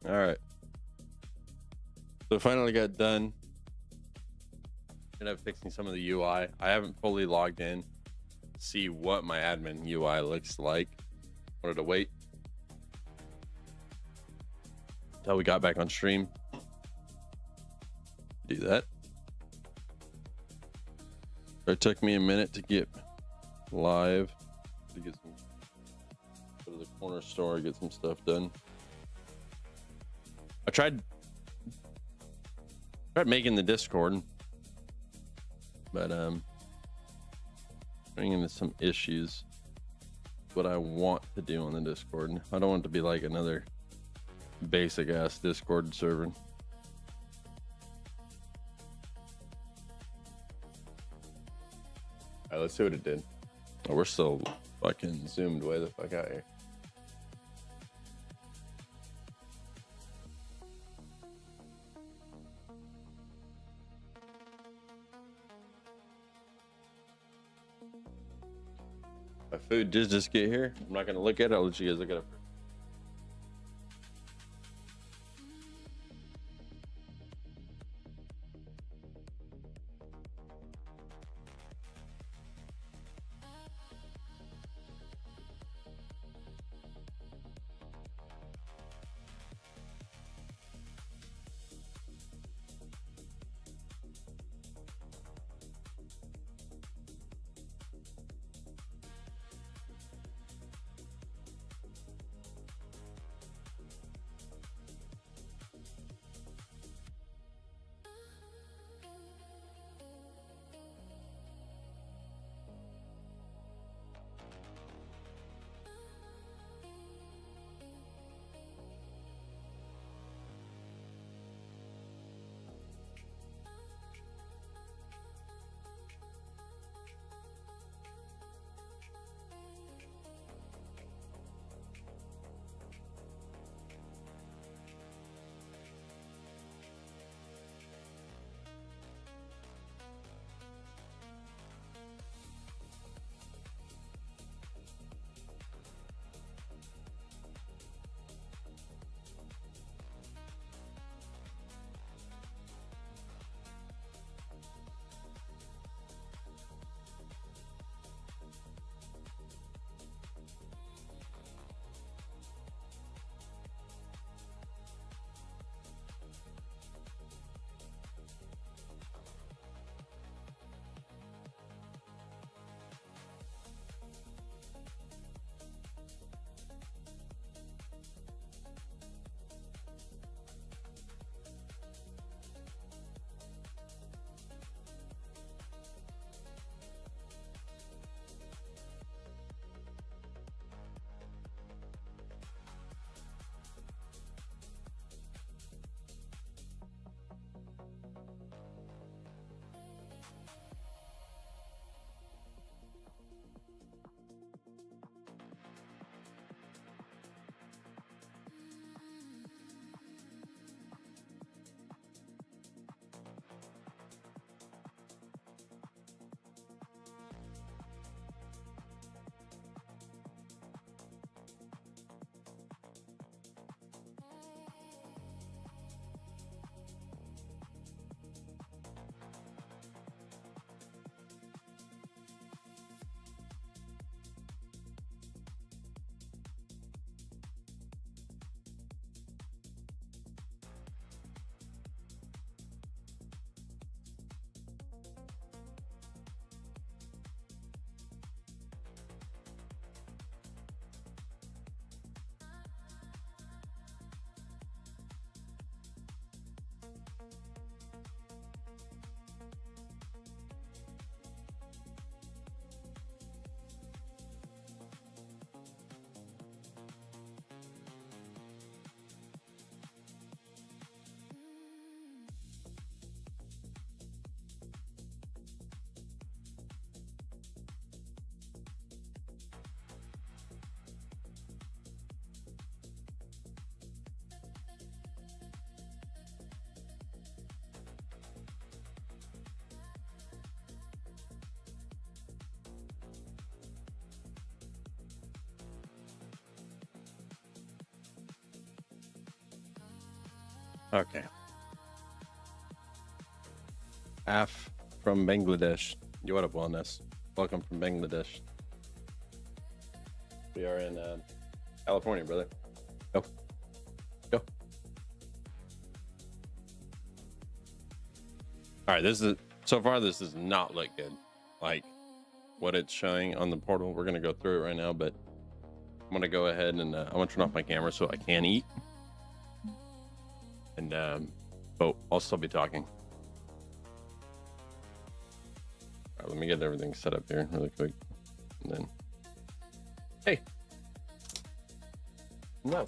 All right. So finally got done. Ended up fixing some of the UI. I haven't fully logged in to see what my admin UI looks like. Wanted to wait until we got back on stream. Do that. It took me a minute to get live, to get some, go to the corner store, get some stuff done. I tried making the Discord, but running into some issues. What I want to do on the Discord, I don't want it to be like another basic ass Discord server. All right, let's see what it did. Oh, we're still fucking zoomed way the fuck out here. My food did just get here. I'm not gonna look at it. I'll let you guys look at it. Okay. Af from Bangladesh. You what up, Wellness? Welcome from Bangladesh. We are in California, brother. Go. Go. All right, this does not look good. Like what it's showing on the portal. We're gonna go through it right now, but I'm gonna go ahead and I'm gonna turn off my camera so I can eat. And but I'll still be talking. All right, let me get everything set up here really quick. And then hey. No.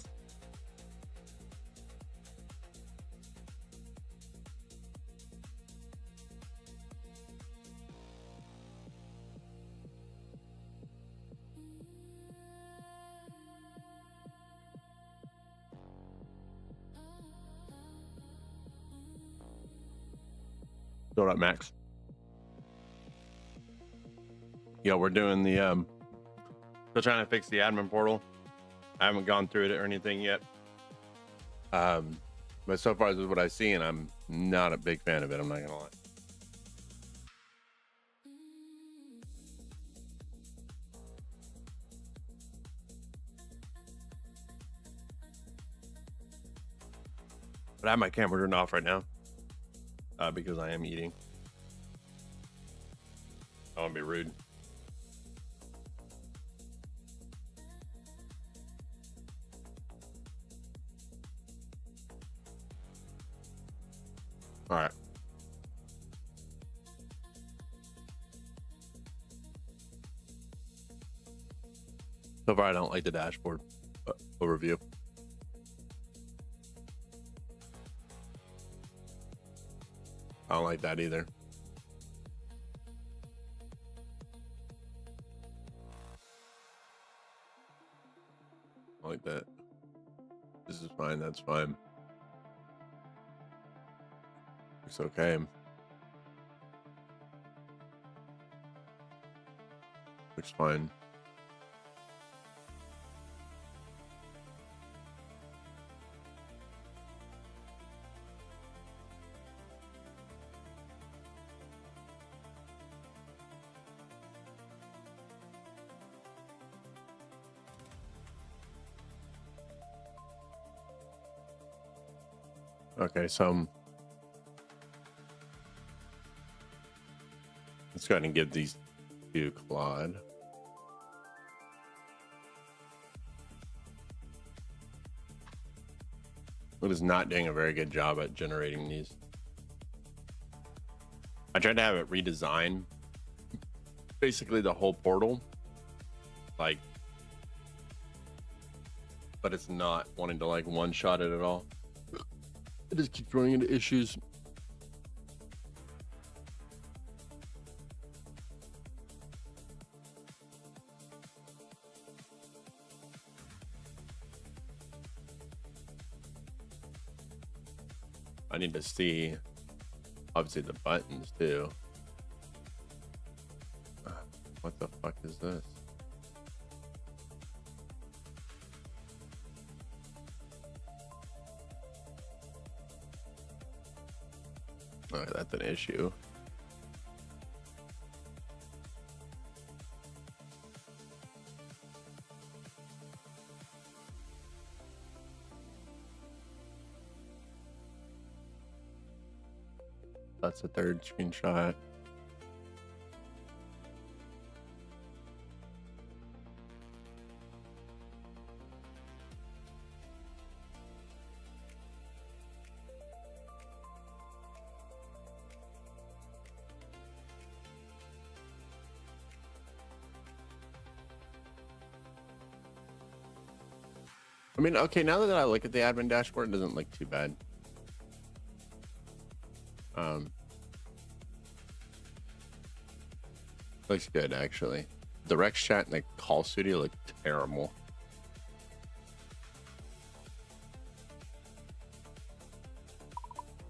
What up, Max? Yeah, we're doing the still trying to fix the admin portal. I haven't gone through it or anything yet. But so far this is what I see, and I'm not a big fan of it, I'm not gonna lie. But I have my camera turned off right now. Because I am eating. I don't want to be rude. All right. So far, I don't like the dashboard overview. I don't like that either. I like that. This is fine. That's fine. It's okay. Looks fine. Okay, so let's go ahead and give these to Claude. It is not doing a very good job at generating these. I tried to have it redesign basically the whole portal, like, but it's not wanting to like one-shot it at all. It just keeps running into issues. I need to see, obviously, the buttons too. What the fuck is this? Oh, that's an issue. That's a third screenshot. I mean, okay, now that I look at the admin dashboard, it doesn't look too bad. Looks good, actually. The Rex chat and the call studio look terrible.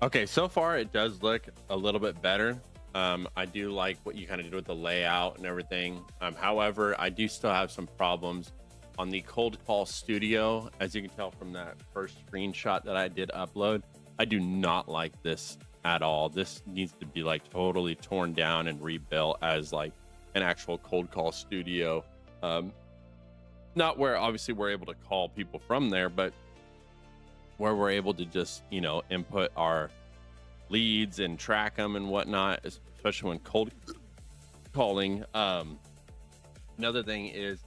Okay, so far it does look a little bit better. I do like what you kind of did with the layout and everything. However, I do still have some problems on the cold call studio. As you can tell from that first screenshot that I did upload, I do not like this at all. This needs to be like totally torn down and rebuilt as like an actual cold call studio. Not where obviously we're able to call people from there, but where we're able to just, you know, input our leads and track them and whatnot, especially when cold calling. Another thing is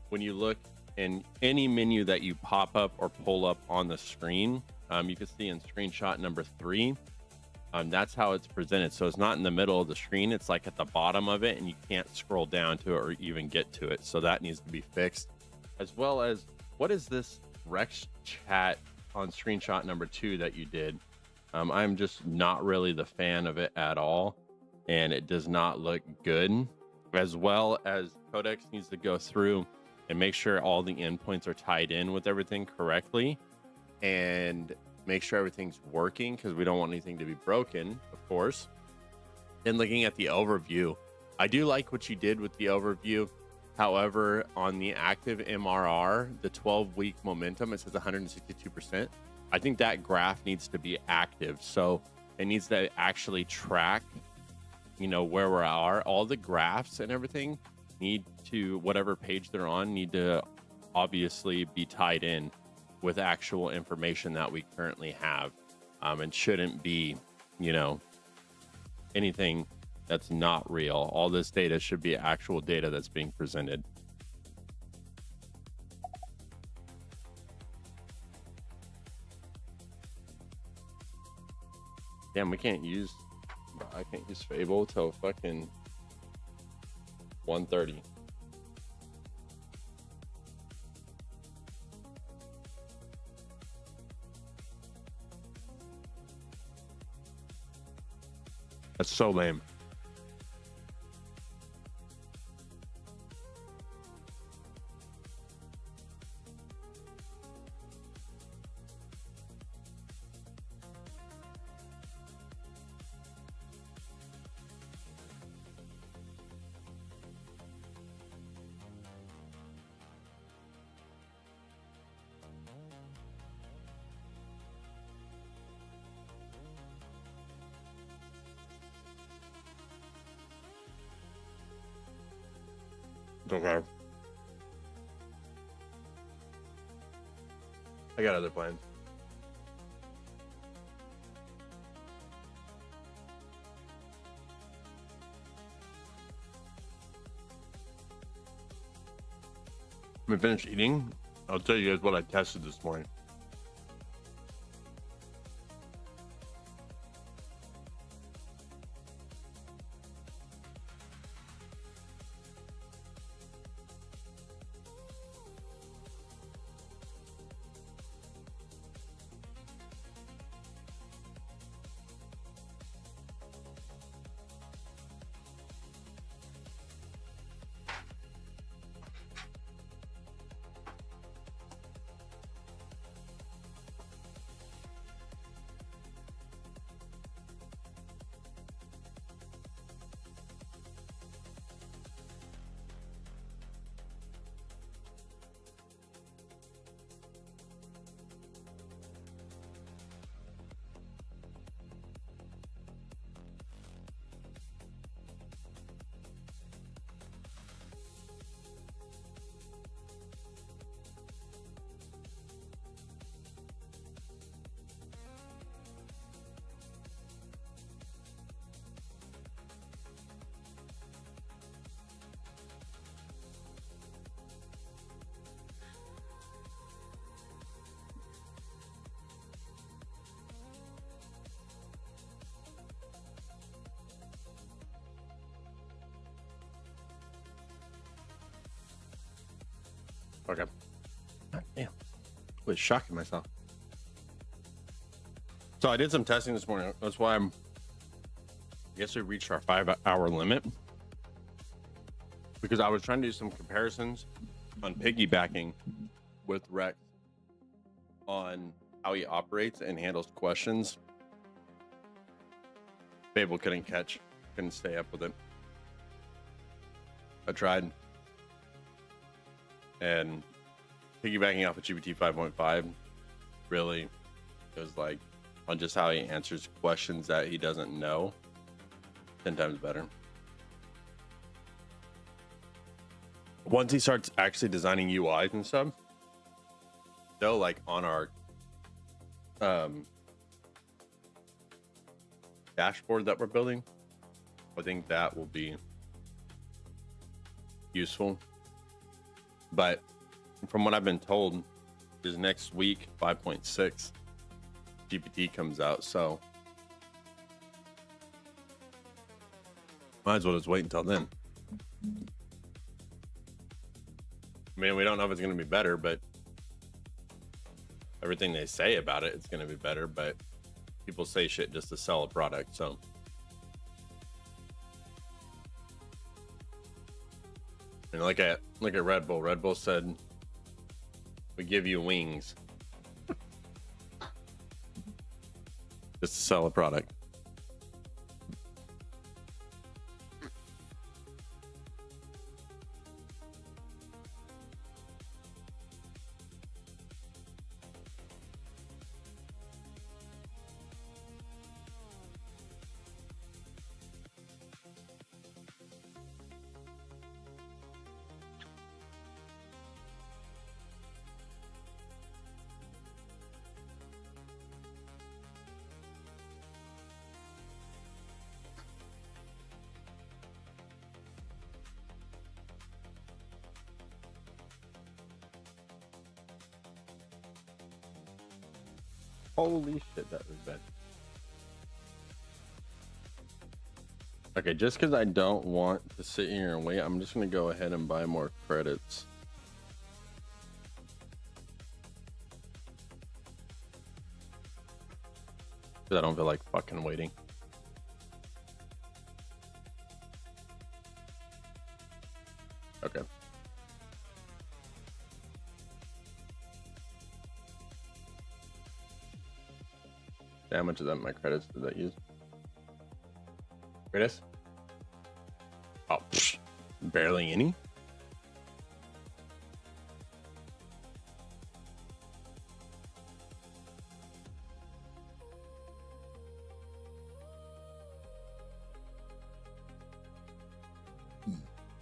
when you look in any menu that you pop up or pull up on the screen, you can see in screenshot number 3, that's how it's presented. So it's not in the middle of the screen, it's like at the bottom of it, and you can't scroll down to it or even get to it. So that needs to be fixed. As well as, what is this Rex chat on screenshot number 2 that you did? I'm just not really the fan of it at all, and it does not look good. As well as Codex needs to go through and make sure all the endpoints are tied in with everything correctly, and make sure everything's working, because we don't want anything to be broken, of course. And looking at the overview, I do like what you did with the overview. However, on the active MRR, the 12-week momentum, it says 162%. I think that graph needs to be active. So it needs to actually track, you know, where we are. All the graphs and everything need to, whatever page they're on, need to obviously be tied in with actual information that we currently have, and shouldn't be, you know, anything that's not real. All this data should be actual data that's being presented. Damn, I can't use Fable till fucking 1:30. That's so lame. Okay. I got other plans. When I finish eating, I'll tell you guys what I tested this morning. Okay. God damn. I was shocking myself. So I did some testing this morning. That's why I guess we reached our 5-hour limit, because I was trying to do some comparisons on piggybacking with Rex on how he operates and handles questions. Fable couldn't stay up with it. I tried. And piggybacking off of GPT 5.5 really was like on just how he answers questions that he doesn't know. 10 times better. Once he starts actually designing UIs and stuff, though, like on our dashboard that we're building, I think that will be useful. But from what I've been told, is next week 5.6 GPT comes out, so might as well just wait until then. I mean, we don't know if it's going to be better, but everything they say about it, it's going to be better. But people say shit just to sell a product, so. And look at Red Bull. Red Bull said, "We give you wings," just to sell a product. Holy shit, that was bad. Okay, just because I don't want to sit here and wait, I'm just going to go ahead and buy more credits. Because I don't feel like fucking waiting. Okay. How much of that my credits did that use? Credits? Oh, barely any.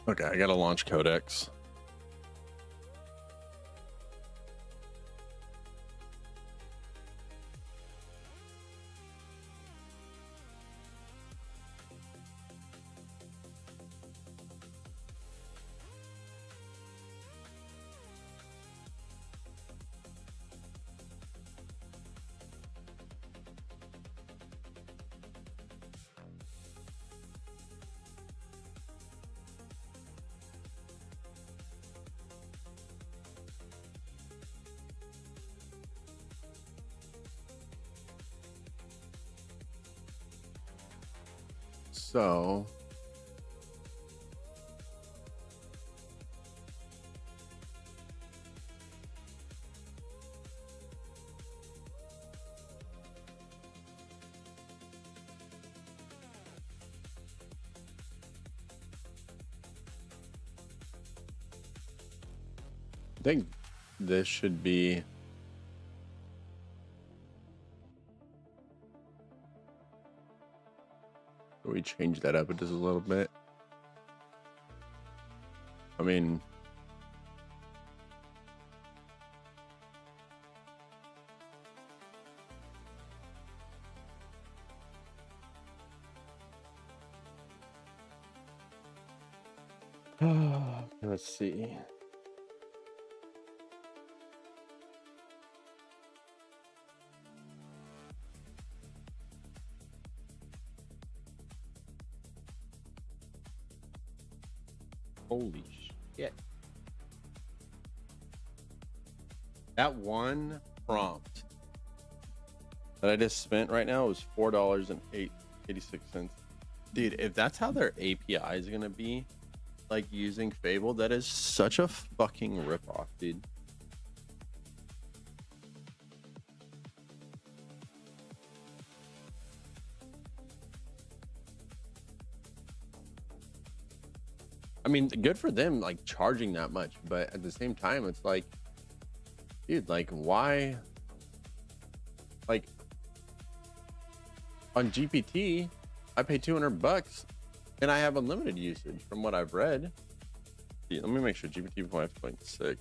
Okay, I gotta launch Codex. So I think this should be we change that up just a little bit. I mean, let's see. Holy shit. That one prompt that I just spent right now was $4.86. Dude, if that's how their API is going to be, like using Fable, that is such a fucking ripoff, dude. I mean, good for them, like charging that much, but at the same time, it's like, dude, like, why? Like, On GPT, I pay $200 and I have unlimited usage from what I've read. Yeah, let me make sure GPT 5.6.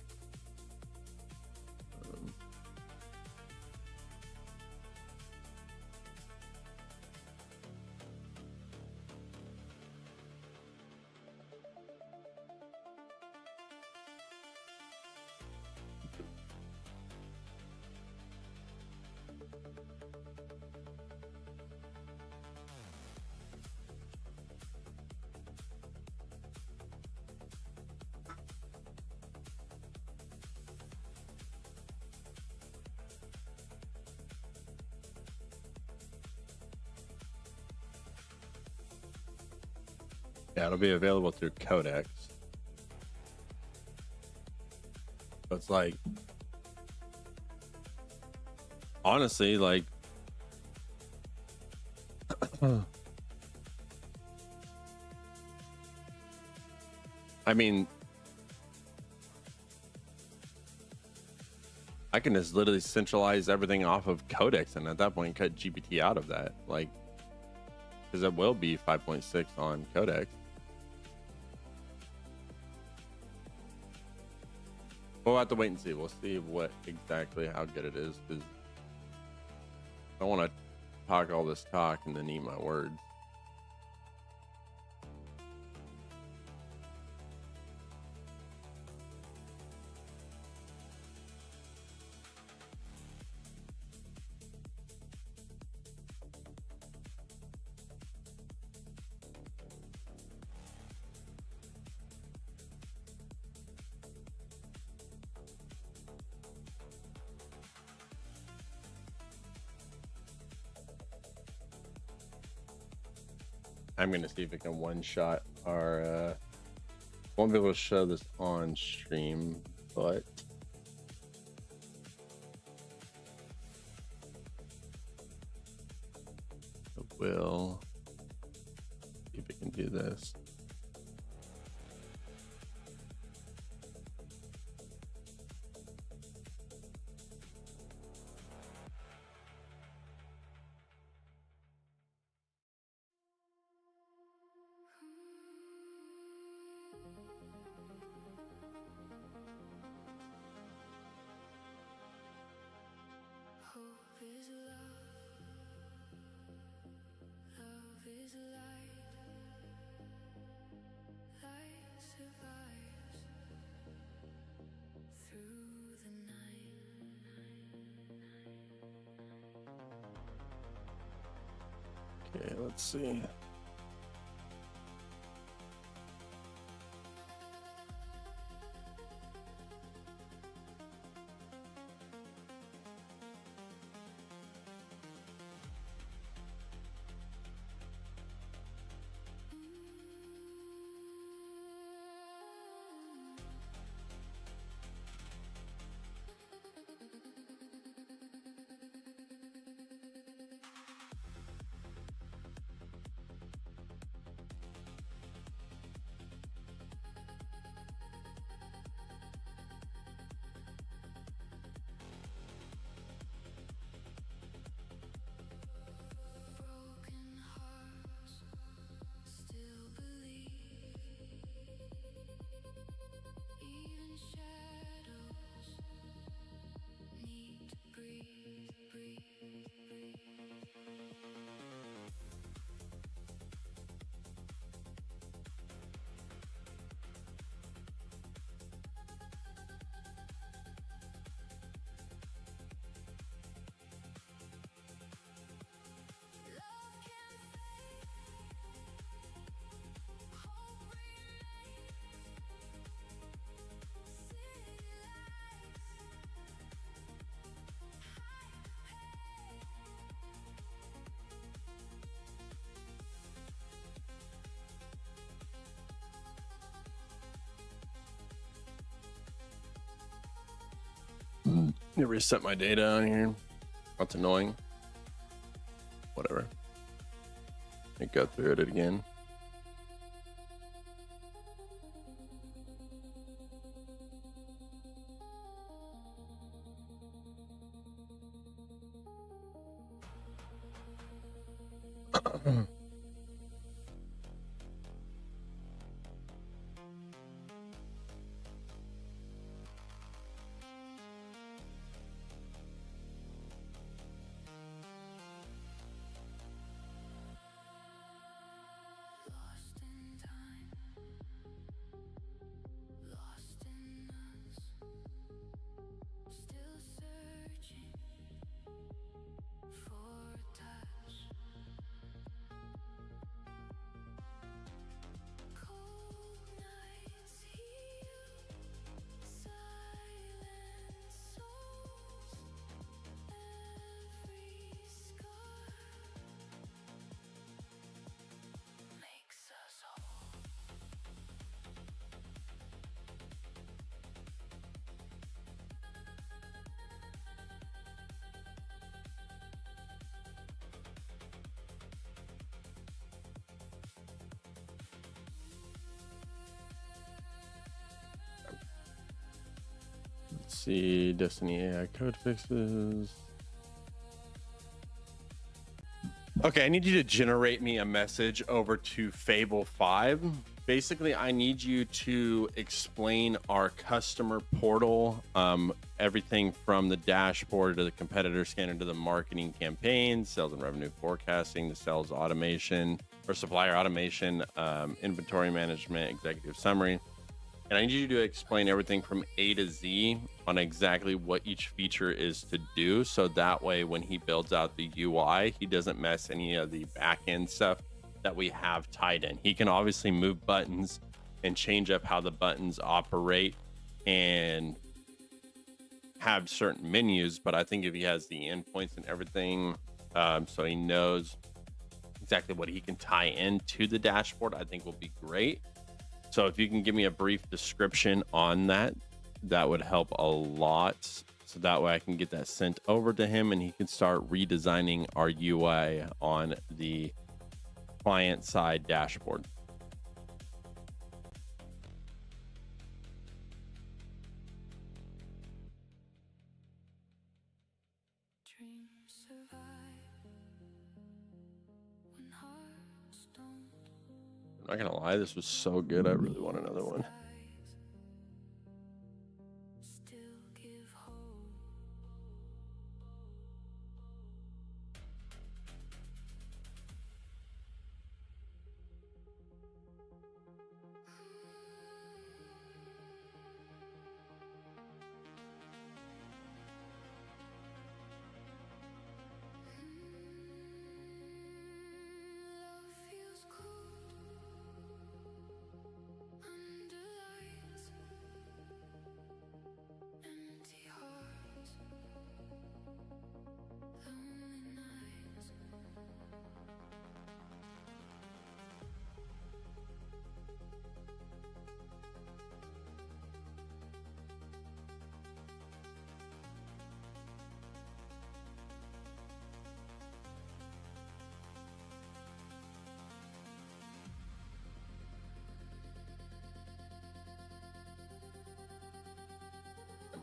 Yeah, it'll be available through Codex. So it's like, honestly, like, I mean, I can just literally centralize everything off of Codex and at that point cut GPT out of that. Like, because it will be 5.6 on Codex. We'll have to wait and see. We'll see what exactly how good it is, because I don't want to talk all this talk and then eat my words. I'm gonna see if it can one shot our won't be able to show this on stream, but I will see if it can do this. Okay, let's see. It reset my data on here. That's annoying. Whatever. I go through it again. Let's see, Destiny AI code fixes. Okay, I need you to generate me a message over to Fable 5. Basically, I need you to explain our customer portal, everything from the dashboard to the competitor scanner to the marketing campaign, sales and revenue forecasting, the sales automation or supplier automation, inventory management, executive summary. And I need you to explain everything from A to Z on exactly what each feature is to do. So that way, when he builds out the UI, he doesn't mess any of the back end stuff that we have tied in. He can obviously move buttons and change up how the buttons operate and have certain menus. But I think if he has the endpoints and everything, so he knows exactly what he can tie into the dashboard, I think will be great. So if you can give me a brief description on that, that would help a lot. So that way I can get that sent over to him and he can start redesigning our UI on the client side dashboard. I'm not gonna lie, this was so good. I really want another one.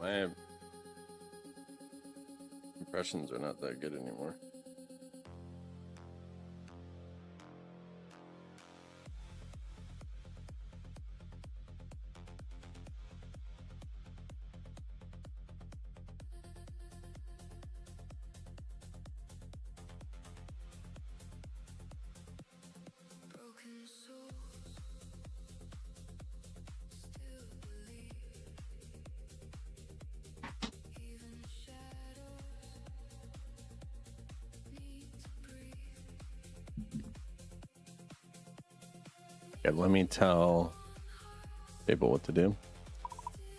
My impressions are not that good anymore. Okay, let me tell people what to do.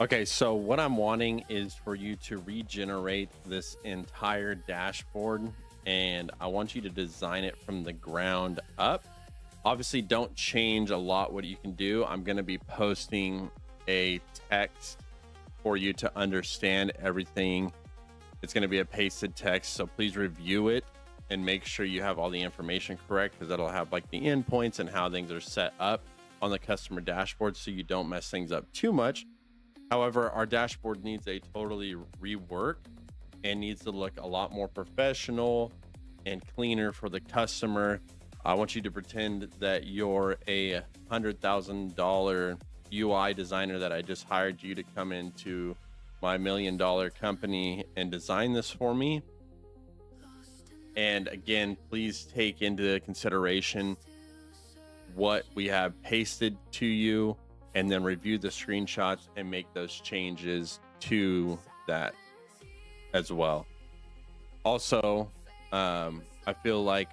Okay, so what I'm wanting is for you to regenerate this entire dashboard, and I want you to design it from the ground up. Obviously, don't change a lot what you can do. I'm going to be posting a text for you to understand everything. It's going to be a pasted text, so please review it and make sure you have all the information correct, because that'll have like the endpoints and how things are set up on the customer dashboard so you don't mess things up too much. However, our dashboard needs a totally rework and needs to look a lot more professional and cleaner for the customer. I want you to pretend that you're a $100,000 UI designer that I just hired you to come into my $1 million company and design this for me. And again, please take into consideration what we have pasted to you, and then review the screenshots and make those changes to that as well. Also, I feel like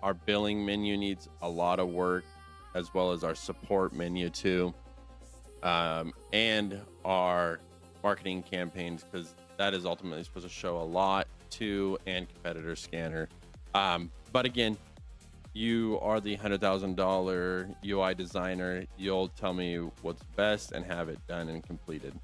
our billing menu needs a lot of work, as well as our support menu too, and our marketing campaigns, because that is ultimately supposed to show a lot too, and competitor scanner. But again, you are the $100,000 UI designer. You'll tell me what's best and have it done and completed.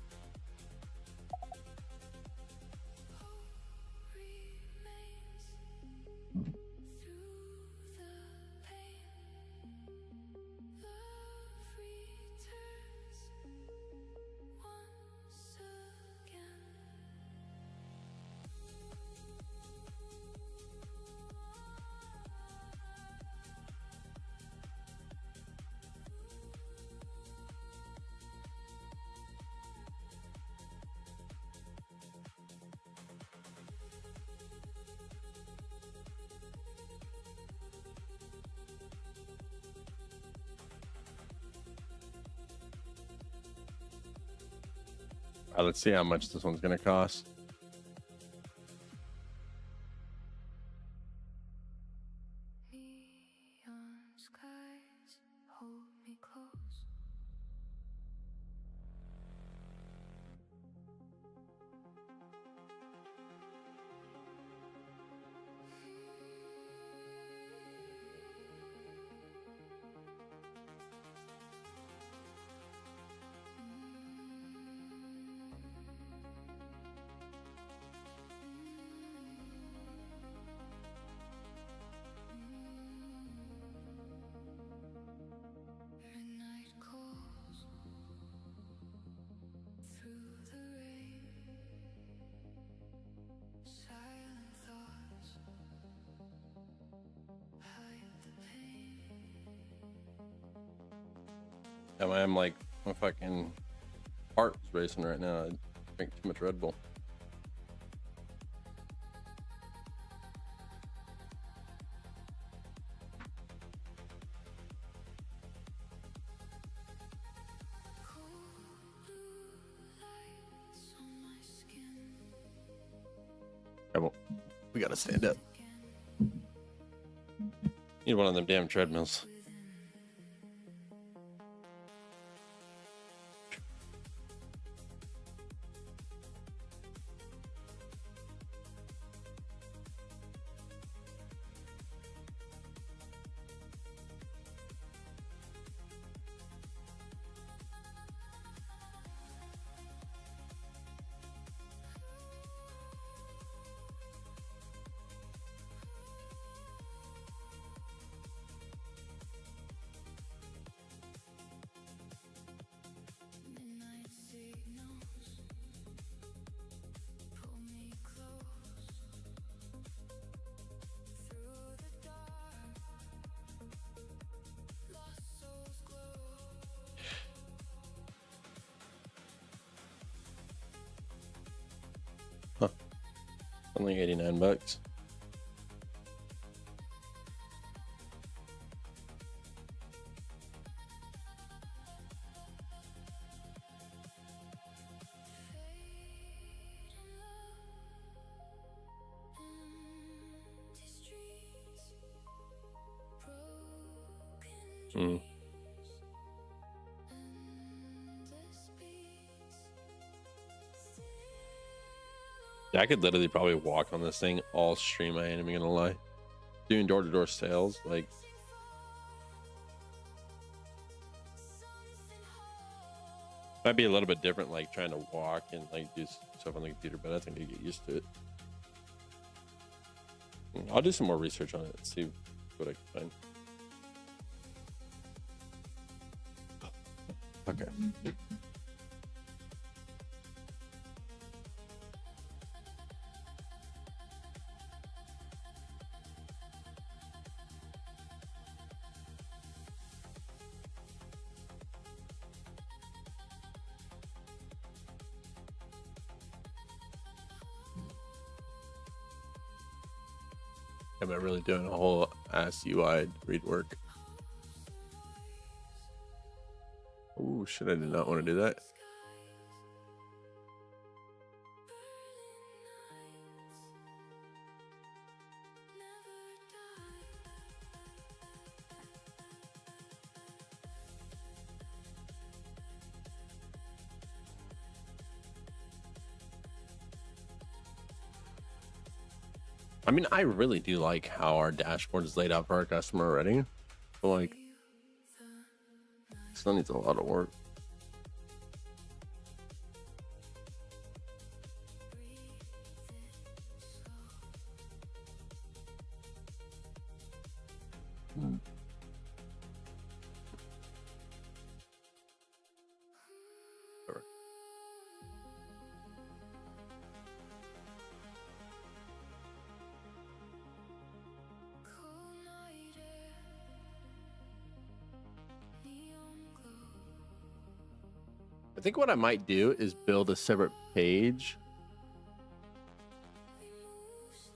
Let's see how much this one's going to cost. Neon skies hold me close. Midnight calls through the rain. Silent thoughts hide the pain. I'm like, my fucking heart is racing right now. I drink too much Red Bull. Cold blue lights on my skin. We gotta stand up. Need one of them damn treadmills. Midnight signals pull me close through the dark. Lost souls glow. Only $89. Empty streets, broken Mm. endless beats. Yeah, I could literally probably walk on this thing all stream. I ain't even gonna lie. Doing door-to-door sales, like, might be a little bit different, like trying to walk and like do stuff on the computer, but I think I get used to it. I'll do some more research on it and see what I can find. Okay. Am I really doing a whole ass UI rework? Ooh, shit, I did not want to do that. I mean, I really do like how our dashboard is laid out for our customer already. But like, still needs a lot of work. Sure. Cold night air, neon glow. I think what I might do is build a separate page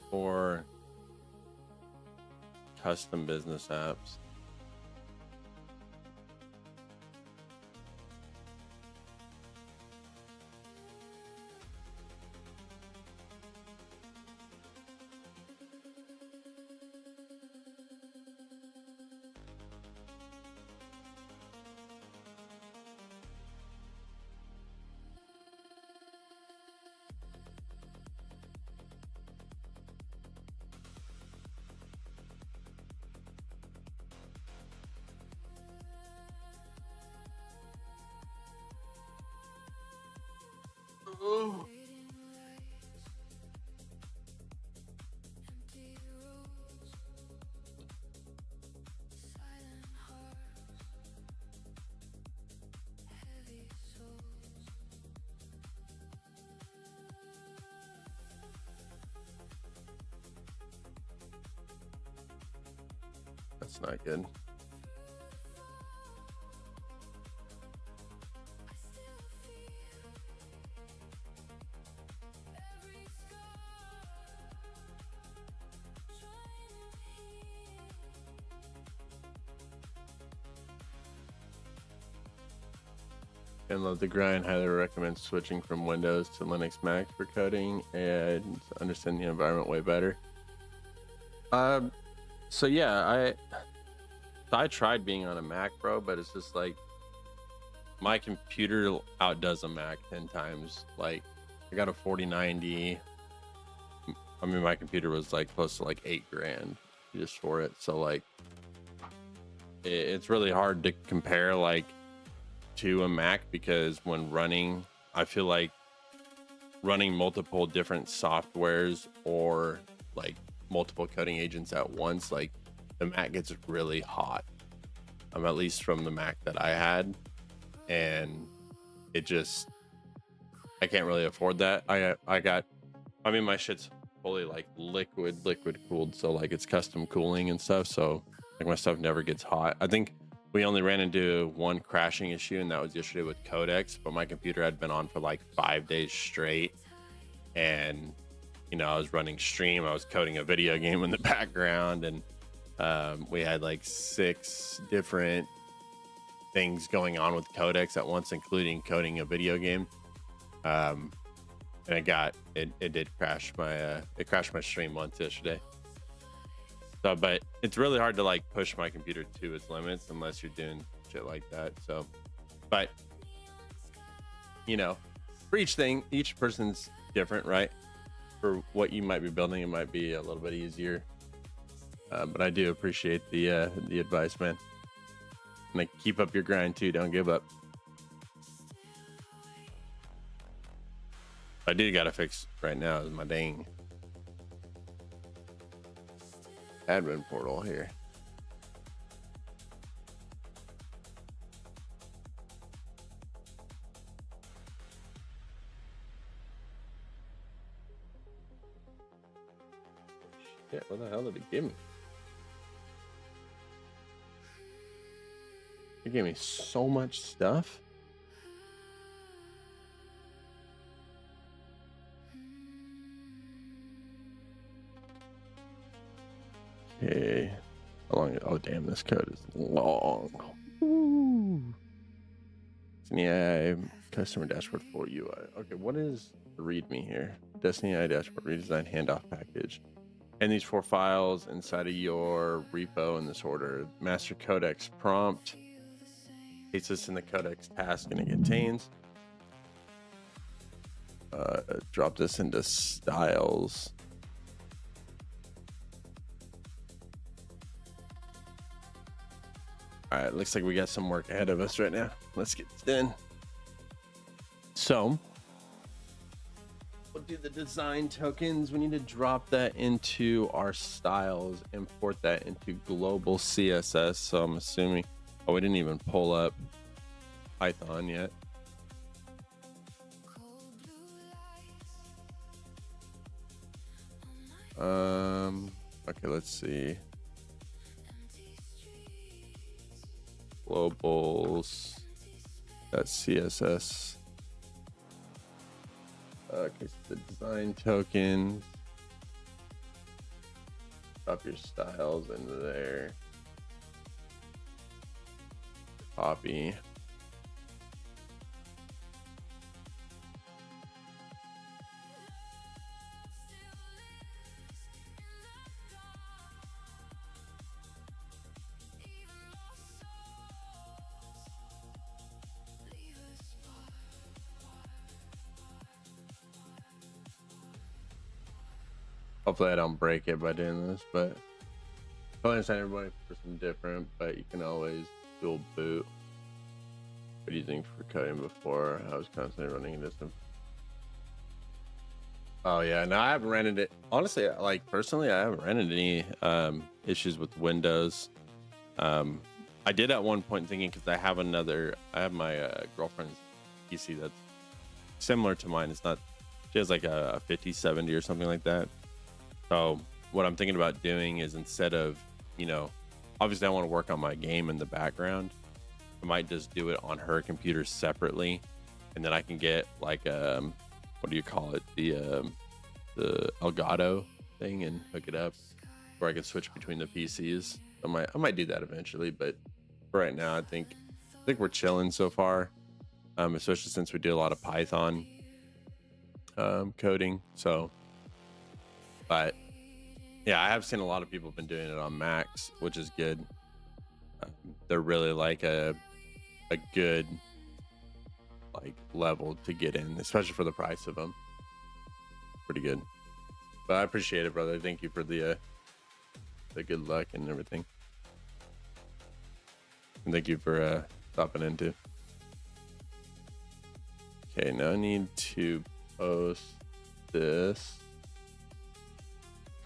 for custom business apps. Oh. Empty roads, silent hearts, heavy souls. That's not good. I still feel every scar, trying to heal. And love the grind. Highly recommend switching from Windows to Linux Mac for coding and understand the environment way better. So yeah, I tried being on a Mac, bro, but it's just like my computer outdoes a Mac 10 times. Like I got a 4090. I mean, my computer was like close to like $8,000 just for it. So like, it's really hard to compare like to a Mac because when running, I feel like running multiple different softwares or like multiple coding agents at once, like the Mac gets really hot. At least from the Mac that I had, and it just I can't really afford that. I mean my shit's fully like liquid cooled, so like it's custom cooling and stuff, so like my stuff never gets hot. I think we only ran into one crashing issue, and that was yesterday with Codex, but my computer had been on for like 5 days straight, and you know I was running stream, I was coding a video game in the background, and we had like 6 different things going on with Codex at once, including coding a video game. And it did crash my it crashed my stream once yesterday. So, but it's really hard to like push my computer to its limits unless you're doing shit like that. So, but you know, for each person's different, right? For what you might be building, it might be a little bit easier. But I do appreciate the advice, man. And like, keep up your grind too. Don't give up. I do got to fix right now is my dang admin portal here. Shit, what the hell did it give me? It gave me so much stuff. Okay. How long? Oh, damn, this code is long. Ooh. Destiny AI customer dashboard for UI. Okay, what is the README here? Destiny AI dashboard redesign handoff package. And these 4 files inside of your repo in this order. Master codex prompt. Paste this in the codex task and it contains. Drop this into styles. All right, looks like we got some work ahead of us right now. Let's get this in. So we'll do the design tokens. We need to drop that into our styles, import that into global CSS. So I'm assuming, oh, we didn't even pull up Python yet. Okay, let's see. Globals. That's CSS. Okay, so the design token. Drop your styles into there. Copy. Hopefully I don't break it by doing this, but I understand everybody for some different, but you can always dual boot. What do you think for coding before? I was constantly running into some. Oh yeah, no, I haven't ran into it. Honestly, like personally, I haven't ran into any issues with Windows. I did at one point thinking because I have my girlfriend's PC that's similar to mine. It's not, she has like a 5070 or something like that. So what I'm thinking about doing is instead of, obviously I want to work on my game in the background. I might just do it on her computer separately, and then I can get like what do you call it? The Elgato thing and hook it up where I can switch between the PCs. I might do that eventually, but for right now I think we're chilling so far. Especially since we do a lot of Python coding. So, but yeah, I have seen a lot of people have been doing it on Macs, which is good. They're really like a good like level to get in, especially for the price of them. Pretty good. But I appreciate it, brother. Thank you for the good luck and everything. And thank you for stopping in too. Okay, now I need to post this.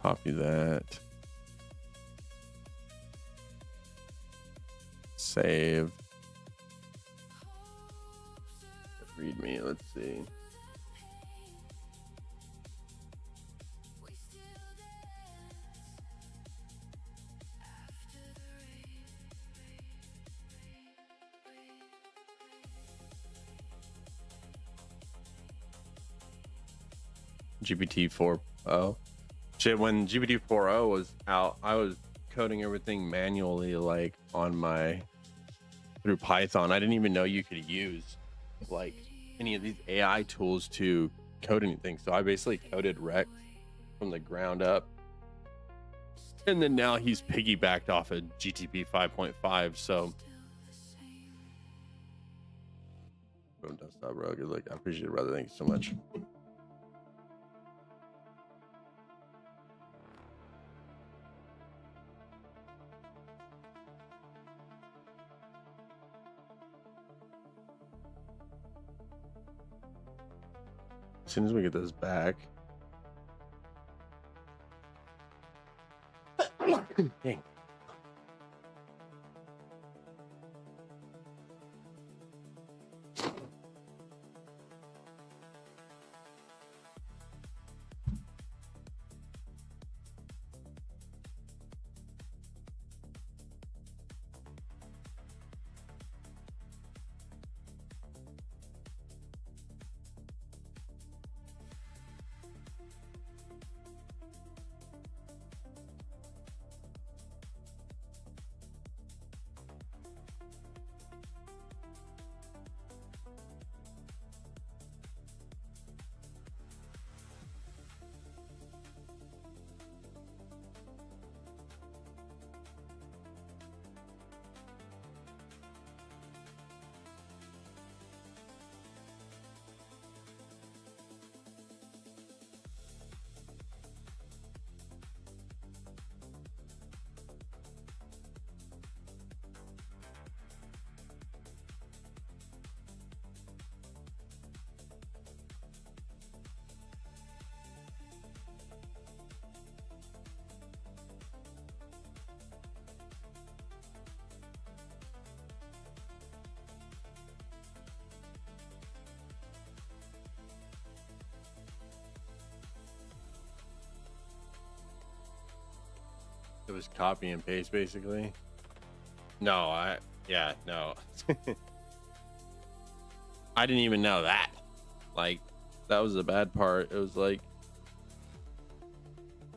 Copy that. Save. README, let's see. GPT-4o. Shit, when GPT-4o was out, I was coding everything manually, like through Python. I didn't even know you could use like any of these AI tools to code anything. So I basically coded Rex from the ground up. And then now he's piggybacked off of GTP 5.5. So don't stop, bro. Good luck. I appreciate it, brother. Thank you so much. As soon as we get this back. Dang. It was copy and paste basically. No, yeah, no. I didn't even know that. Like, that was the bad part. It was like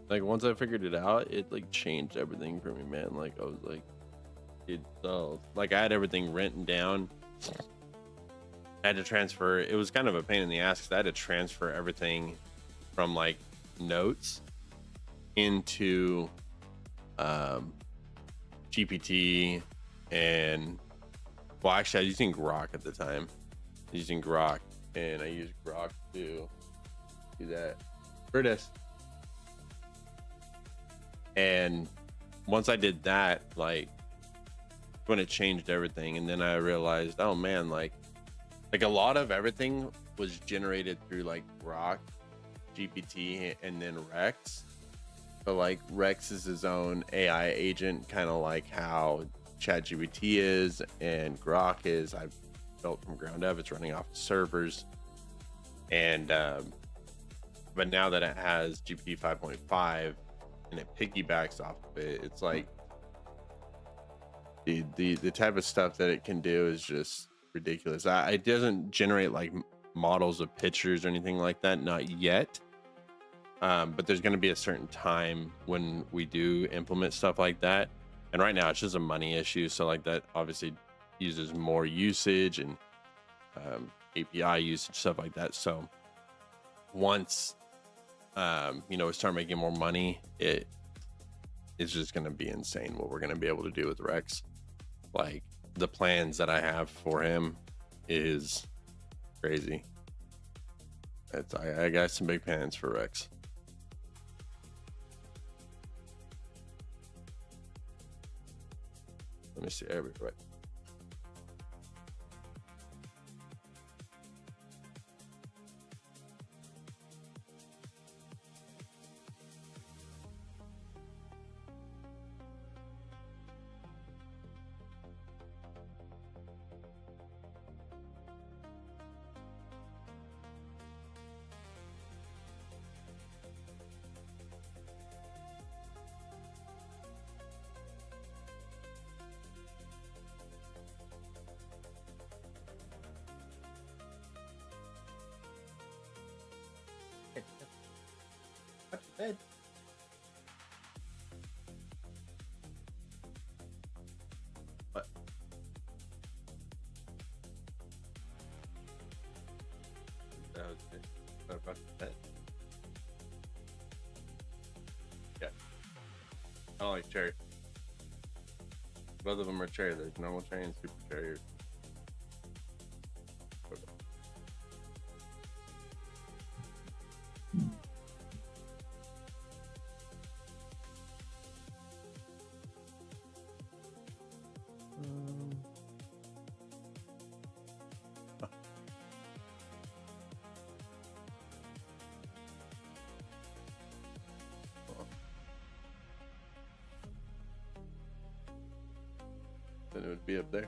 once I figured it out, it like changed everything for me, man. Like I was like, it like I had everything written down. I had to transfer. It was kind of a pain in the ass because I had to transfer everything from like notes into GPT, and well, actually, I was using Grok at the time. Using Grok, and I used Grok to do that. For this. And once I did that, like when it changed everything, and then I realized, oh man, like a lot of everything was generated through like Grok, GPT, and then Rex. So like Rex is his own AI agent, kind of like how ChatGPT is and Grok is. I've built from ground up. It's running off servers, and but now that it has GPT 5.5 and it piggybacks off of it, it's like the type of stuff that it can do is just ridiculous. It doesn't generate like models of pictures or anything like that, not yet. But there's going to be a certain time when we do implement stuff like that, and right now it's just a money issue. So like that obviously uses more usage and API usage, stuff like that. So once we start making more money, it is just going to be insane what we're going to be able to do with Rex. Like the plans that I have for him is crazy. I got some big plans for Rex. Let me see everywhere. Bed. What? About the bed. Yeah. I don't like cherry. Both of them are cherry. There's normal cherry and super cherry. Then it would be up there.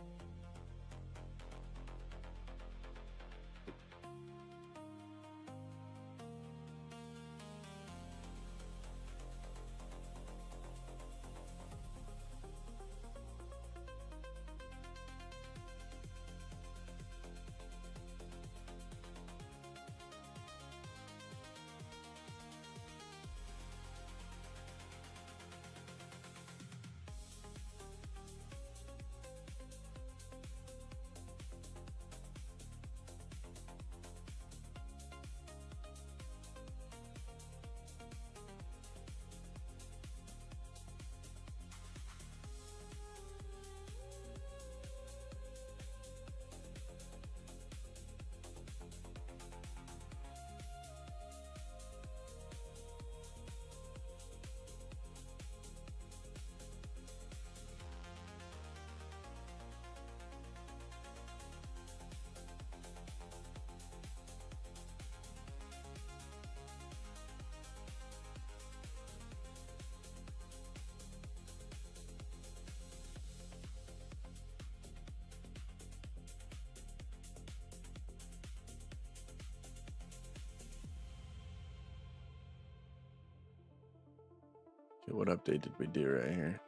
Okay, what update did we do right here?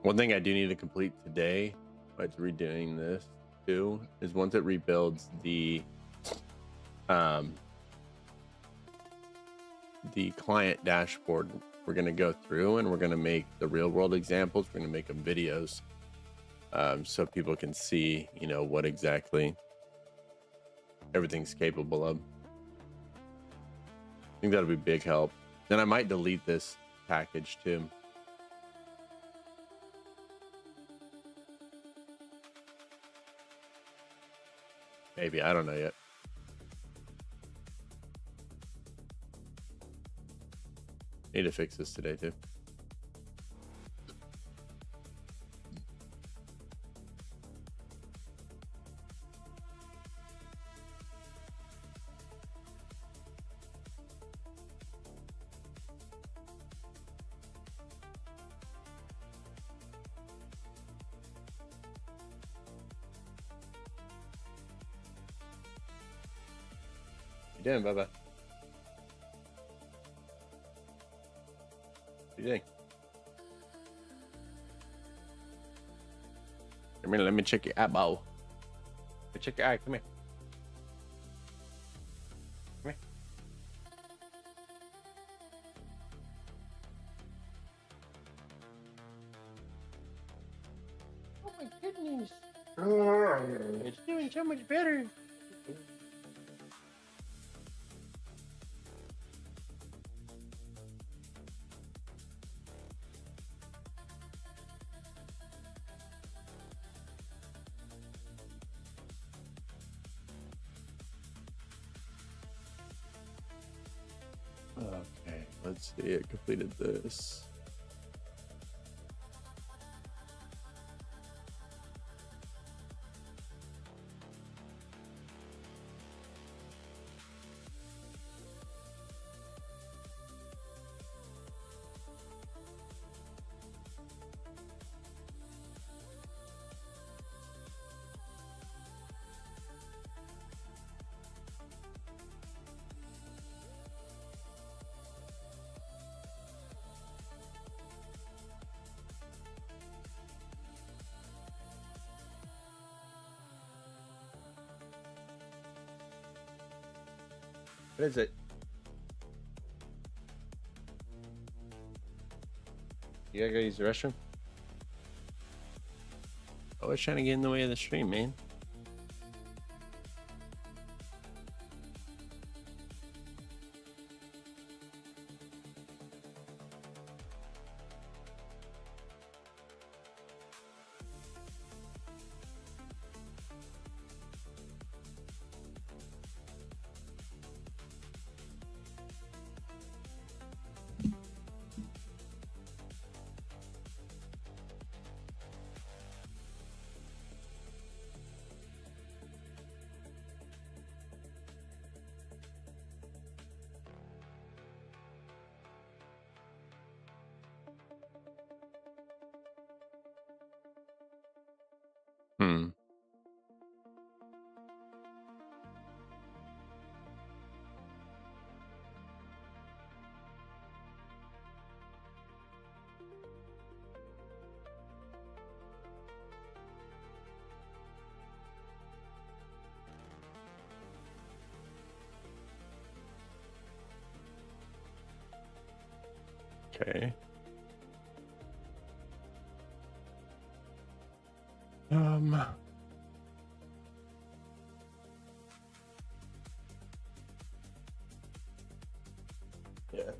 One thing I do need to complete today, by redoing this too, is once it rebuilds the client dashboard, we're going to go through and we're going to make the real world examples. We're going to make them videos, so people can see, you know, what exactly everything's capable of. I think that'll be big help. Then I might delete this package too. Maybe, I don't know yet. Need to fix this today too. You doing, Bubba? What you doing? Come here, let me check your eyeball. Let me check your eye. Come here. Come here. Oh my goodness. It's doing so much better. Okay, let's see. It completed this. What is it? You gotta go use the restroom? Always trying to get in the way of the stream, man. Hmm. Okay. Yeah.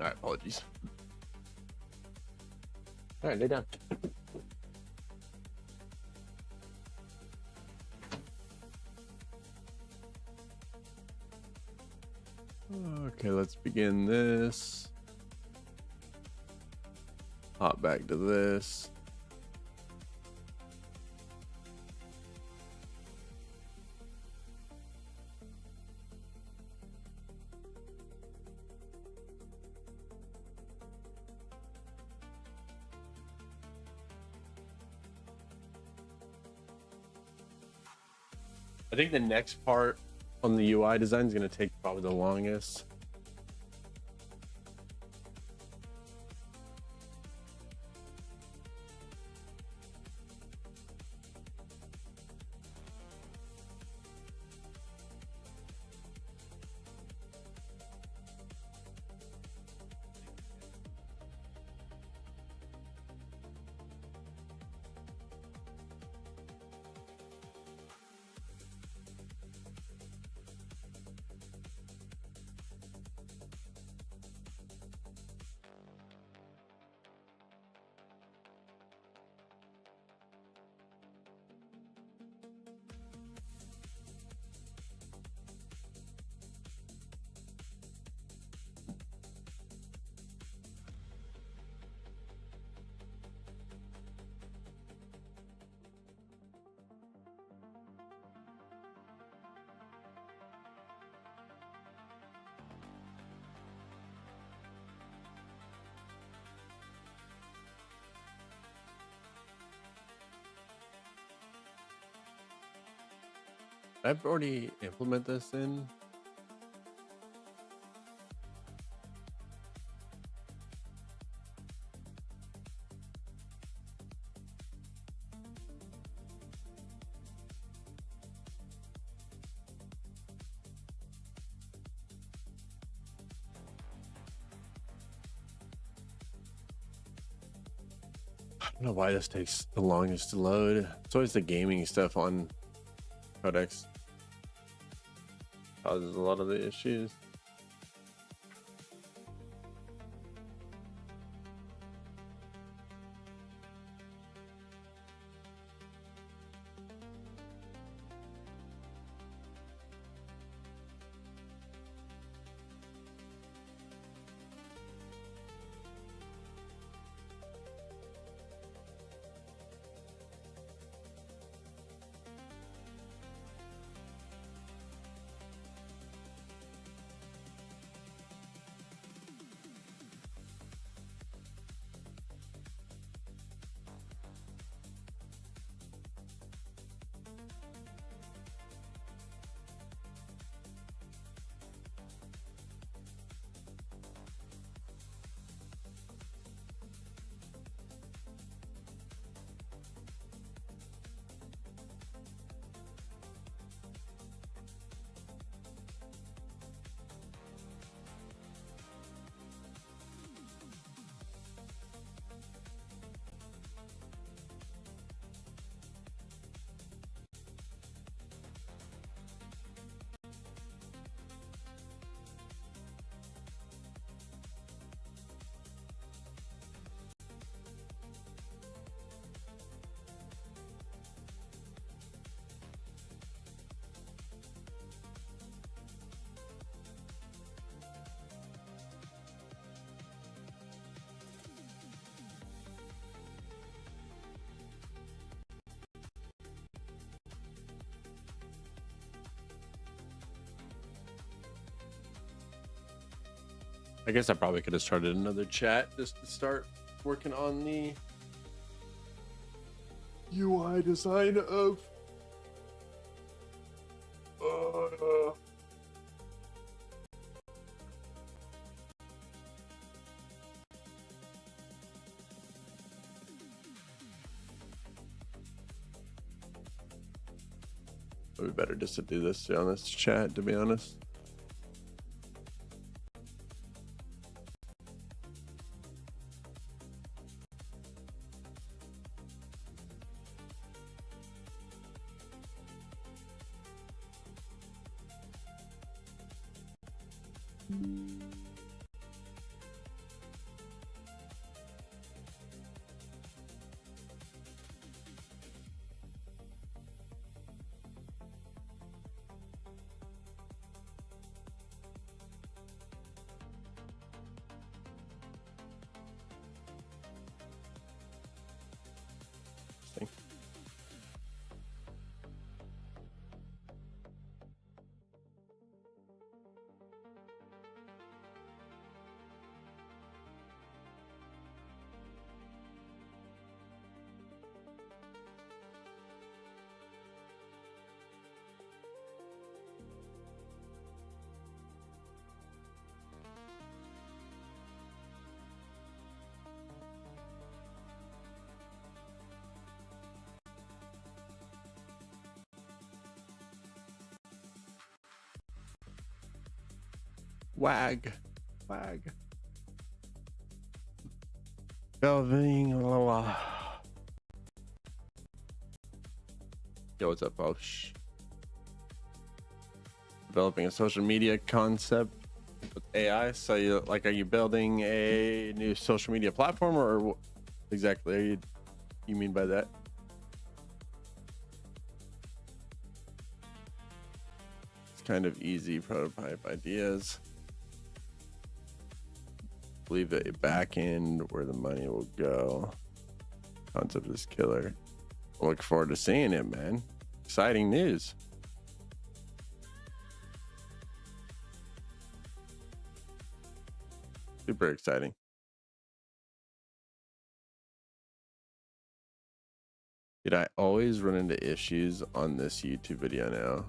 All right, apologies. All right, lay down. Okay, let's begin this. Hop back to this. I think the next part on the UI design is going to take probably the longest. I've already implemented this in. I don't know why this takes the longest to load. It's always the gaming stuff on Codex causes a lot of the issues. I guess I probably could have started another chat just to start working on the UI design of it would be better just to do this on this chat, to be honest. Wag. Velving. Yo, what's up, folks? Developing a social media concept with AI. So, are you building a new social media platform, or what exactly are you mean by that? It's kind of easy prototype ideas. Believe that a back end where the money will go. Concept is killer. I look forward to seeing it, man. Exciting news. Super exciting. Did I always run into issues on this YouTube video now?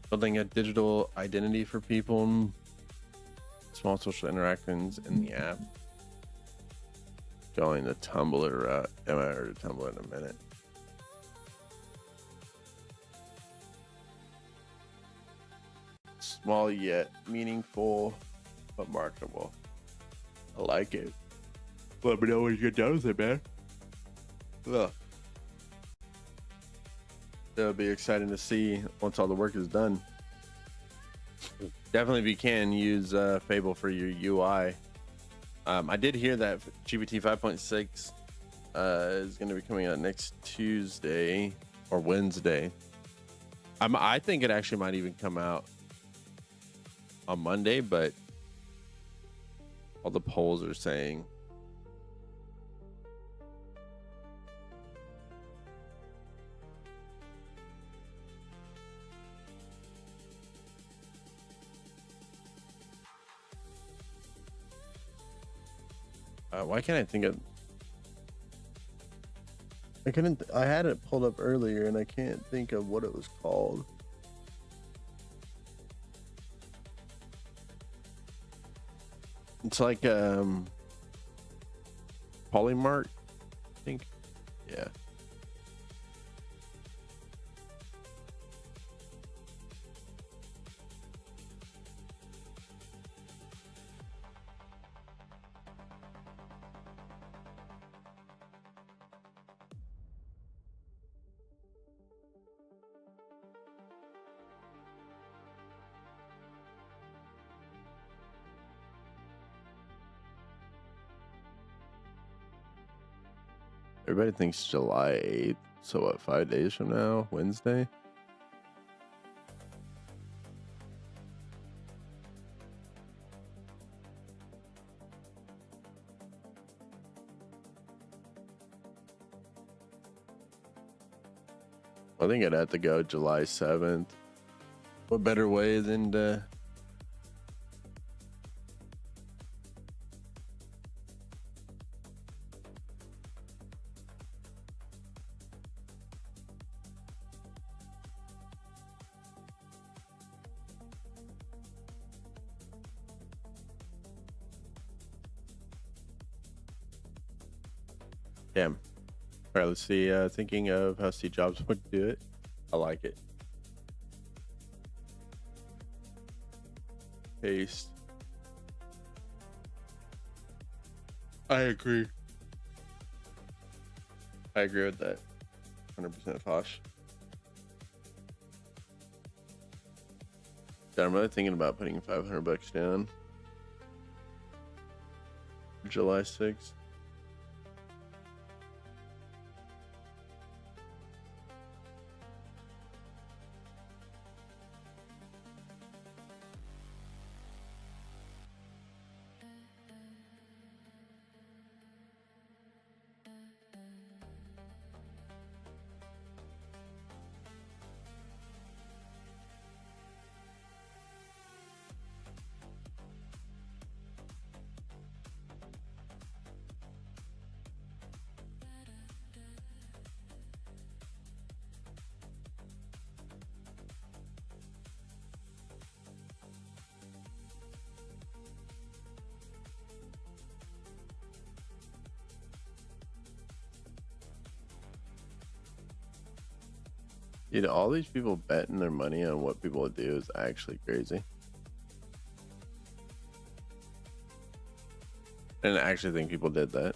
Building a digital identity for people and small social interactions in the app. Going the Tumblr route. I might heard of Tumblr in a minute. Small yet meaningful, but marketable. I like it. Let me know when you get done with it, man. Ugh. It'll be exciting to see once all the work is done. Definitely, if you can, use Fable for your UI. I did hear that GPT 5.6 is going to be coming out next Tuesday or Wednesday. I think it actually might even come out on Monday, but all the polls are saying why can't I think of? I had it pulled up earlier and I can't think of what it was called. It's like Polymart, I think. Yeah. Everybody thinks July 8th. So what, 5 days from now? Wednesday? I think I'd have to go July 7th. What better way than to... Damn. All right, let's see. Thinking of how Steve Jobs would do it. I like it. Paste. I agree. I agree with that. 100% Fosh. Yeah, I'm really thinking about putting $500 down. July 6th. Dude, all these people betting their money on what people would do is actually crazy. And I actually think people did that.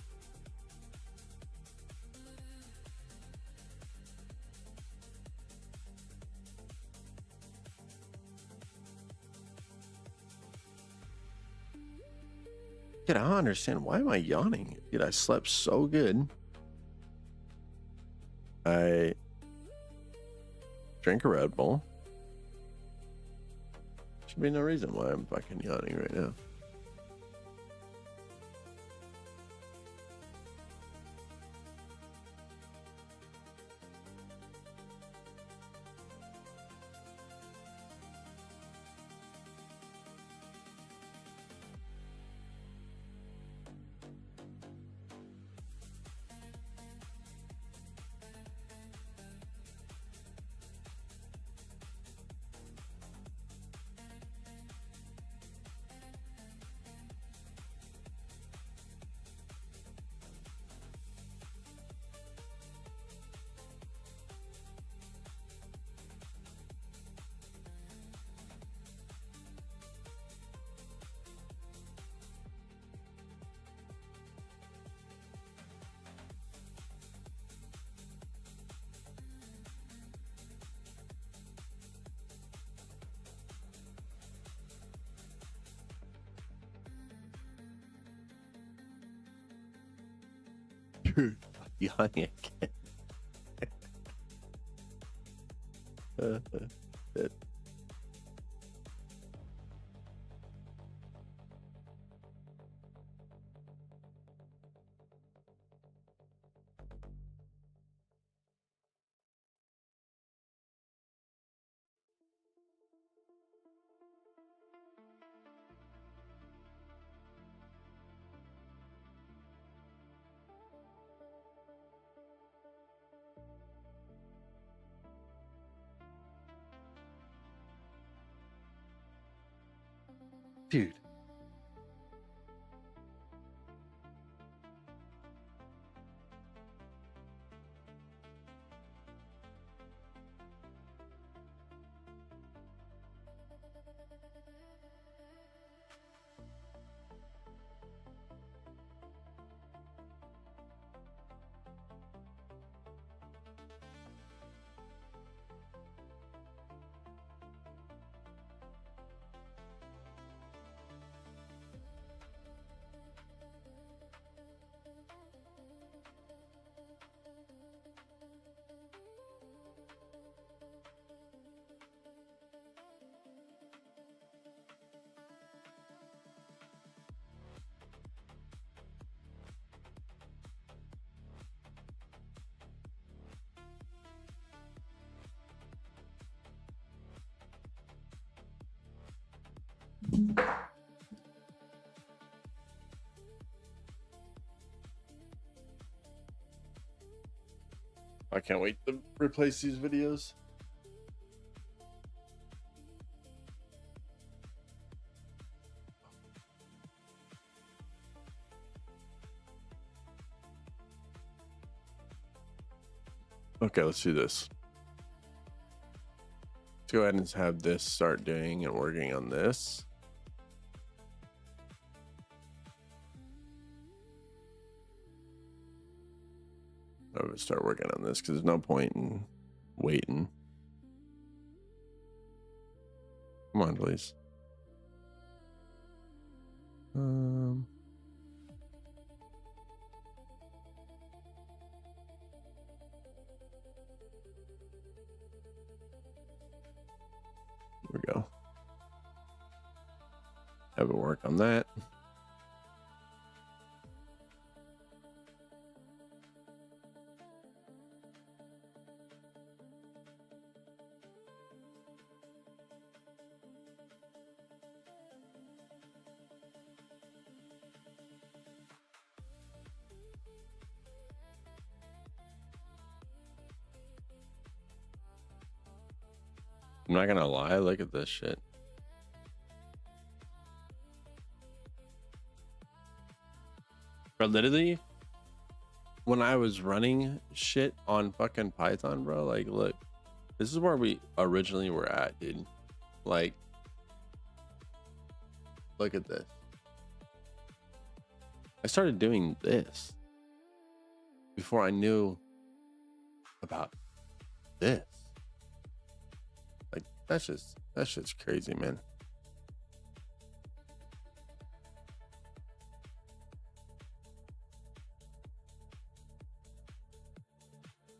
Dude, I don't understand. Why am I yawning? Dude, I slept so good. I drink a Red Bull. Should be no reason why I'm fucking yawning right now. Yawning again. Shit. Dude. I can't wait to replace these videos. Okay, let's do this. Let's go ahead and have this start doing and working on this. I would start working on this because there's no point in waiting. Come on, please. Here we go. Have it work on that. I'm not gonna lie, look at this shit. Bro, literally, when I was running shit on fucking Python, bro, like, look, This is where we originally were at, dude. Like, look at this. I started doing this before I knew about this. Like, that's just crazy, man.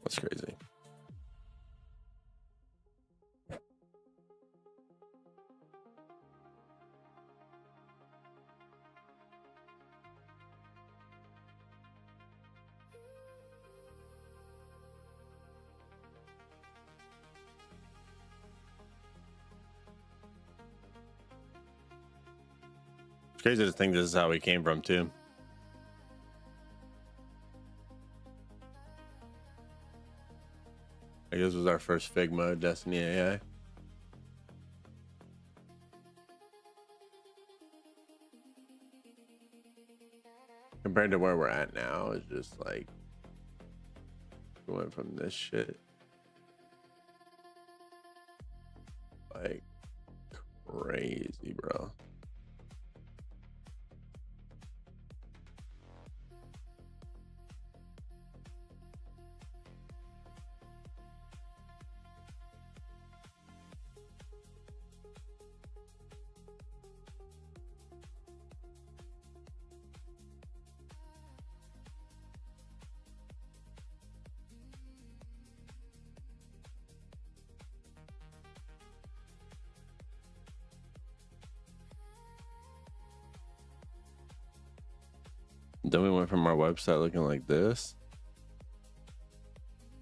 That's crazy. It's crazy to think this is how we came from, too. Like, this was our first Figma Destiny AI. Compared to where we're at now, it's just like we went from this shit like crazy, bro. Then we went from our website looking like this.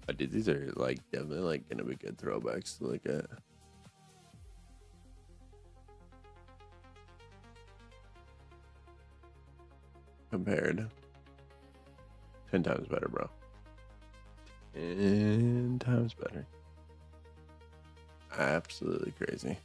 I did. These are like definitely like gonna be good throwbacks to look at. Compared, 10 times better, bro. 10 times better. Absolutely crazy.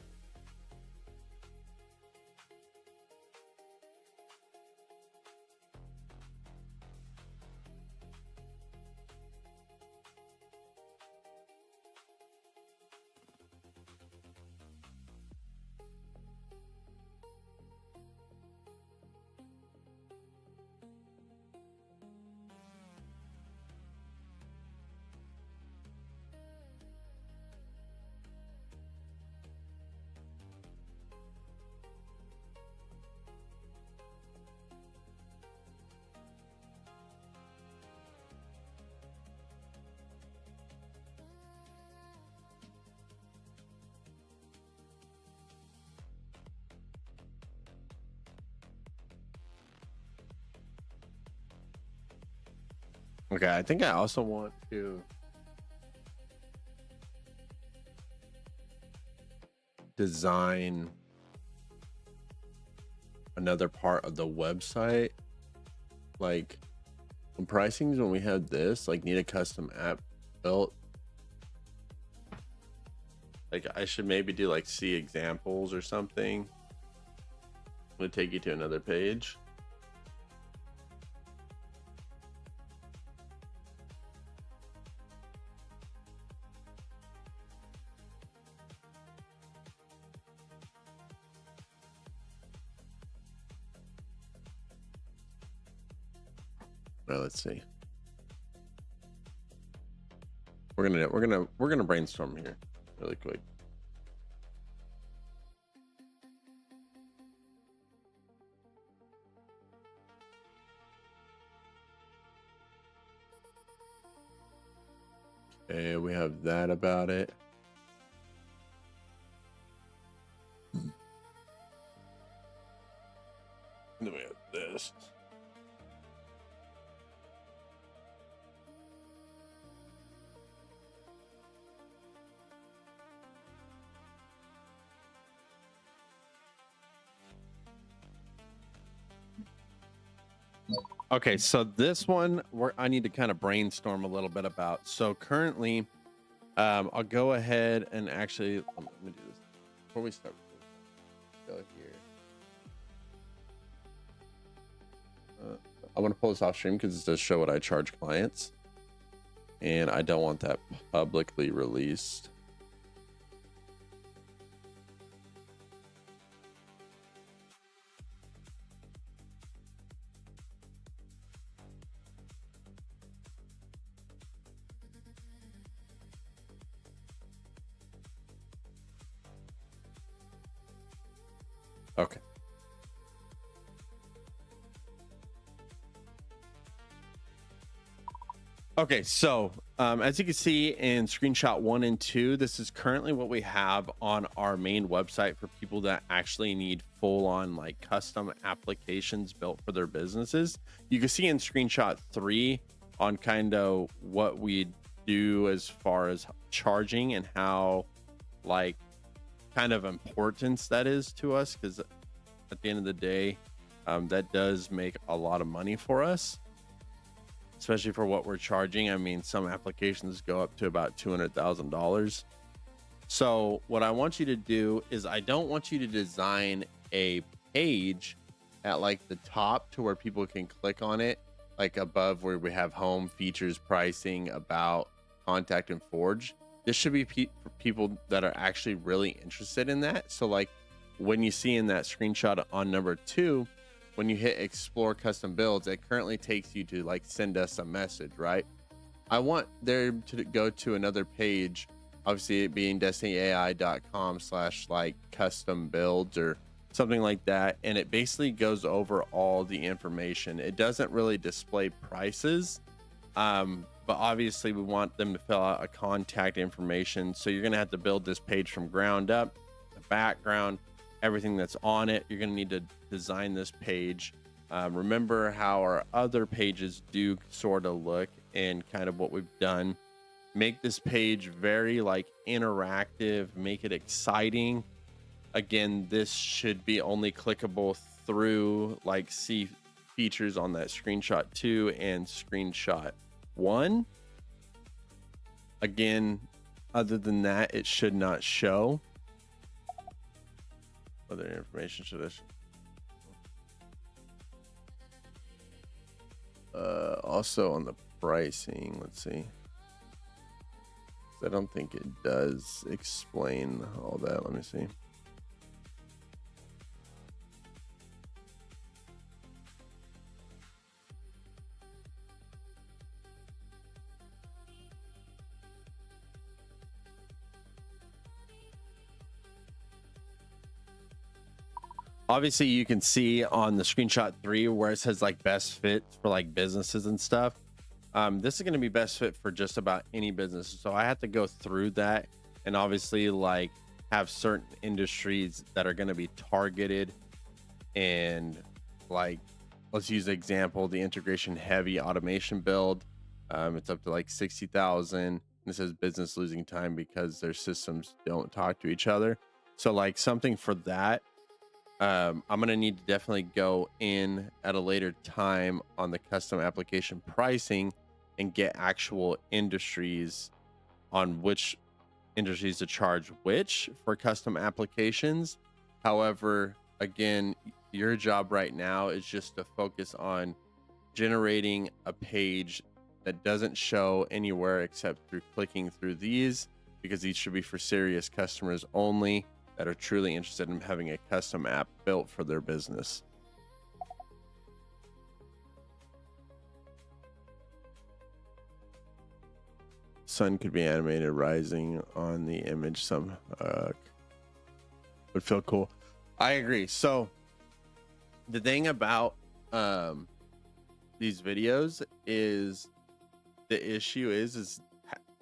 Okay, I think I also want to design another part of the website. Like, when pricings, when we have this, like, need a custom app built. Like, I should maybe do like see examples or something. I'm gonna take you to another page. Well, let's see. We're gonna brainstorm here really quick. Okay, we have that about it. And then we have this. Okay, so this one I need to kind of brainstorm a little bit about. So currently, I'll go ahead and actually let me do this before we start. Go here. I want to pull this off stream because it does show what I charge clients, and I don't want that publicly released. Okay. Okay, so as you can see in screenshot 1 and 2, this is currently what we have on our main website for people that actually need full-on like custom applications built for their businesses. You can see in screenshot 3 on kind of what we do as far as charging and how like kind of importance that is to us, because at the end of the day, that does make a lot of money for us, especially for what we're charging. I mean, some applications go up to about $200,000. So what I want you to do is I don't want you to design a page at like the top to where people can click on it, like above where we have home, features, pricing, about, contact, and Forge. This should be for people that are actually really interested in that. So like when you see in that screenshot on number 2, when you hit explore custom builds, it currently takes you to like send us a message, right? I want there to go to another page, obviously it being destinyai.com / like custom builds or something like that, and it basically goes over all the information. It doesn't really display prices, but obviously we want them to fill out a contact information. So you're gonna have to build this page from ground up, the background, everything that's on it. You're going to need to design this page. Remember how our other pages do sort of look and kind of what we've done. Make this page very like interactive, make it exciting. Again, this should be only clickable through like see features on that screenshot 2 and screenshot 1. Again, other than that, it should not show. Other information should also on the pricing, let's see. I don't think it does explain all that. Let me see. Obviously you can see on the screenshot 3 where it says like best fit for like businesses and stuff. This is going to be best fit for just about any business. So I have to go through that and obviously like have certain industries that are going to be targeted, and like, let's use the example, the integration heavy automation build. It's up to like 60,000. It says business losing time because their systems don't talk to each other. So like something for that. I'm going to need to definitely go in at a later time on the custom application pricing and get actual industries on which industries to charge which for custom applications. However, again, your job right now is just to focus on generating a page that doesn't show anywhere except through clicking through these, because these should be for serious customers only that are truly interested in having a custom app built for their business. Sun could be animated rising on the image. Some would feel cool. I agree. So the thing about these videos is the issue is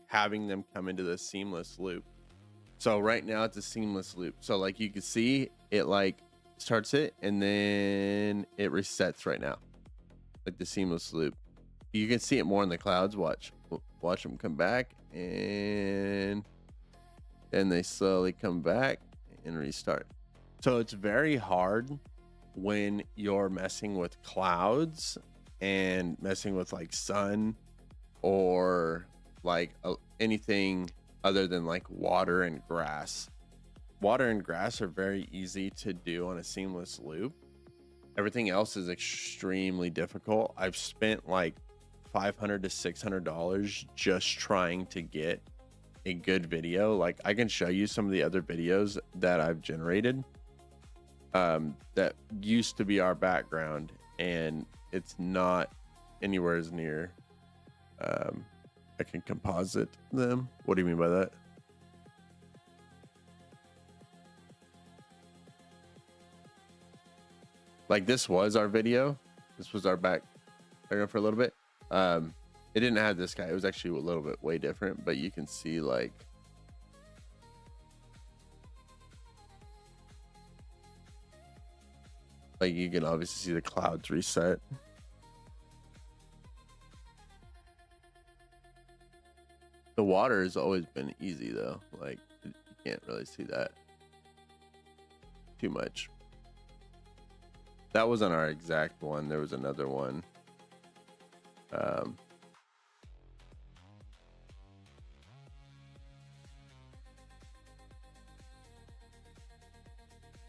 having them come into the seamless loop. So right now it's a seamless loop. So like you can see it like starts it and then it resets right now, like the seamless loop. You can see it more in the clouds. Watch them come back, and then they slowly come back and restart. So it's very hard when you're messing with clouds and messing with like sun or like anything other than like water and grass. Water and grass are very easy to do on a seamless loop. Everything else is extremely difficult. I've spent like $500 to $600 just trying to get a good video. Like I can show you some of the other videos that I've generated that used to be our background, and it's not anywhere as near I can composite them. What do you mean by that? like this was our video. This was our background for a little bit. It didn't have this guy. It was actually a little bit way different, but you can see like you can obviously see the clouds reset. The water has always been easy though. Like you can't really see that too much. That wasn't our exact one. There was another one.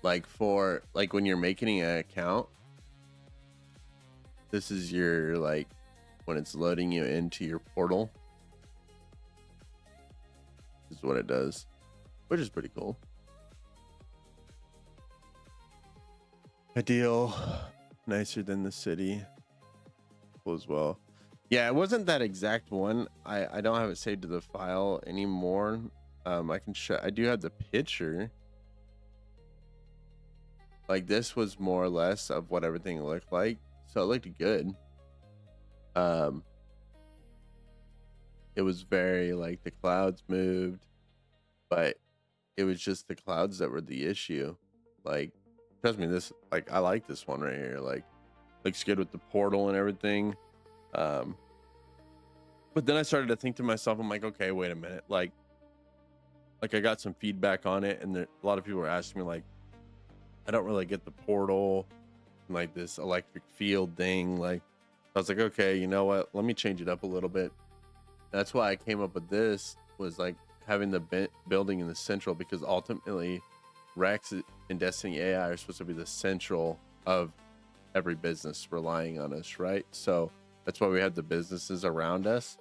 Like for like when you're making an account, this is your like when it's loading you into your portal. This is what it does, which is pretty cool. Ideal, nicer than the city. Cool as well. Yeah, it wasn't that exact one. I don't have it saved to the file anymore. I can show. I do have the picture. Like this was more or less of what everything looked like, so it looked good. It was very like the clouds moved, but it was just the clouds that were the issue. Like, trust me, this like I like this one right here. Like, looks good with the portal and everything. But then I started to think to myself, I'm like, okay, wait a minute. Like I got some feedback on it, and a lot of people were asking me like, I don't really get the portal and like this electric field thing. Like, I was like, okay, you know what? Let me change it up a little bit. That's why I came up with this, was like having the building in the central, because ultimately Rex and Destiny AI are supposed to be the central of every business relying on us, right? So that's why we have the businesses around us,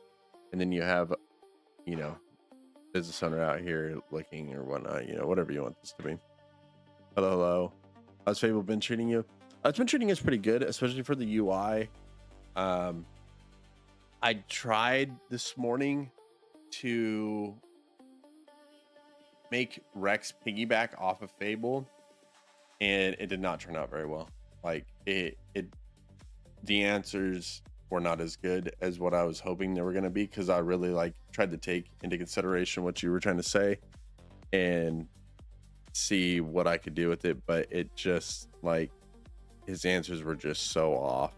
and then you have, you know, business owner out here looking or whatnot, you know, whatever you want this to be. Hello. How's Fable been treating you? It's been treating us pretty good, especially for the UI. I tried this morning to make Rex piggyback off of Fable, and it did not turn out very well. Like the answers were not as good as what I was hoping they were going to be, because I really like tried to take into consideration what you were trying to say and see what I could do with it, but it just like his answers were just so off.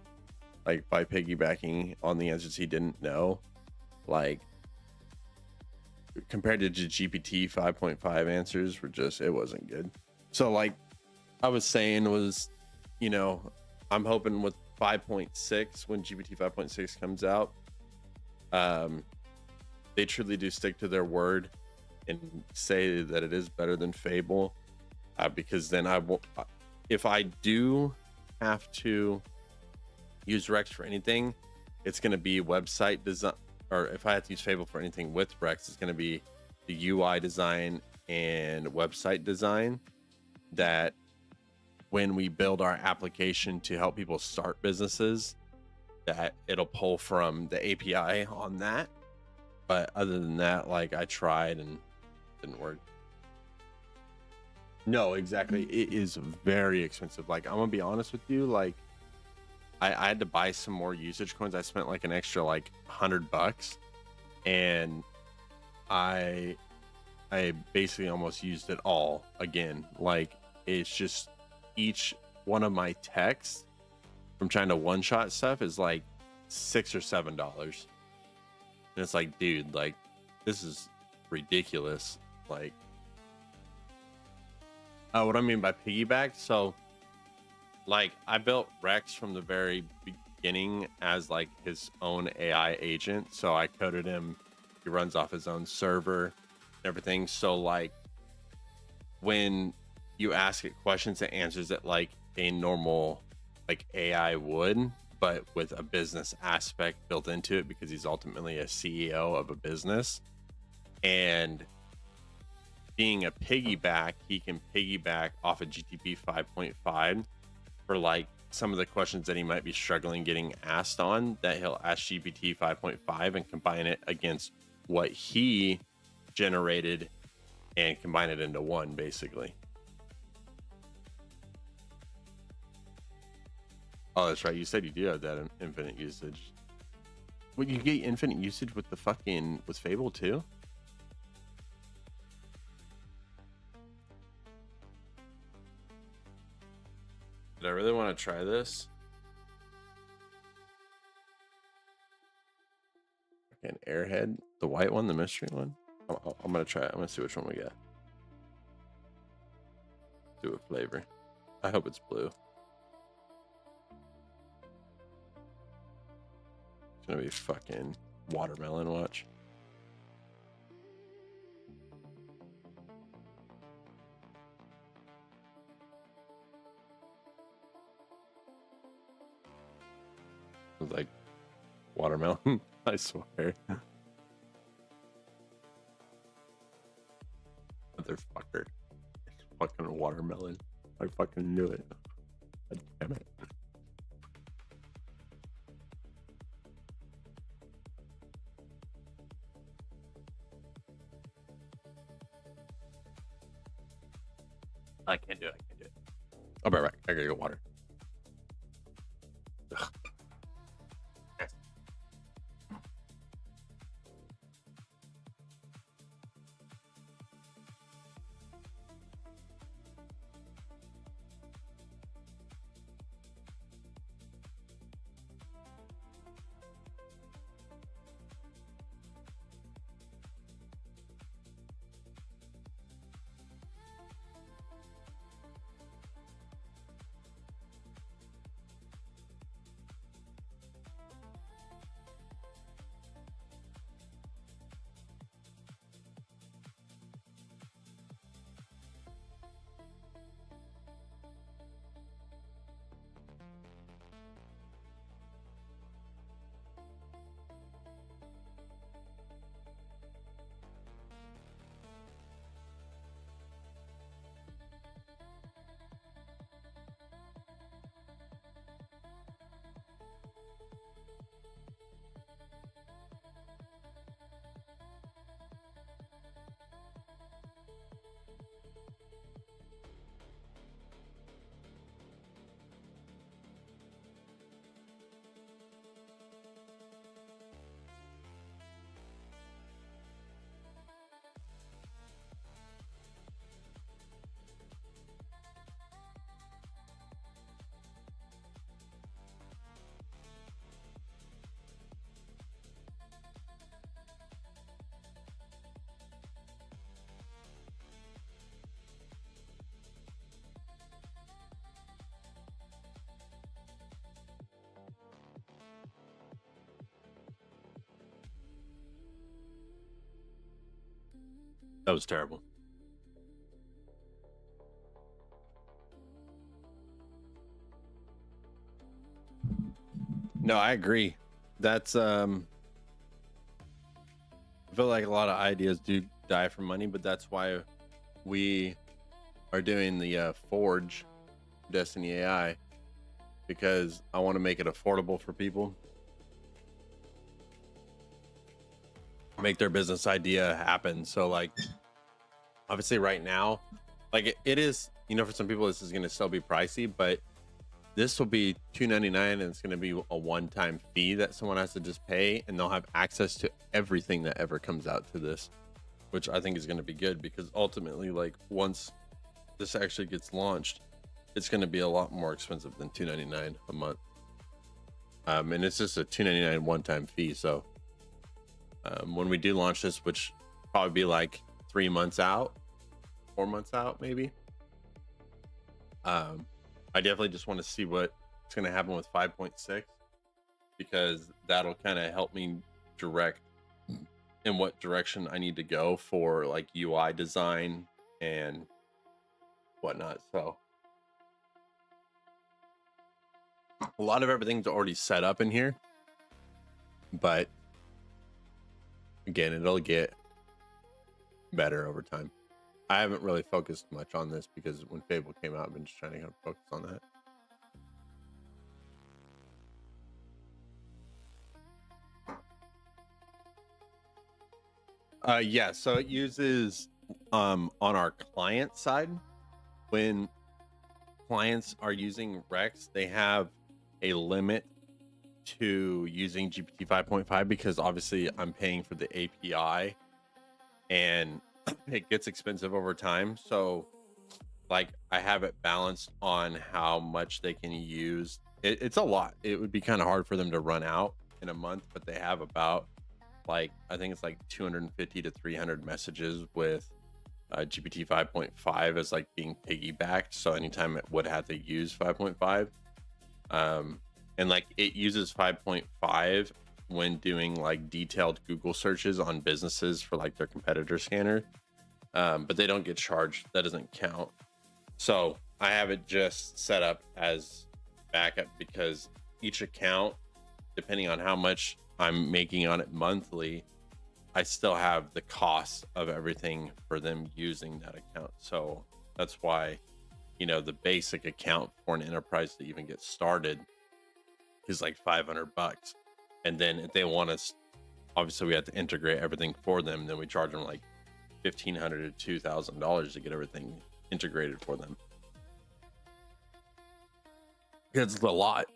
Like by piggybacking on the answers he didn't know, like compared to GPT 5.5 answers were just, it wasn't good. So like I was saying was, you know, I'm hoping with 5.6, when GPT 5.6 comes out, they truly do stick to their word and say that it is better than Fable, because then I will, if I do have to use Rex for anything, it's going to be website design, or if I have to use Fable for anything with Rex, it's going to be the UI design and website design, that when we build our application to help people start businesses, that it'll pull from the API on that. But other than that, like I tried and didn't work. No, exactly. It is very expensive. Like I'm gonna be honest with you, like I had to buy some more usage coins. I spent like an extra like $100, and I basically almost used it all again. Like it's just each one of my texts from trying to one-shot stuff is like $6 or $7, and it's like, dude, like this is ridiculous. Like, what I mean by piggyback, so like I built Rex from the very beginning as like his own AI agent. So I coded him, he runs off his own server and everything. So like when you ask it questions, it answers it like a normal like AI would, but with a business aspect built into it, because he's ultimately a CEO of a business. And being a piggyback, he can piggyback off of GTP 5.5 for like some of the questions that he might be struggling getting asked on, that he'll ask GPT 5.5 and combine it against what he generated and combine it into one, basically. Oh, that's right. You said you do have that infinite usage. Would you get infinite usage with the fucking with Fable too? Did I really want to try this? Fucking Airhead, the white one, the mystery one. I'm gonna try it. I'm gonna see which one we get. Do a flavor. I hope it's blue. It's gonna be fucking watermelon. Watch. It's like watermelon. I swear. Motherfucker. It's fucking watermelon. I fucking knew it. God damn it. I can't do it. I'll be right back. I gotta get water. Ugh. Yes. That was terrible. No, I agree. That's I feel like a lot of ideas do die for money, but that's why we are doing the Forge Destiny AI, because I want to make it affordable for people, make their business idea happen. So like obviously right now, like it is, you know, for some people this is going to still be pricey, but this will be $2.99 and it's going to be a one-time fee that someone has to just pay, and they'll have access to everything that ever comes out to this, which I think is going to be good, because ultimately, like, once this actually gets launched, it's going to be a lot more expensive than $2.99 a month. And it's just a $2.99 one-time fee. So when we do launch this, which probably be like 3 months out, 4 months out, maybe. I definitely just want to see what's going to happen with 5.6, because that'll kind of help me direct in what direction I need to go for like UI design and whatnot. So a lot of everything's already set up in here, but again, it'll get better over time. I haven't really focused much on this because when Fable came out, I've been just trying to kind of focus on that. Yeah, so it uses on our client side, when clients are using Rex, they have a limit to using GPT 5.5 because obviously I'm paying for the API and it gets expensive over time. So like I have it balanced on how much they can use. It's a lot. It would be kind of hard for them to run out in a month, but they have about like I think it's like 250 to 300 messages with GPT 5.5 as like being piggybacked. So anytime it would have to use 5.5, and like it uses 5.5 when doing like detailed Google searches on businesses for like their competitor scanner, but they don't get charged. That doesn't count. So I have it just set up as backup because each account, depending on how much I'm making on it monthly, I still have the cost of everything for them using that account. So that's why, you know, the basic account for an enterprise to even get started is like $500. And then if they want us, obviously we have to integrate everything for them. Then we charge them like $1,500 to $2,000 to get everything integrated for them. It's a lot.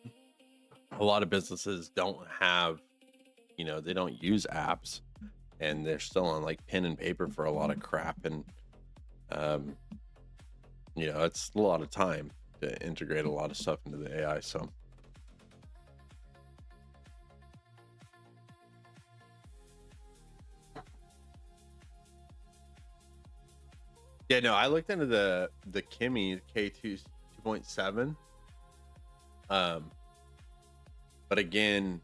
A lot of businesses don't have, you know, they don't use apps and they're still on like pen and paper for a lot of crap. And, you know, it's a lot of time to integrate a lot of stuff into the AI. So, yeah, no, I looked into the Kimi K2 2.7. But again,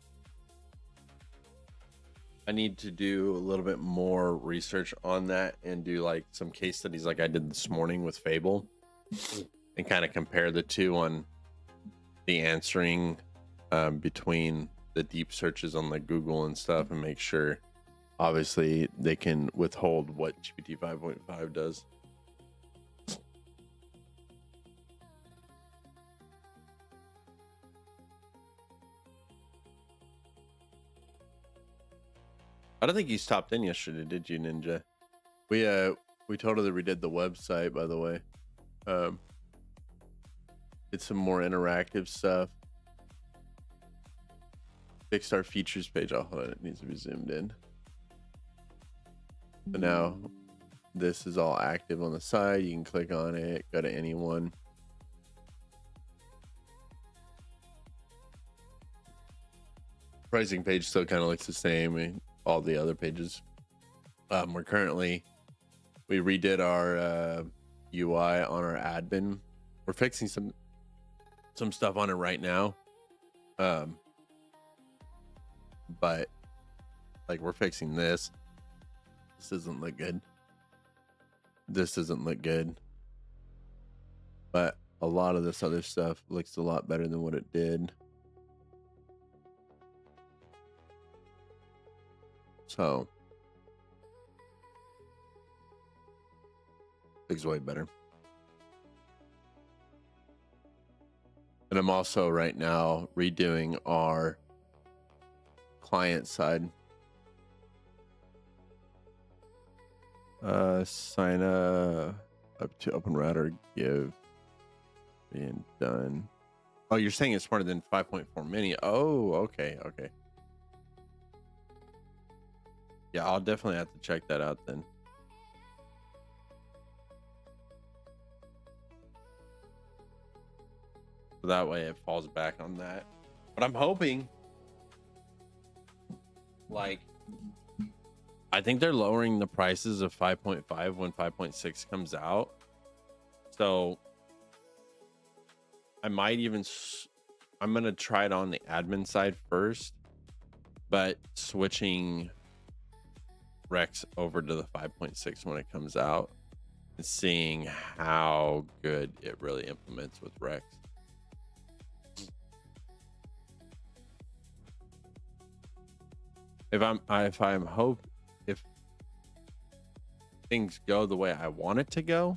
I need to do a little bit more research on that and do like some case studies like I did this morning with Fable and kind of compare the two on the answering between the deep searches on the Google and stuff and make sure obviously they can withhold what GPT 5.5 does. I don't think you stopped in yesterday, did you, Ninja? We totally redid the website, by the way. Did some more interactive stuff. Fixed our features page. Oh, hold on, it needs to be zoomed in. So now this is all active on the side. You can click on it, go to anyone. Pricing page still kind of looks the same. All the other pages. We redid our UI on our admin. We're fixing some stuff on it right now. But like we're fixing this. This doesn't look good. This doesn't look good. But a lot of this other stuff looks a lot better than what it did. So looks way better. And I'm also right now redoing our client side. Sign up to OpenRouter give being done. Oh, you're saying it's smarter than 5.4 mini. Oh, okay. Yeah, I'll definitely have to check that out then. So that way it falls back on that. But I'm hoping, like, I think they're lowering the prices of 5.5 when 5.6 comes out. So I might even, I'm going to try it on the admin side first, but switching Rex over to the 5.6 when it comes out and seeing how good it really implements with Rex. If things go the way I want it to go,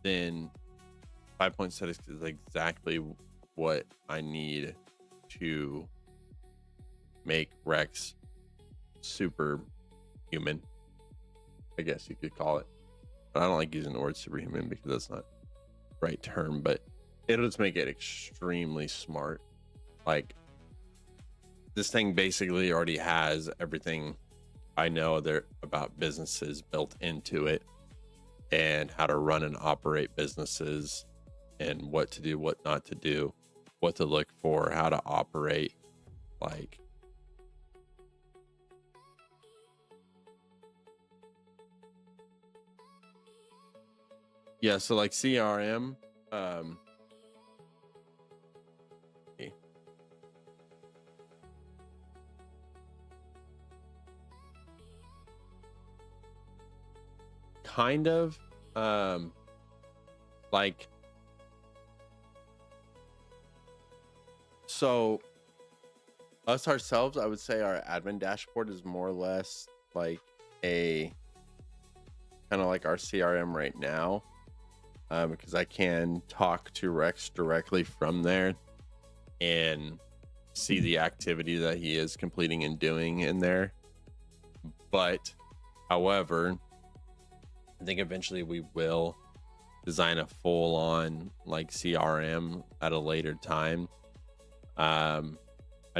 then 5.6 is exactly what I need to make Rex super human, I guess you could call it. But I don't like using the word superhuman because that's not the right term, but it'll just make it extremely smart. Like this thing basically already has everything I know there about businesses built into it, and how to run and operate businesses, and what to do, what not to do, what to look for, how to operate. Like, yeah, so like CRM, eh, kind of, like, so us ourselves, I would say our admin dashboard is more or less like a kind of like our CRM right now, because I can talk to Rex directly from there and see the activity that he is completing and doing in there. But however, I think eventually we will design a full on like CRM at a later time. I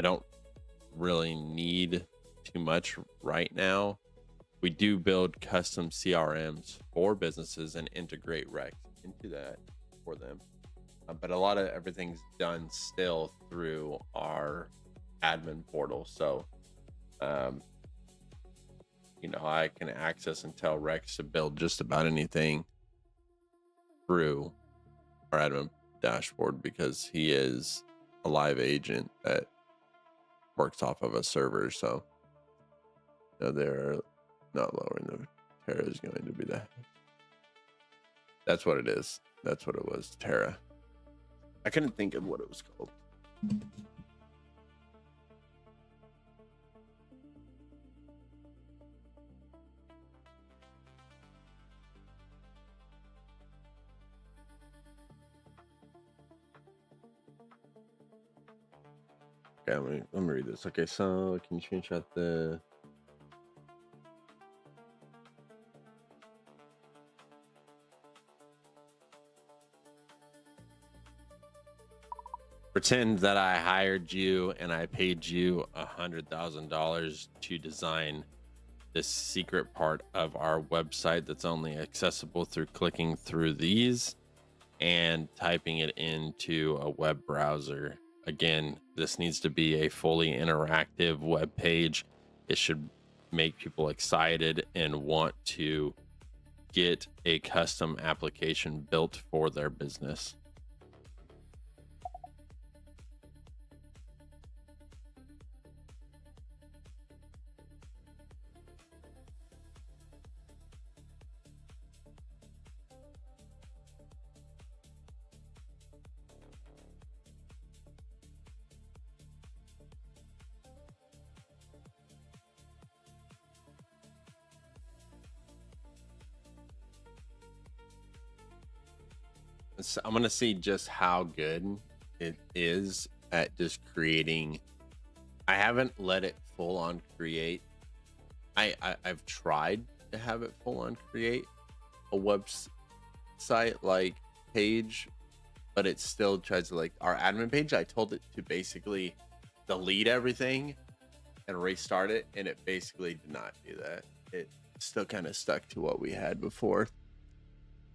don't really need too much right now. We do build custom CRMs for businesses and integrate Rex into that for them. But a lot of everything's done still through our admin portal. So, I can access and tell Rex to build just about anything through our admin dashboard, because he is a live agent that works off of a server. So, they're not lowering the Terra is going to be that. That's what it is. That's what it was. Terra. I couldn't think of what it was called. Okay, let me read this. Okay, so can you screenshot the pretend that I hired you and I paid you $100,000 to design this secret part of our website that's only accessible through clicking through these and typing it into a web browser. Again, this needs to be a fully interactive web page. It should make people excited and want to get a custom application built for their business. So I'm gonna see just how good it is at just creating. I haven't let it full on create. I've tried to have it full on create a website like page, but it still tries to, like our admin page, I told it to basically delete everything and restart it, and it basically did not do that. It still kind of stuck to what we had before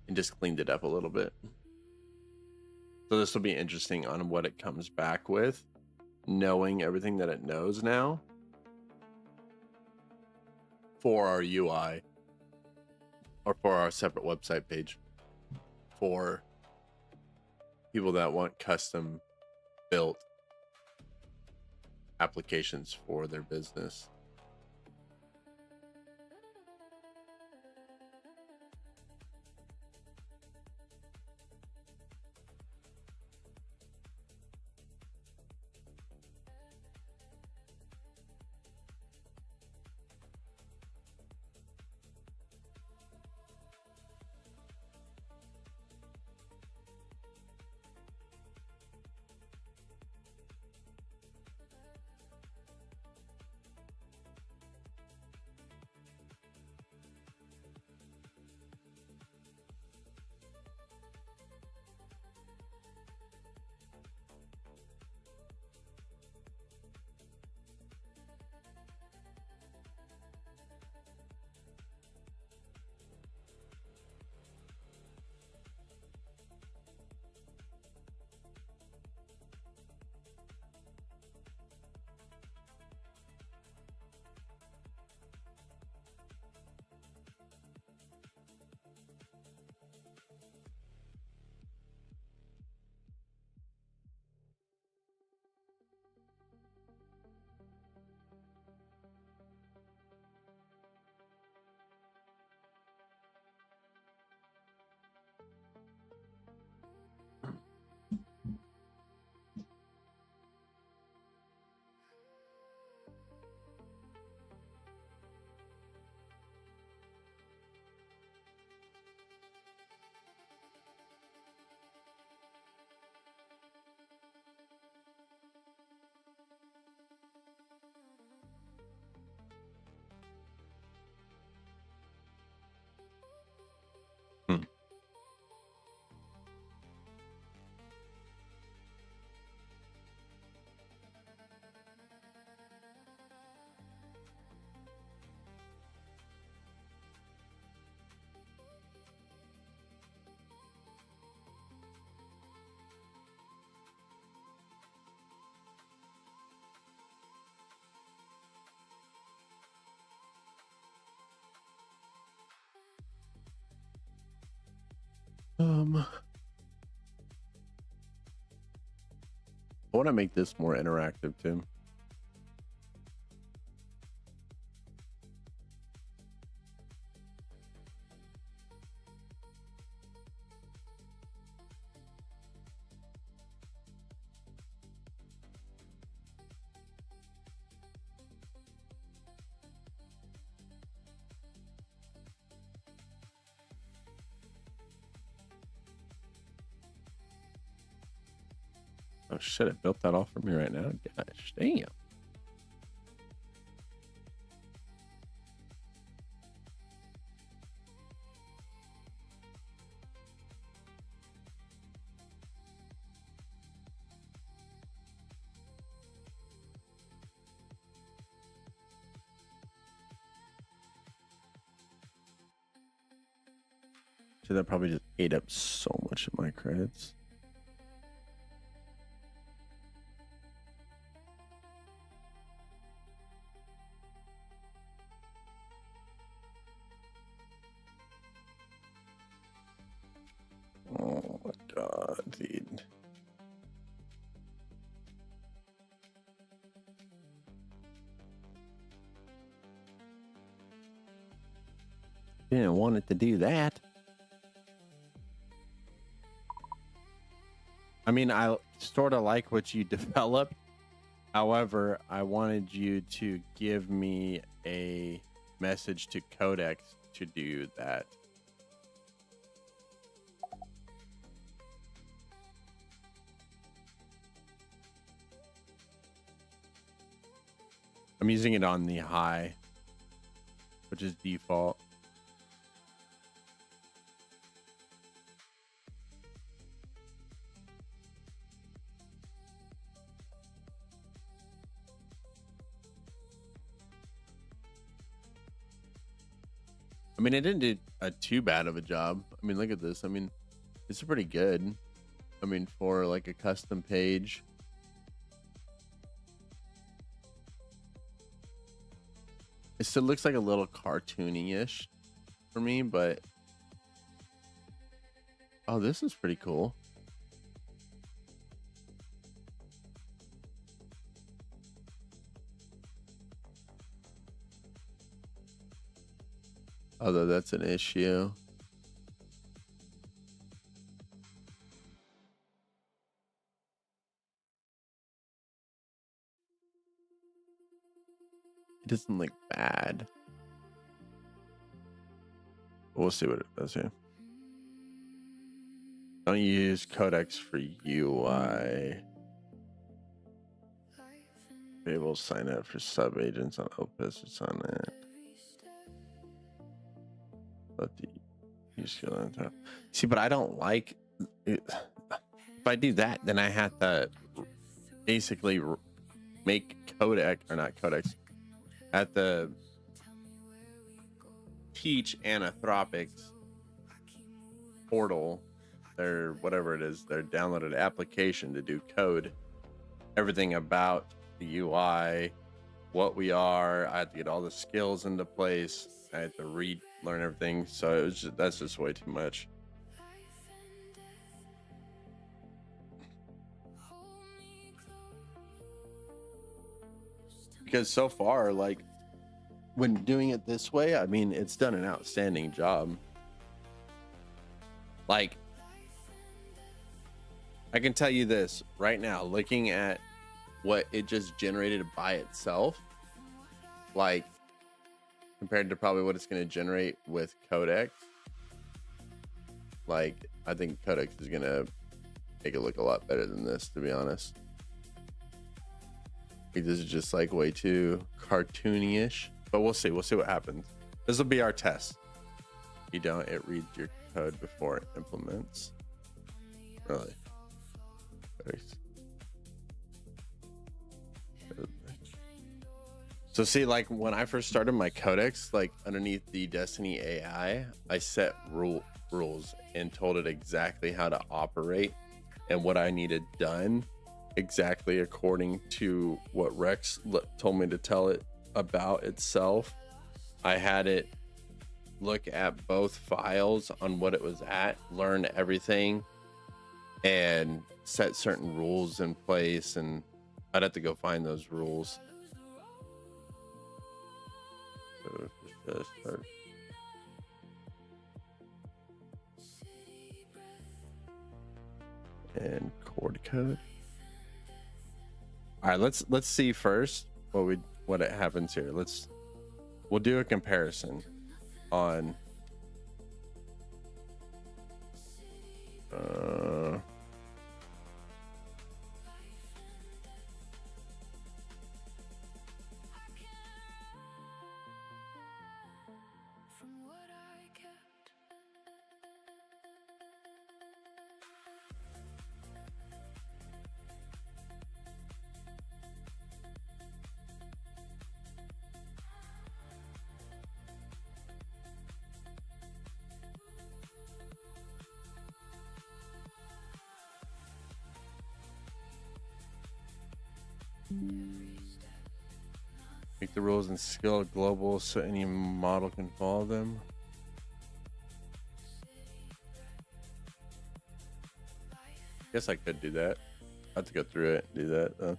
and just cleaned it up a little bit. So this will be interesting on what it comes back with, knowing everything that it knows now for our UI or for our separate website page for people that want custom built applications for their business. I want to make this more interactive too. Oh shit, it built that off for me right now. Gosh, damn. So that probably just ate up so much of my credits. Oh my god, dude. Didn't want it to do that. I mean, I sort of like what you developed. However, I wanted you to give me a message to Codex to do that. I'm using it on the high, which is default. I mean, it didn't do too bad of a job. I mean, look at this. I mean, it's pretty good. I mean, for like a custom page. It still looks like a little cartoony-ish for me, but oh, this is pretty cool. Although that's an issue. It doesn't look bad. We'll see what it does here. Don't use Codex for UI. Be able to sign up for sub agents on Opus. It's on it. Let the use skill on top. See, but I don't like it. If I do that, then I have to basically make Codex, or not Codex. I have to teach Anthropic's portal, their whatever it is, their downloaded application to do code, everything about the UI, what we are. I had to get all the skills into place. I had to relearn everything. So it was just, that's just way too much. Because so far, like, when doing it this way, I mean, it's done an outstanding job. Like, I can tell you this right now, looking at what it just generated by itself, like, compared to probably what it's going to generate with Codex, like, I think Codex is going to make it look a lot better than this, to be honest. Like, this is just like way too cartoony-ish, but we'll see what happens. This will be our test. If you don't, it reads your code before it implements. Really? So see, like, when I first started my Codex, like underneath the Destiny AI, I set rules and told it exactly how to operate and what I needed done, exactly according to what Rex told me to tell it about itself. I had it look at both files on what it was at, learn everything, and set certain rules in place. And I'd have to go find those rules. So just start. And chord code. All right, let's see first what it happens here. We'll do a comparison on from what I kept. make the rules and skill global so any model can follow them. Guess I could do that. I have to go through it and do that though.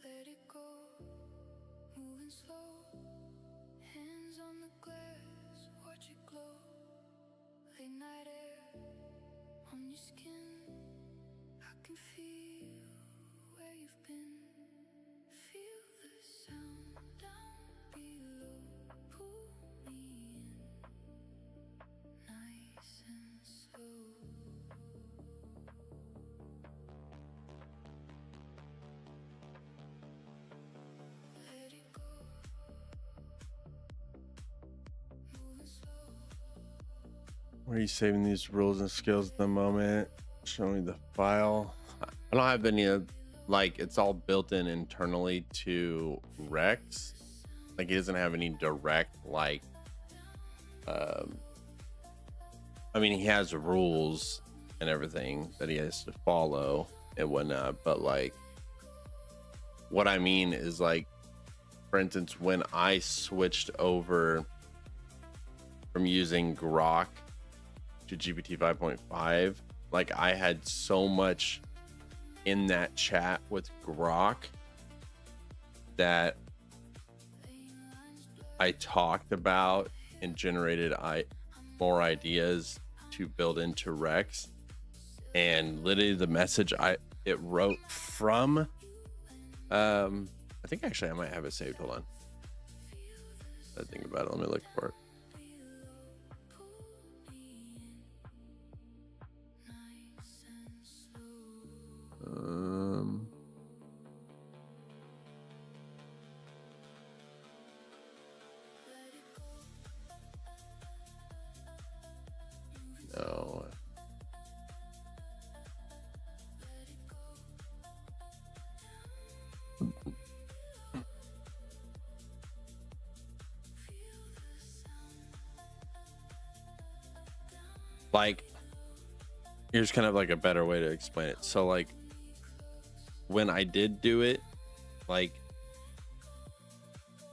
Let it go, moving slow. Hands on the glass, watch it glow. Late night air on your skin. I can feel where you've been. Feel the sound down below. Pull me in, nice and slow. Let it go, moving slow. Where are you saving these rules and skills at the moment? Show me the file. I don't have any of, like, it's all built in internally to Rex. Like, he doesn't have any direct, like, I mean, he has rules and everything that he has to follow and whatnot, but like, what I mean is, like, for instance, when I switched over from using Grok to GPT 5.5, like, I had so much in that chat with Grok that I talked about and generated more ideas to build into Rex. And literally the message it wrote from I think actually I might have it saved. Hold on. I think about it. Let me look for it. No. Like, here's kind of like a better way to explain it. So, like, when I did do it, like,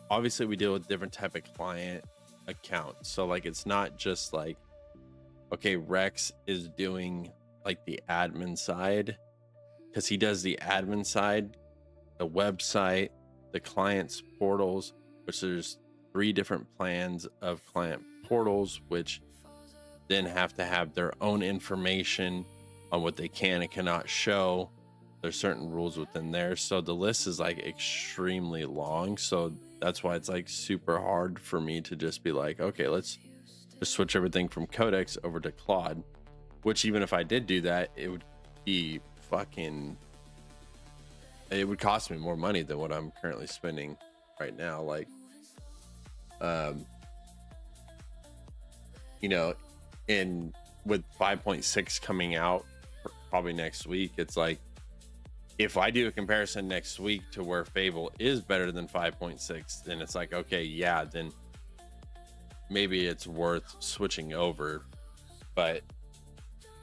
obviously we deal with different type of client accounts. So, like, it's not just like, okay, Rex is doing like the admin side, because he does the admin side, the website, the client's portals, which there's 3 different plans of client portals, which then have to have their own information on what they can and cannot show. There's certain rules within there. So the list is like extremely long. So that's why it's like super hard for me to just be like, okay, let's just switch everything from Codex over to Claude, which even if I did do that, it would be it would cost me more money than what I'm currently spending right now. Like, you know, and with 5.6 coming out probably next week, it's like if I do a comparison next week to where Fable is better than 5.6, then it's like, okay, yeah, then maybe it's worth switching over. But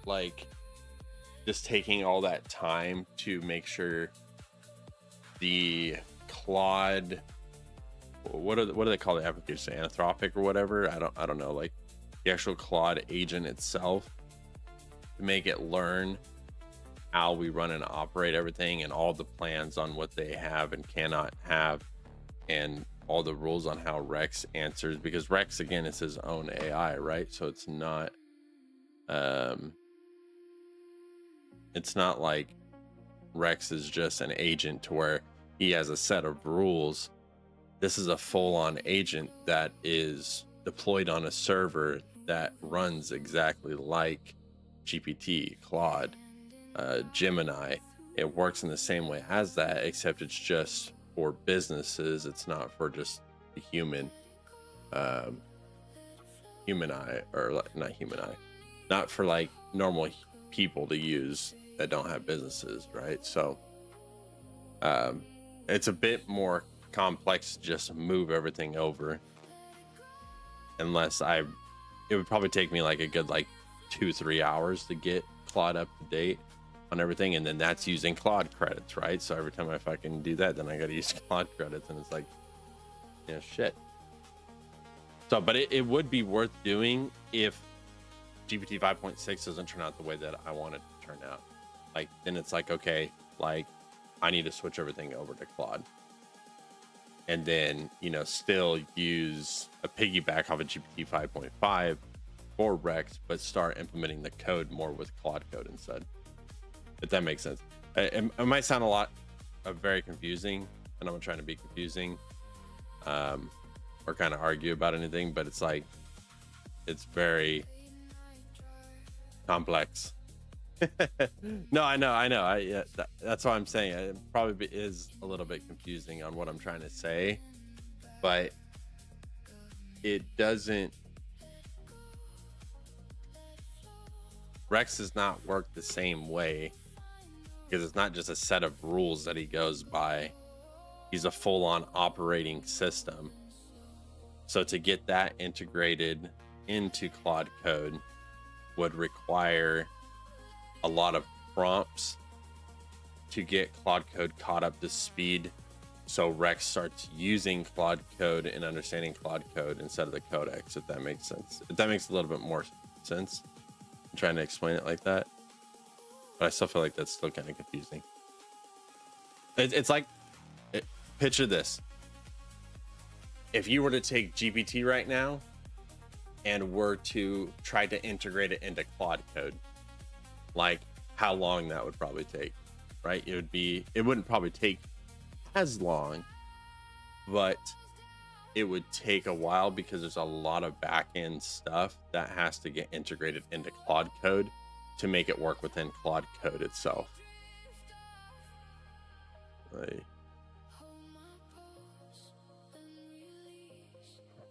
like just taking all that time to make sure the Claude, what do they call the application, Anthropic or whatever, I don't know, like the actual Claude agent itself, to make it learn how we run and operate everything and all the plans on what they have and cannot have, and all the rules on how Rex answers, because Rex again is his own AI, right? So it's not like Rex is just an agent to where he has a set of rules. This is a full-on agent that is deployed on a server that runs exactly like GPT, Claude, Gemini. It works in the same way as that, except it's just for businesses. It's not for just the human eye, or not human eye, not for like normal people to use that don't have businesses, right? So it's a bit more complex to just move everything over, unless it would probably take me like a good like 2-3 hours to get Claude up to date on everything, and then that's using Claude credits, right? So every time I fucking do that, then I gotta use Claude credits, and it's like, yeah, shit. So but it would be worth doing if GPT 5.6 doesn't turn out the way that I want it to turn out. Like then it's like, okay, like I need to switch everything over to Claude, and then, you know, still use a piggyback off of GPT 5.5 for Rex, but start implementing the code more with Claude code instead. If that makes sense. It might sound a lot very confusing, and I'm not trying to be confusing or kind of argue about anything, but it's like, it's very complex. No, I know. That's what I'm saying. It probably is a little bit confusing on what I'm trying to say, but it doesn't. Rex does not work the same way, because it's not just a set of rules that he goes by. He's a full-on operating system. So to get that integrated into Claude code would require a lot of prompts to get Claude code caught up to speed, so Rex starts using Claude code and understanding Claude code instead of the codex, if that makes sense. If that makes a little bit more sense, I'm trying to explain it like that, but I still feel like that's still kind of confusing. It's like, picture this. If you were to take GPT right now and were to try to integrate it into Claude code, like how long that would probably take, right? It wouldn't probably take as long, but it would take a while, because there's a lot of back-end stuff that has to get integrated into Claude code to make it work within Claude code itself. Like,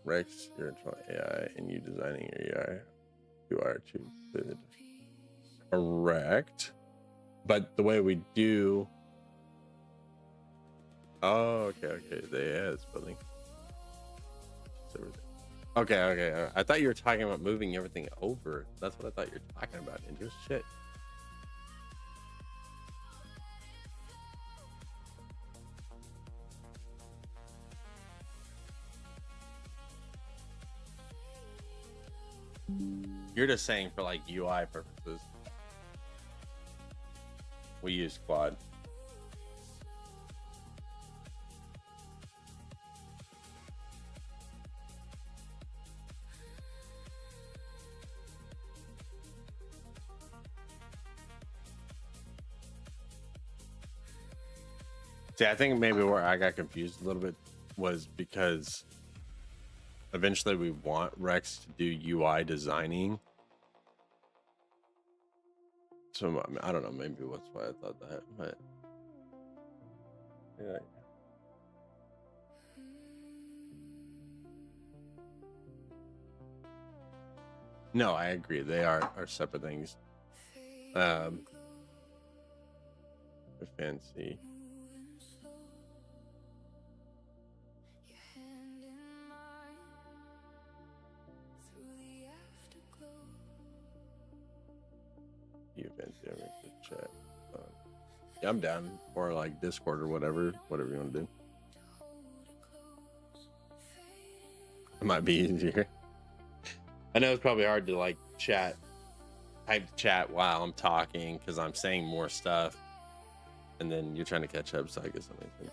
Rex, your internal AI, and you designing your AI, you are to correct. But the way we do, oh, okay, the AI is building everything. Okay. I thought you were talking about moving everything over. That's what I thought you were talking about. And just shit. You're just saying for like UI purposes, we use Claude. See, I think maybe where I got confused a little bit was because eventually we want Rex to do UI designing. So I don't know, maybe that's why I thought that, but yeah. No, I agree. They are separate things. They're fancy. You fancy over to chat. Yeah, I'm down, or like Discord or whatever you want to do. It might be easier. I know it's probably hard to like type chat while I'm talking because I'm saying more stuff, and then you're trying to catch up. So I guess that makes sense.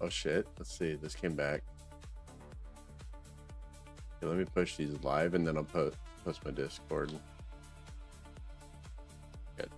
Oh shit! Let's see. This came back. Okay, let me push these live, and then I'll post my Discord. Gotcha.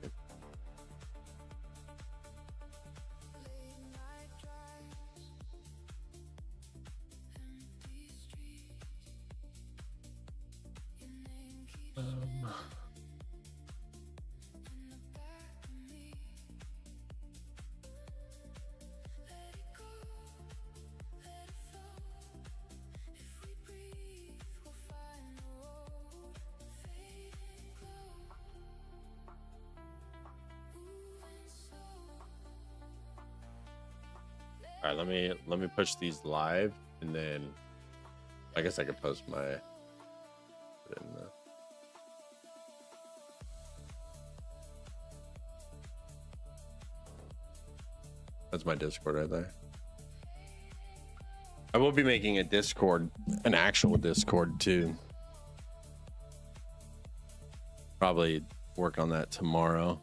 All right, let me push these live, and then I guess I could post my. That's my Discord right there. I will be making a Discord, an actual Discord too. Probably work on that tomorrow.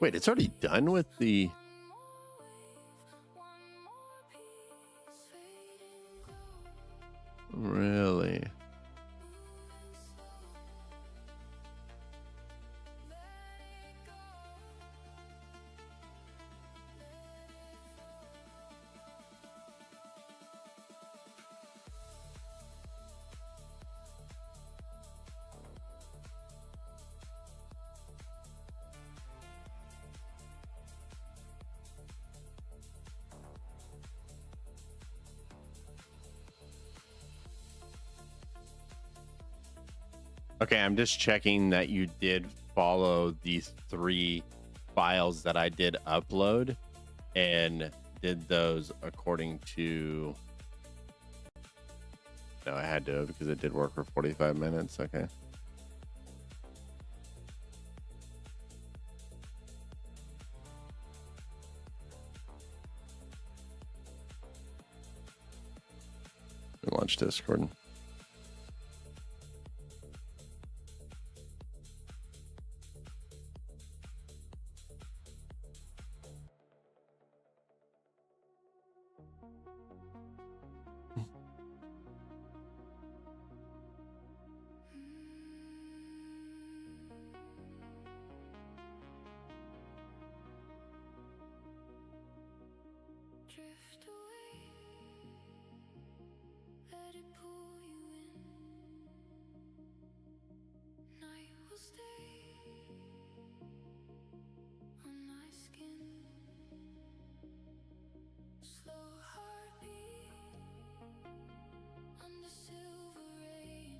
Wait, it's already done with the. Really? Okay, I'm just checking that you did follow these 3 files that I did upload and did those according to. No, I had to because it did work for 45 minutes. Okay. Launch Discord. Drift away, let it pull you in. Night will stay on my skin. Slow heartbeat under silver rain.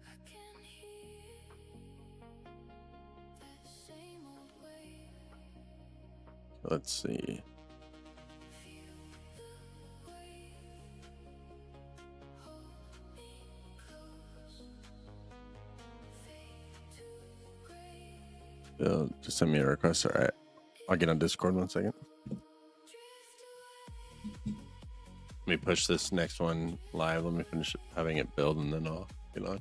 I can hear that same old way. Let's see. Just send me a request. All right, I'll get on Discord 1 second. Let me push this next one live. Let me finish having it build, and then I'll get on.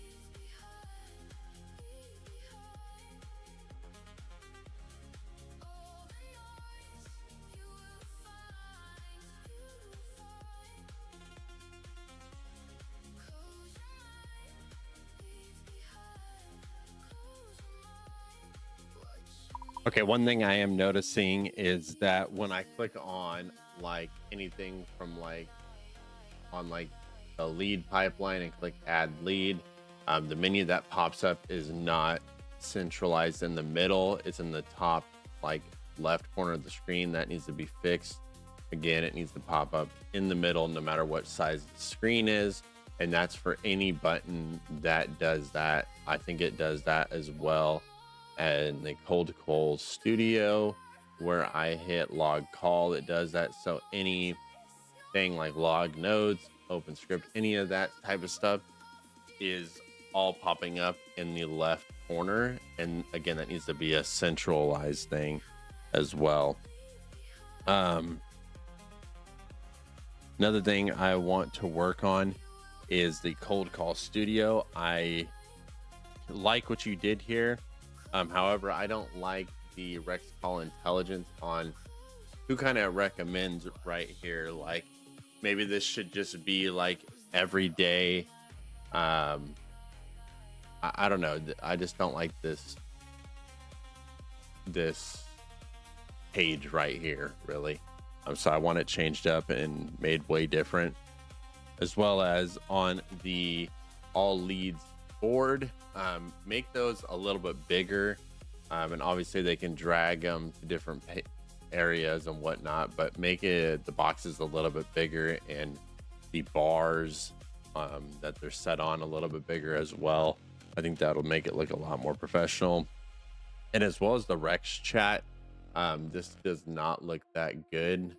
leave Okay, one thing I am noticing is that when I click on like anything from like on like the lead pipeline and click add lead, the menu that pops up is not centralized in the middle. It's in the top like left corner of the screen. That needs to be fixed. Again, it needs to pop up in the middle no matter what size the screen is. And that's for any button that does that. I think it does that as well. And the Cold Call Studio, where I hit log call, it does that. So anything like log nodes, open script, any of that type of stuff is all popping up in the left corner. And again, that needs to be a centralized thing as well. Another thing I want to work on is the Cold Call Studio. I like what you did here. However, I don't like the Rex Call Intelligence on who kind of recommends right here. Like maybe this should just be like every day. I don't know. I just don't like this page right here, really. So I want it changed up and made way different, as well as on the all leads board. Make those a little bit bigger, and obviously they can drag them to different areas and whatnot, but make it the boxes a little bit bigger and the bars that they're set on a little bit bigger as well. I think that'll make it look a lot more professional. And as well as the Rex chat, this does not look that good.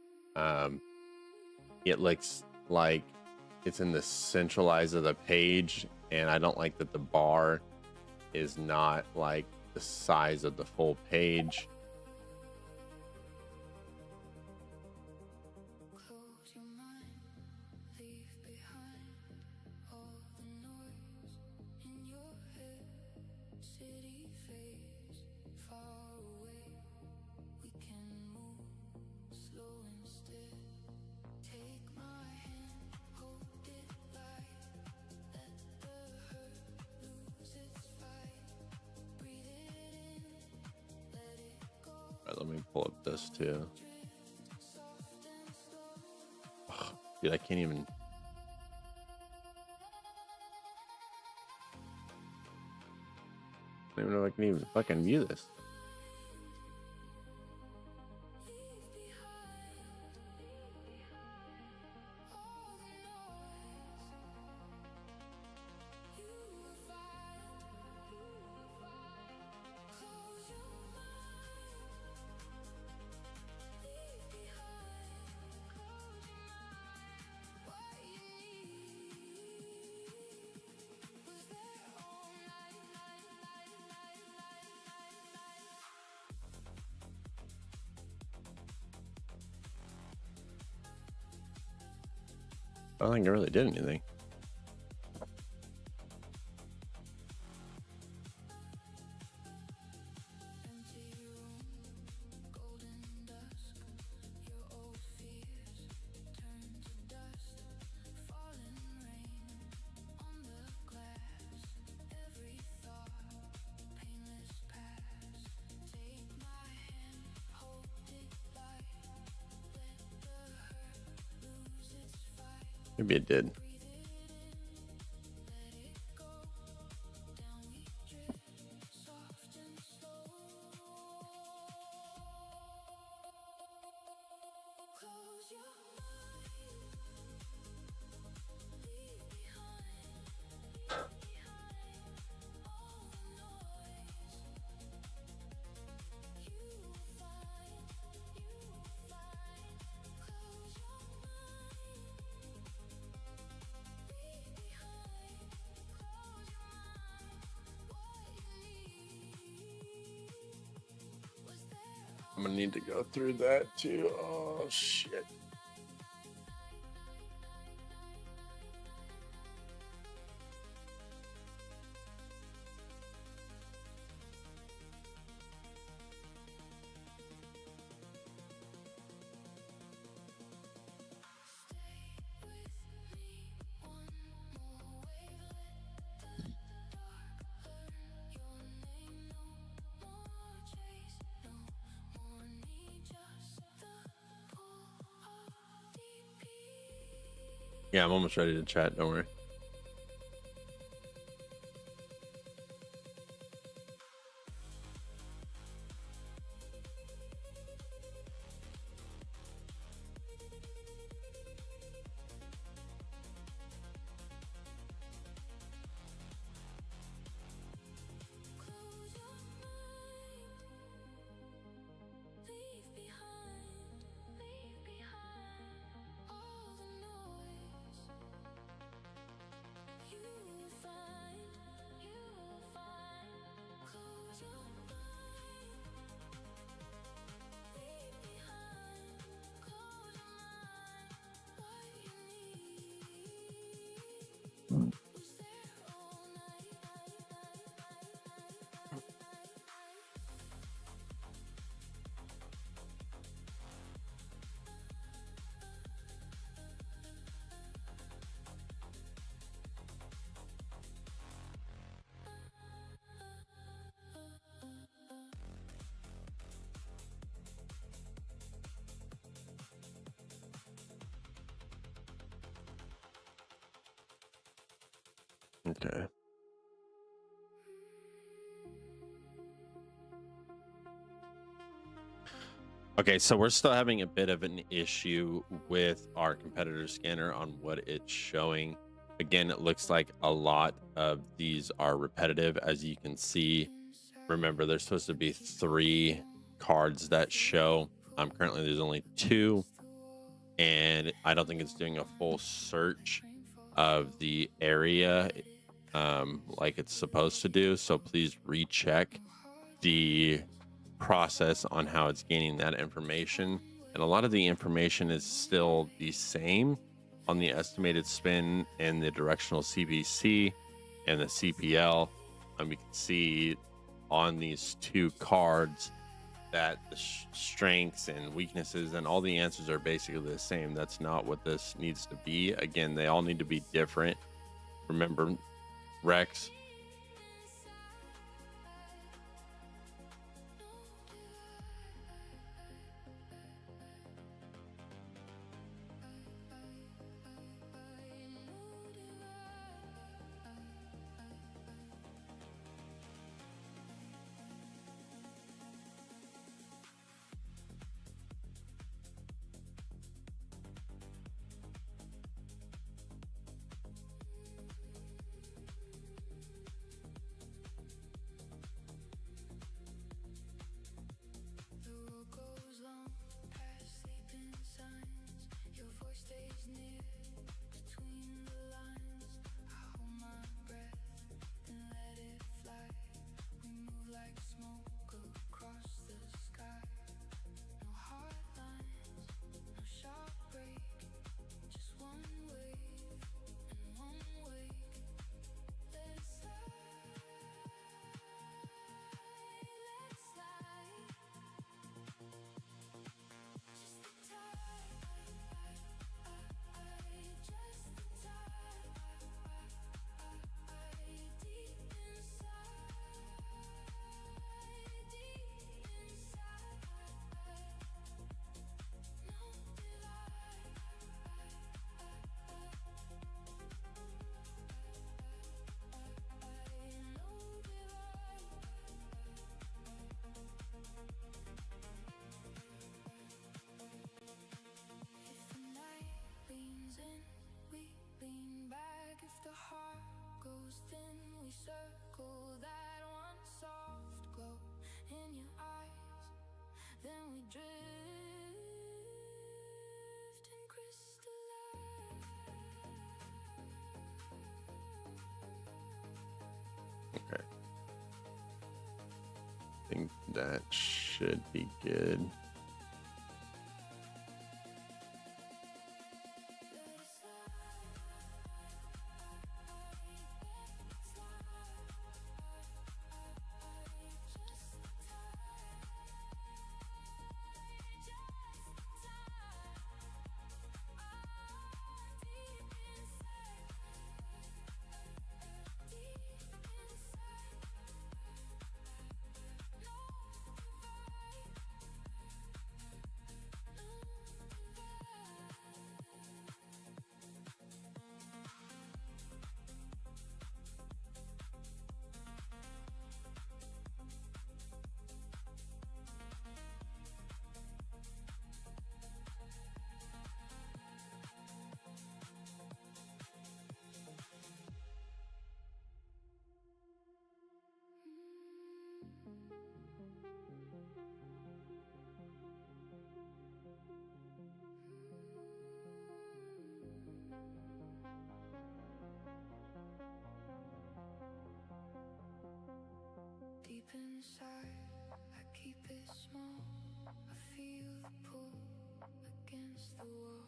It looks like it's in the centralize of the page, and I don't like that the bar is not like the size of the full page. Close your mind, leave behind all the noise in your head. City fades far away. We can move slow instead. Take my hand, hold it light. Let the hurt lose its fight. Breathe it in, let it go. All right, let me pull up this too. Ugh, dude, I can't even. I don't even know if I can even fucking view this. I don't think I really did anything. Maybe it did. I'm gonna need to go through that too. Oh shit. Yeah, I'm almost ready to chat. Don't worry. Close your mind. Leave behind all the noise. You will find. Close your mind. Leave behind. Close your mind. What you need was there all night. Okay. Okay, so we're still having a bit of an issue with our competitor scanner on what it's showing. Again, it looks like a lot of these are repetitive, as you can see. Remember, there's supposed to be 3 cards that show. Currently, there's only 2, and I don't think it's doing a full search of the area like it's supposed to do. So please recheck the process on how it's gaining that information. And a lot of the information is still the same on the estimated spin and the directional CBC and the CPL. You can see on these 2 cards that the strengths and weaknesses and all the answers are basically the same. That's not what this needs to be. Again, they all need to be different. Remember, Rex, The road goes long past sleeping signs. Your voice stays near between the lines. I hold my breath and let it fly. We move like smoke across the sky. No hard lines, no sharp break. Just one wave and one wake. Let's slide, let's slide. Just the tide, just the tide, deep inside, no divide. If the night leans in, we lean back. If the heart goes thin, we circle that one soft glow in your eyes. Then we drift and crystallize. Okay. I think that should be good. deep inside, I keep it small. I feel the pull against the wall.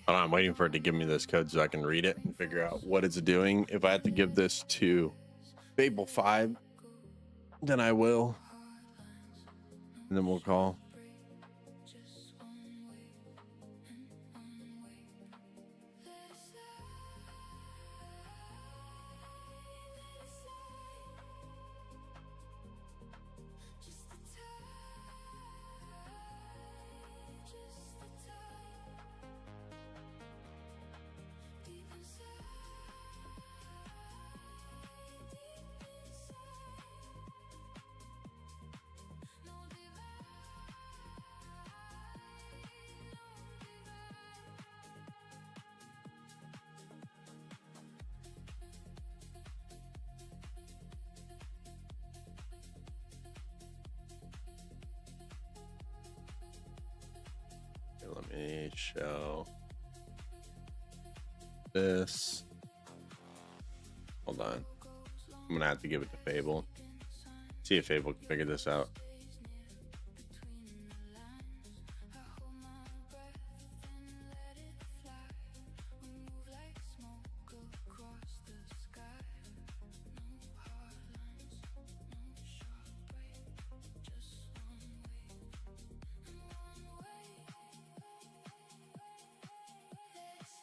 Hold on, I'm waiting for it to give me this code so I can read it and figure out what it's doing. If I have to give this to Fable 5, then I will. And then we'll call. Just one way and one way. Let's slide, just the time, just the time. Deep inside, no divide, Here, let me show this. Hold on. I'm gonna have to give it to Fable. See if Fable can figure this out. move like smoke across the sky. No hard lines, no sharp break. Just one way and one way. Let's slide, just the time,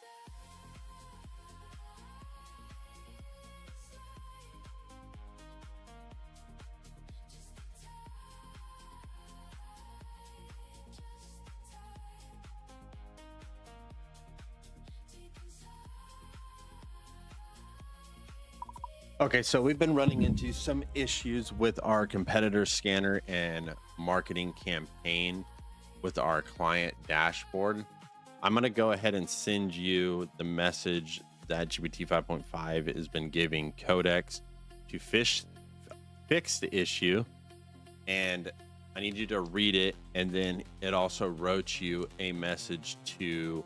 just the time. Deep inside. Okay, so we've been running into some issues with our competitor scanner and marketing campaign with our client dashboard. I'm going to go ahead and send you the message that GPT 5.5 has been giving Codex to fix the issue. And I need you to read it. And then it also wrote you a message to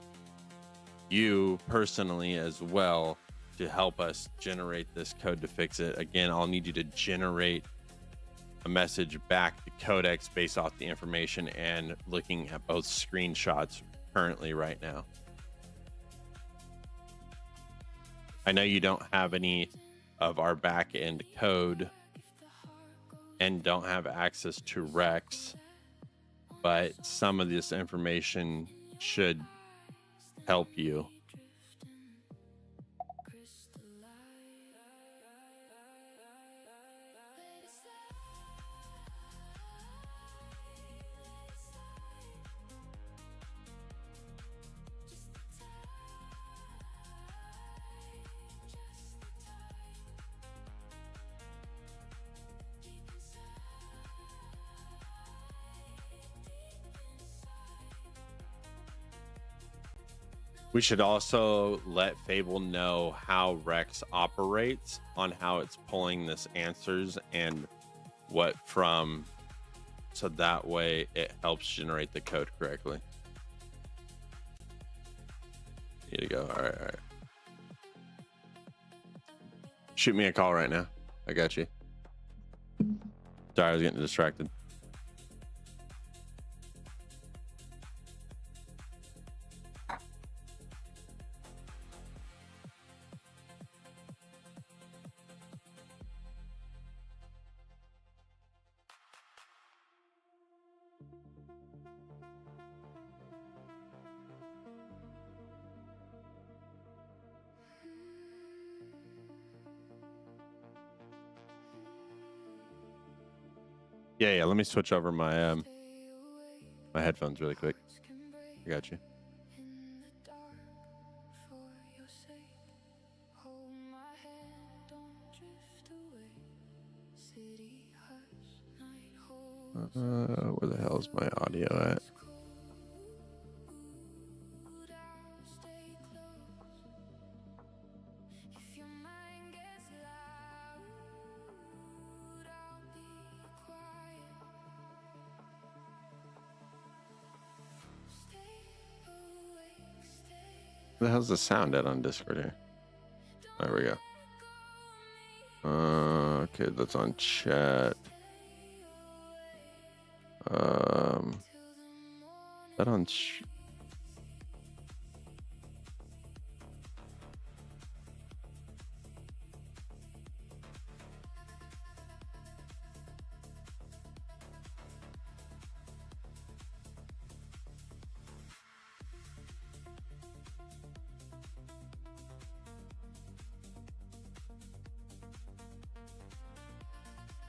you personally as well to help us generate this code to fix it. Again, I'll need you to generate a message back to Codex based off the information and looking at both screenshots currently right now. I know you don't have any of our back end code and don't have access to Rex, but some of this information should help you. We should also let Fable know how Rex operates on how it's pulling this answers and what from, so that way it helps generate the code correctly. Here you go. All right, all right. Shoot me a call right now. I got you. Sorry, I was getting distracted. Yeah. Let me switch over my my headphones really quick. I got you. In the dark, for your sake, hold my hand, don't drift away. City hush, night holds Where the hell is my audio at? cool down, stay close. If your mind gets loud, I'll be quiet. Stay awake, stay. Where the hell's the sound at on Discord here? There we go. Okay, that's on chat. That on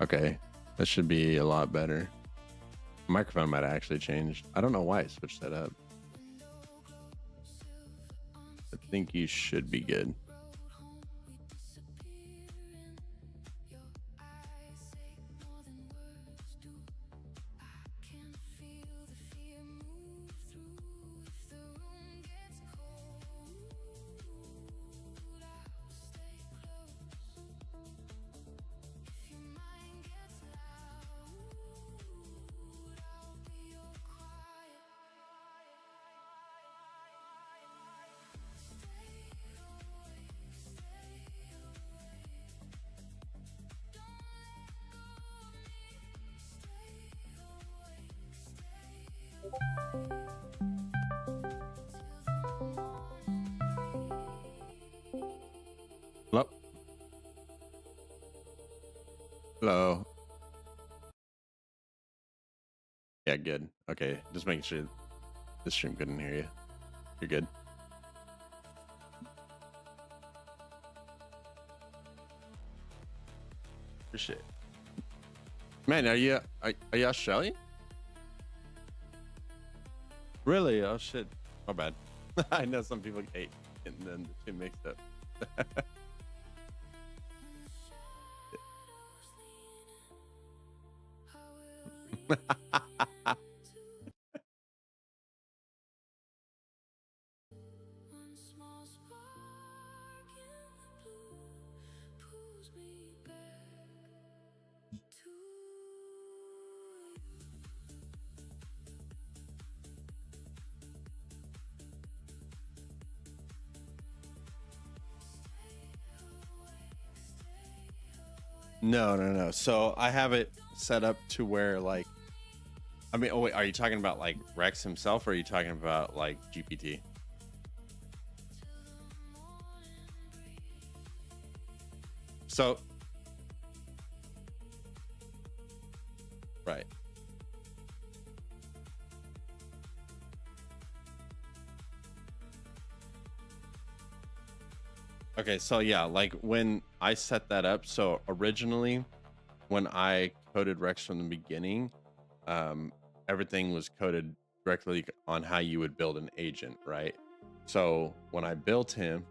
okay, that should be a lot better. Microphone might have actually changed. I don't know why I switched that up. I think you should be good. Hello? Hello? Yeah, good. Okay, just making sure this stream couldn't hear you. You're good. Appreciate it. Man, are you Australian? Really? Oh shit. My bad. I know some people hate and then the two mixed up. No. So I have it set up to where like, I mean, oh wait, are you talking about like Rex himself or are you talking about like GPT? So, right. Okay, so yeah, like when I set that up, so originally when I coded Rex from the beginning, everything was coded directly on how you would build an agent, right? So when I built him,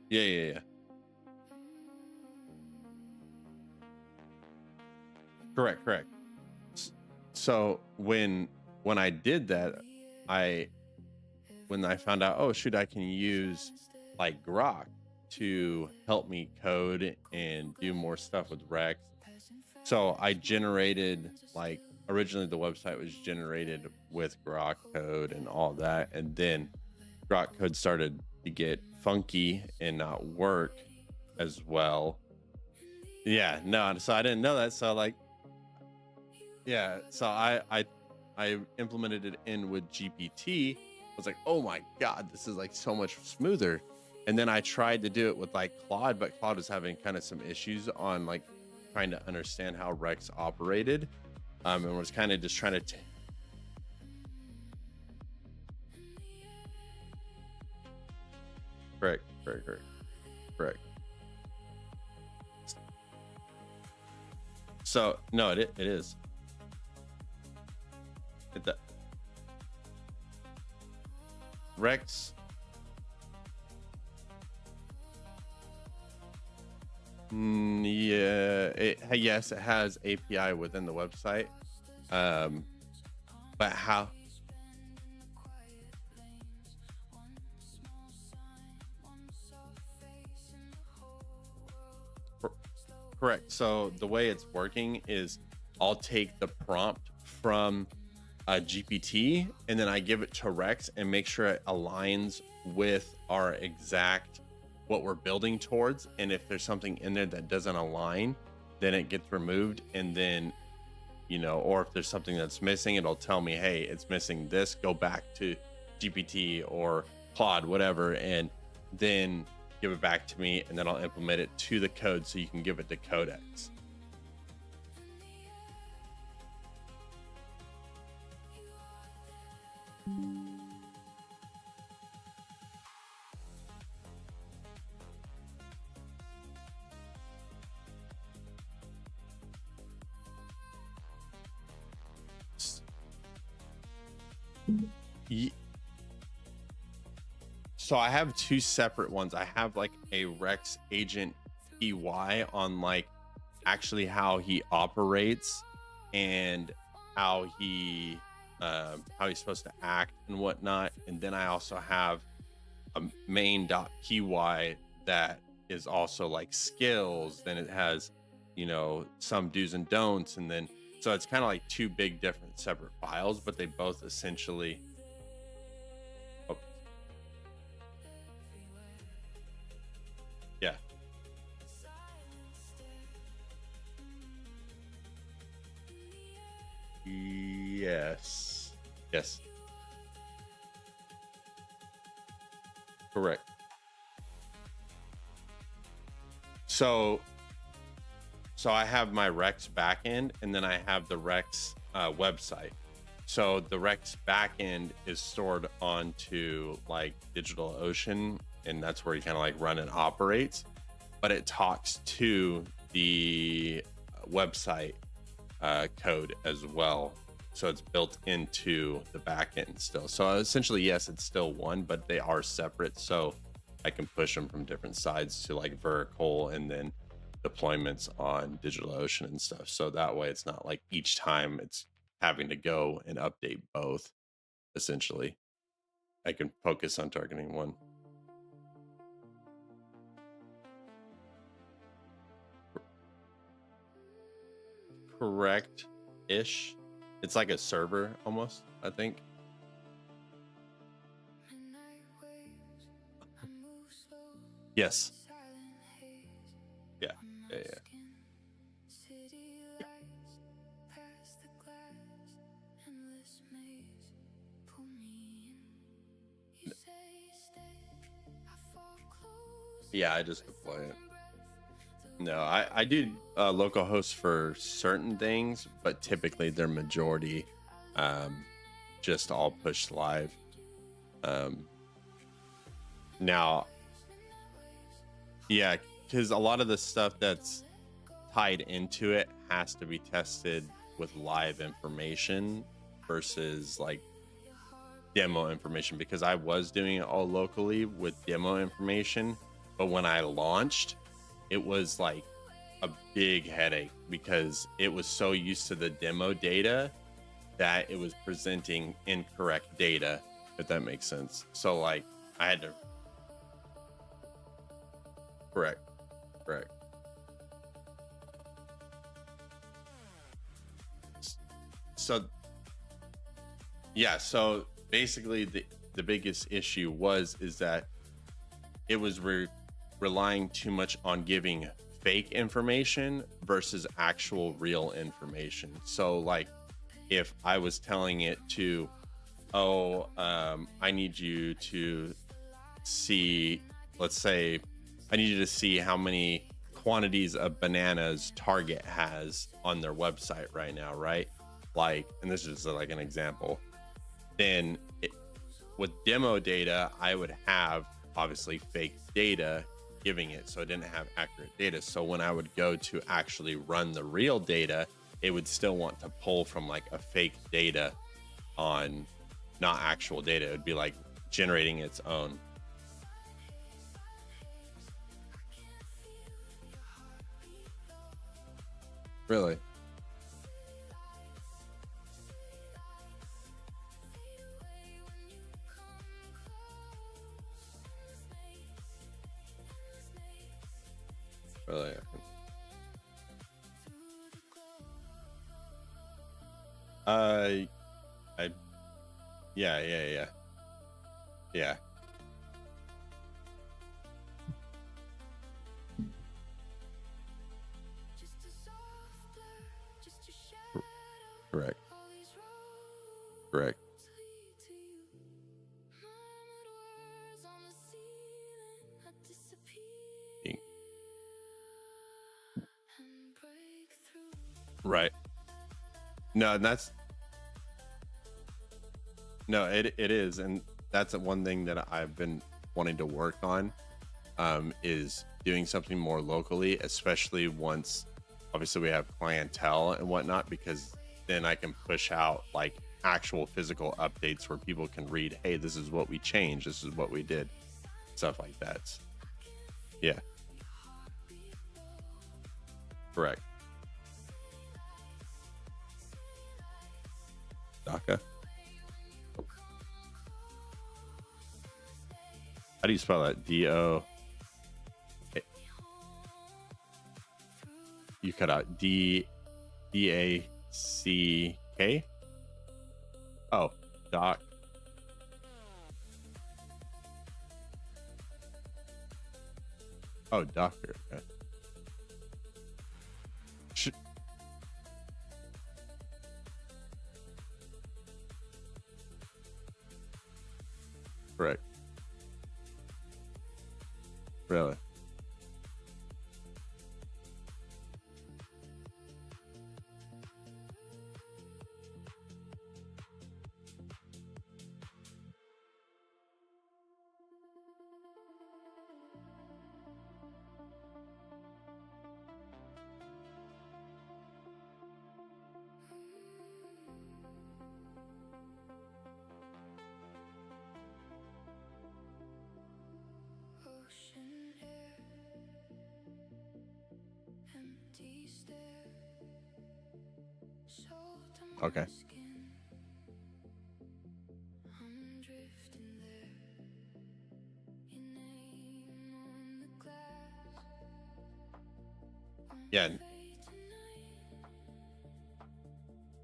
yeah. Correct. So when I did that, when I found out, oh shoot, I can use like Grok to help me code and do more stuff with Rex. So I generated like originally the website was generated with Grok code and all that, and then Grok code started to get funky and not work as well. Yeah, no, so I didn't know that. So like, yeah, so I implemented it in with GPT. I was like, oh my god, this is like so much smoother. And then I tried to do it with like Claude, but Claude was having kind of some issues on like trying to understand how Rex operated, and was kind of just trying to correct. So no, it is. Rex. Yeah, yes, it has API within the website. But how? Correct. So the way it's working is I'll take the prompt from GPT and then I give it to Rex and make sure it aligns with our exact what we're building towards. And if there's something in there that doesn't align, then it gets removed, and then, you know, or if there's something that's missing, it'll tell me, hey, it's missing this, go back to GPT or Claude, whatever, and then give it back to me, and then I'll implement it to the code so you can give it to Codex. Ye- So I have two separate ones. I have like a Rex agent PY on like actually how he operates and how he's supposed to act and whatnot. And then I also have a main.py that is also like skills. Then it has, you know, some do's and don'ts, and then so it's kind of like two big different separate files, but they both essentially. Oh, yeah. Yes. Yes. Correct. So I have my Rex backend, and then I have the Rex website. So the Rex backend is stored onto like DigitalOcean, and that's where you kind of like run and operates. But it talks to the website code as well. So it's built into the backend still. So essentially, yes, it's still one, but they are separate. So I can push them from different sides to like vertical and then deployments on DigitalOcean and stuff. So that way it's not like each time it's having to go and update both. Essentially, I can focus on targeting one. Correct-ish. It's like a server almost, I think. Yes. Yeah. Yeah. Yeah, I just deploy it. No, I do local hosts for certain things, but typically they're majority just all push live. Now, yeah, because a lot of the stuff that's tied into it has to be tested with live information versus like demo information, because I was doing it all locally with demo information, but when I launched, it was like a big headache because it was so used to the demo data that it was presenting incorrect data, if that makes sense. So like I had to. Correct. So yeah, so basically the biggest issue is that it was relying too much on giving fake information versus actual real information. So like if I was telling it to, I need you to see, let's say I need you to see how many quantities of bananas Target has on their website right now, right? Like, and this is like an example. Then with demo data, I would have obviously fake data giving it, so it didn't have accurate data. So when I would go to actually run the real data, it would still want to pull from like a fake data on not actual data. It would be like generating its own. Really? Really? I yeah. Correct. Correct. Ink. Right. No, and that's no, it is, and that's one thing that I've been wanting to work on, is doing something more locally, especially once obviously we have clientele and whatnot, because then I can push out like actual physical updates where people can read, hey, this is what we changed, this is what we did, stuff like that. Yeah. Correct. DACA. How do you spell that? D-O. You cut out D-A-C-K? Oh, doc. Oh, doctor. Okay. Correct. Really? Ocean air, empty stare, salt on my Okay. skin. I'm drifting there. Your name on the glass. Won't Yeah. fade tonight.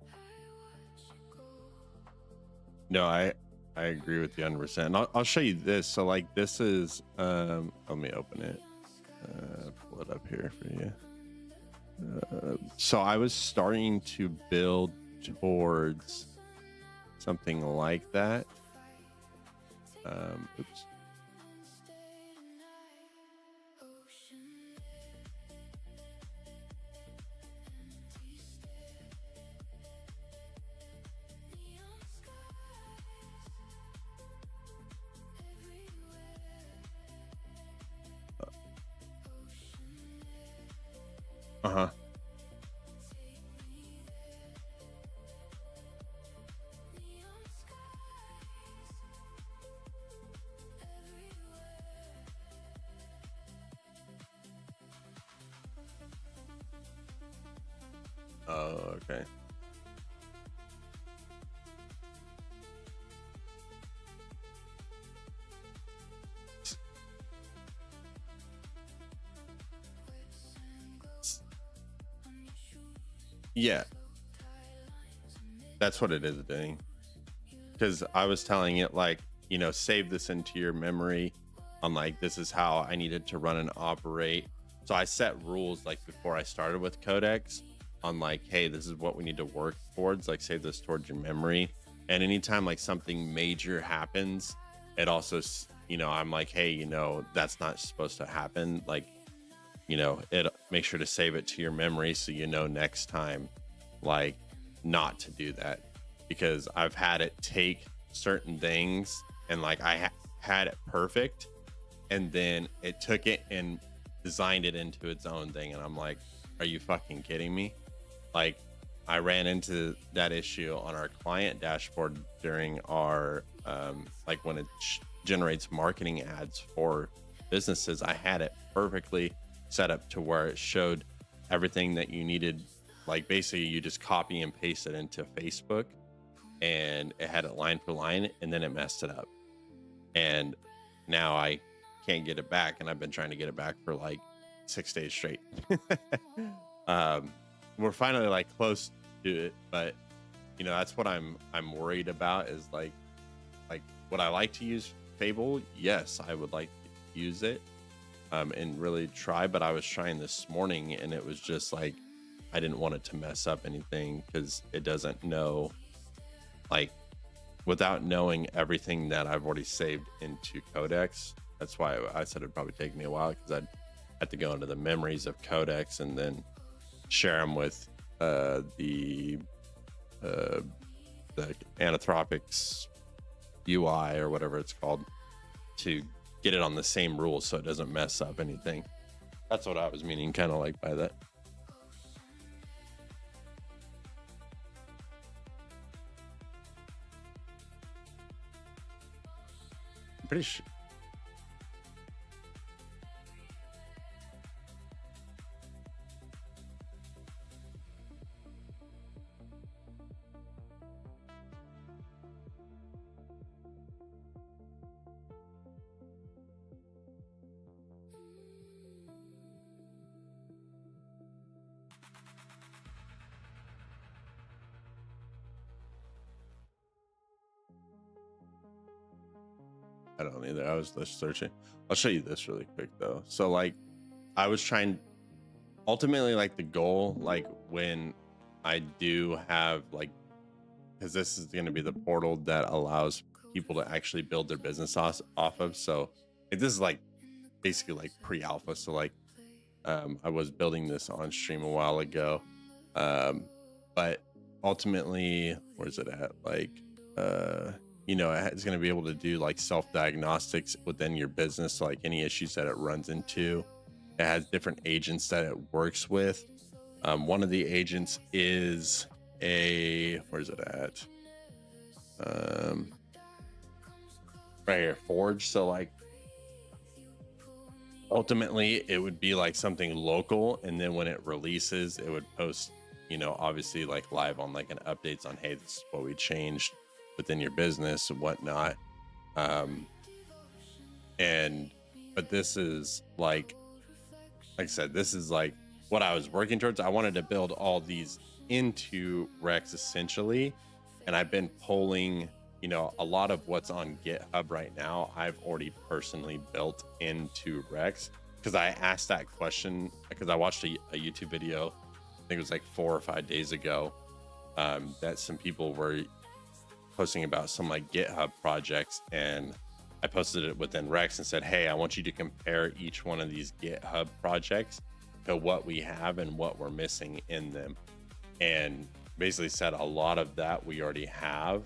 I watch you go. No, I agree with you 100%. And I'll show you this. So like this is let me open it. Pull it up here for you. So I was starting to build towards something like that. Oops. Uh-huh. Oh, okay. Yeah, that's what it is doing. Because I was telling it like, save this into your memory on like, this is how I needed to run and operate. So I set rules like before I started with Codex on like, hey, this is what we need to work towards, like save this towards your memory. And anytime like something major happens, it also, I'm like, hey, that's not supposed to happen. Like, it make sure to save it to your memory so next time like not to do that, because I've had it take certain things and like I had it perfect and then it took it and designed it into its own thing, and I'm like, are you fucking kidding me? Like I ran into that issue on our client dashboard during our like when it generates marketing ads for businesses. I had it perfectly set up to where it showed everything that you needed. Like basically you just copy and paste it into Facebook and it had it line for line, and then it messed it up. And now I can't get it back, and I've been trying to get it back for like 6 days straight. We're finally like close to it, but that's what I'm worried about is like would I like to use Fable? Yes, I would like to use it and really try, but I was trying this morning and it was just like I didn't want it to mess up anything because it doesn't know, like, without knowing everything that I've already saved into Codex. That's why I said it'd probably take me a while, because I'd have to go into the memories of Codex and then share them with the Anthropics UI or whatever it's called, to get it on the same rules so it doesn't mess up anything. That's what I was meaning, kind of like by that. I'm pretty sure. I don't either. I was just searching. I'll show you this really quick though. So like, I was trying, ultimately, like the goal, like when I do have like, because this is going to be the portal that allows people to actually build their business off of. So like, this is like basically like pre-alpha. So like, I was building this on stream a while ago, but ultimately, where's it at? Like, you know, it's going to be able to do like self-diagnostics within your business. So like any issues that it runs into, it has different agents that it works with. One of the agents is where's it at? Right here, Forge. So like, ultimately it would be like something local, and then when it releases, it would post, you know, obviously like live on like an updates on, hey, this is what we changed within your business and whatnot. But this is like I said, this is like what I was working towards. I wanted to build all these into Rex essentially, and I've been polling, you know, a lot of what's on GitHub right now, I've already personally built into Rex, because I asked that question because I watched a YouTube video, I think it was like 4 or 5 days ago, that some people were posting about some like GitHub projects, and I posted it within Rex and said, hey, I want you to compare each one of these GitHub projects to what we have and what we're missing in them. And basically said a lot of that we already have.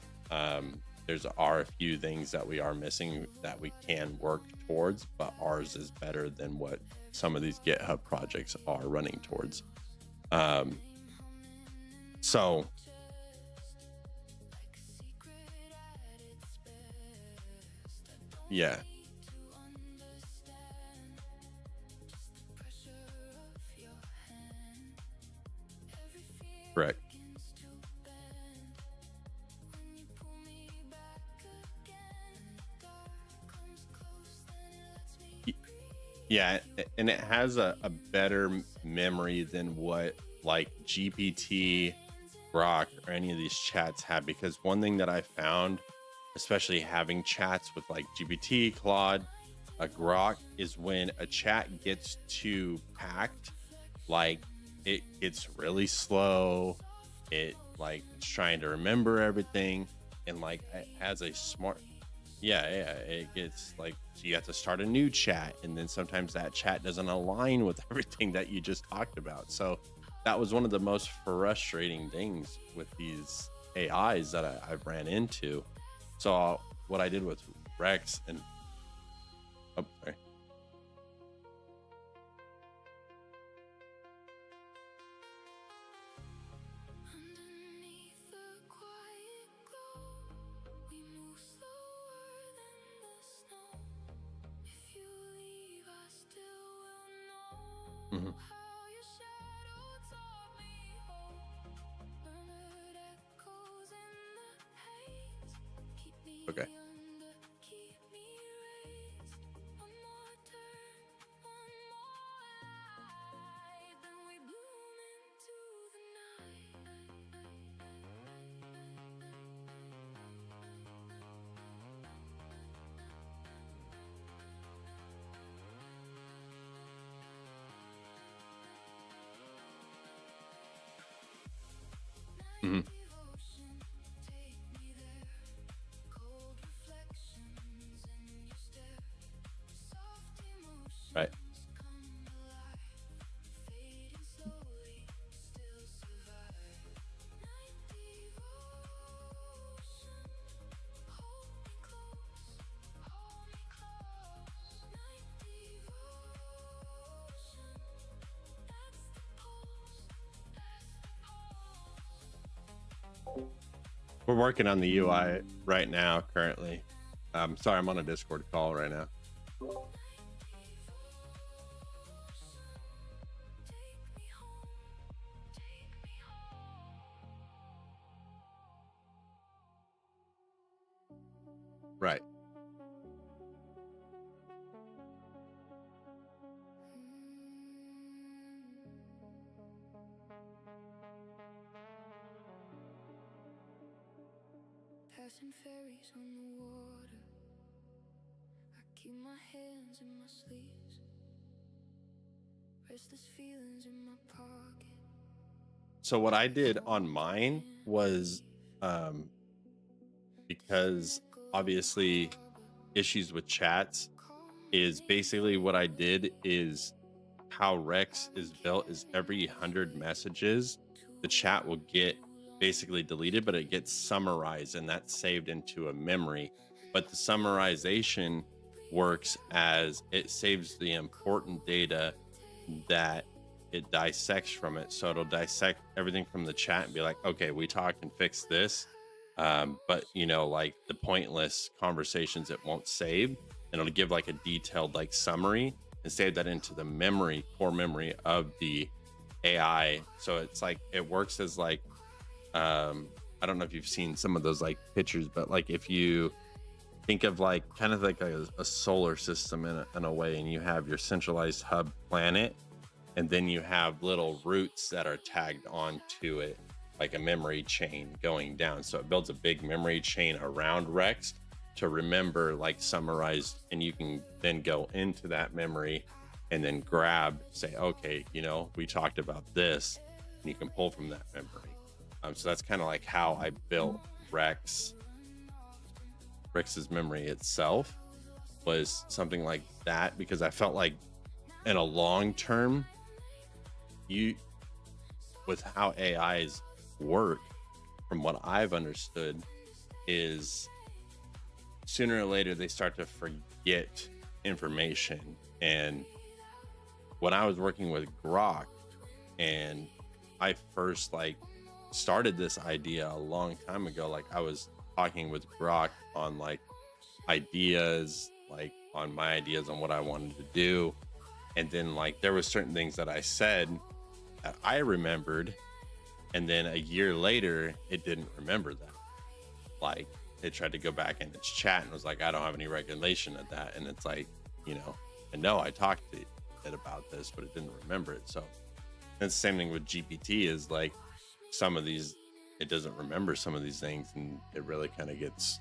There's are a few things that we are missing that we can work towards, but ours is better than what some of these GitHub projects are running towards. So yeah. Correct. Yeah, and it has a better memory than what like GPT, Grok, or any of these chats have. Because one thing that I found, especially having chats with like GPT, Claude, Grok, is when a chat gets too packed, like it gets really slow. It like it's trying to remember everything, and like it has a smart, yeah, it gets like, so you have to start a new chat, and then sometimes that chat doesn't align with everything that you just talked about. So that was one of the most frustrating things with these AIs that I've ran into. So what I did with Rex and oh, sorry. Underneath the quiet glow, we move slower than the snow. If you leave, I still will know Mhm. how your shadow taught me hope. Murmured echoes in the haze. Keep me Okay. under, keep me raised. One more turn, one more light, then we bloom into the night. Mhm. Right. We're working on the UI right now currently. Sorry, I'm on a Discord call right now. Right. Passing ferries on the water. I keep my hands in my sleeves. Restless feelings in my pocket. So what I did on mine was because obviously issues with chats is basically what I did is how Rex is built is every 100 messages, the chat will get basically deleted, but it gets summarized and that's saved into a memory. But the summarization works as it saves the important data that it dissects from it. So it'll dissect everything from the chat and be like, okay, we talked and fixed this. But like the pointless conversations it won't save. And it'll give like a detailed like summary and save that into the memory, core memory of the AI. So it's like it works as like I don't know if you've seen some of those like pictures, but like if you think of like kind of like a solar system in a way, and you have your centralized hub planet, and then you have little roots that are tagged onto it, like a memory chain going down. So it builds a big memory chain around Rex to remember, like summarized, and you can then go into that memory and then grab, say, okay, we talked about this, and you can pull from that memory. So that's kind of like how I built Rex's memory itself, was something like that, because I felt like in a long term, with how AIs work, from what I've understood, is sooner or later they start to forget information. And when I was working with Grok, and I first like started this idea a long time ago, like I was talking with Grok on like ideas, like on my ideas on what I wanted to do. And then like there was certain things that I said that I remembered, and then a year later it didn't remember that. Like it tried to go back in its chat and was like, I don't have any recollection of that. And it's like, and no, I talked to it about this, but it didn't remember it. So it's the same thing with GPT, is like some of these, it doesn't remember some of these things, and it really kind of gets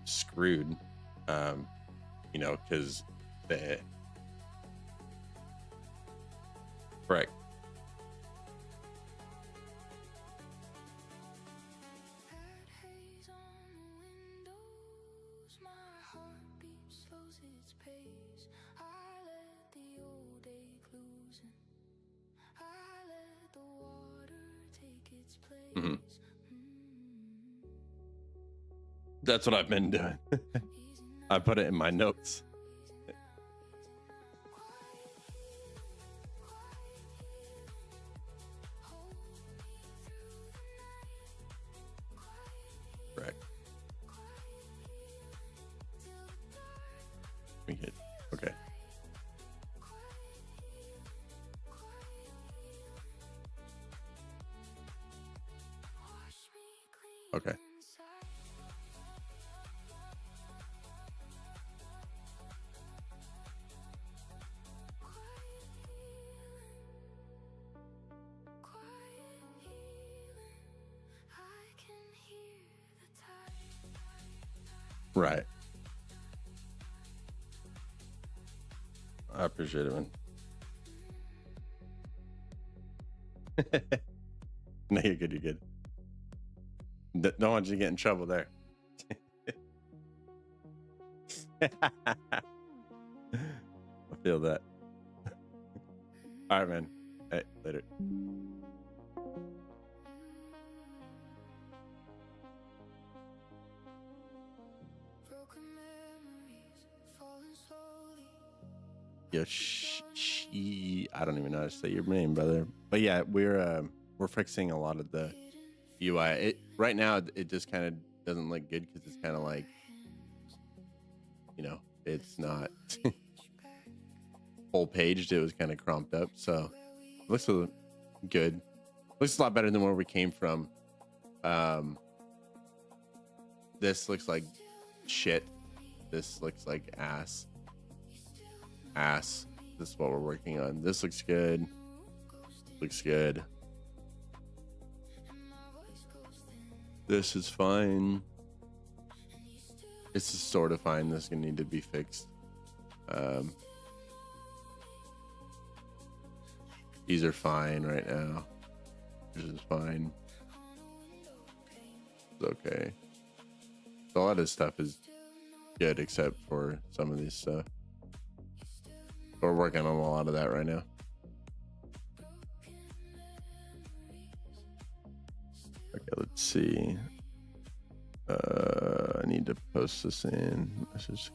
screwed, because the correct. Haze on the windows, my heartbeat slows its pace. I let the old ache loosen. I let the water take its place. Mhm. That's what I've been doing. I put it in my notes. Correct. Okay. Okay. Right. I appreciate it, man. No, you're good. You're good. Don't want you to get in trouble there. I feel that. All right, man. Hey, later. Broken memories falling slowly. I don't even know how to say your name, brother. But yeah, we're fixing a lot of the UI. It right now it just kind of doesn't look good because it's kind of like, you know, it's not full paged. It was kind of crumped up, so it looks good. Looks a lot better than where we came from. This looks like shit. This looks like ass. This is what we're working on. This looks good. Looks good. This is fine. This is sort of fine. This is gonna need to be fixed. These are fine right now. This is fine. It's okay. A lot of stuff is good except for some of these stuff. We're working on a lot of that right now. Okay, let's see. I need to post this in message.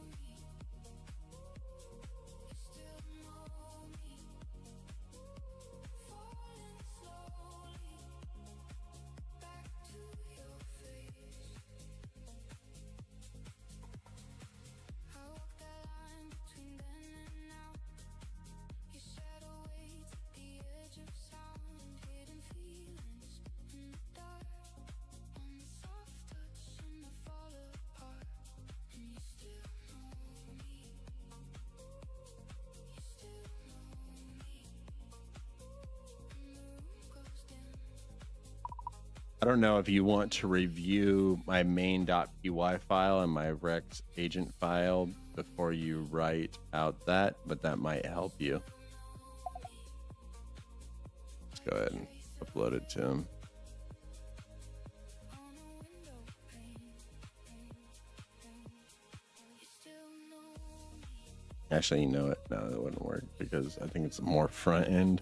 I don't know if you want to review my main.py file and my Rex agent file before you write out that, but that might help you. Let's go ahead and upload it to him. Actually, you know what? No, that wouldn't work because I think it's more front end.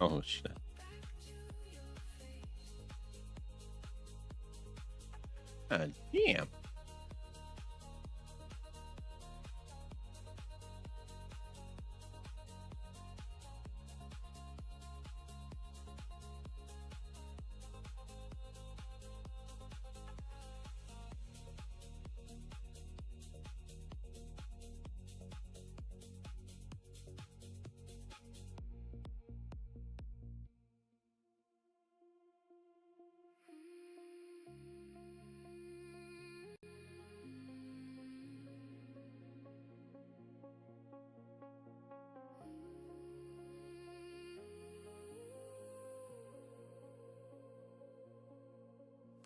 Oh shit. Damn.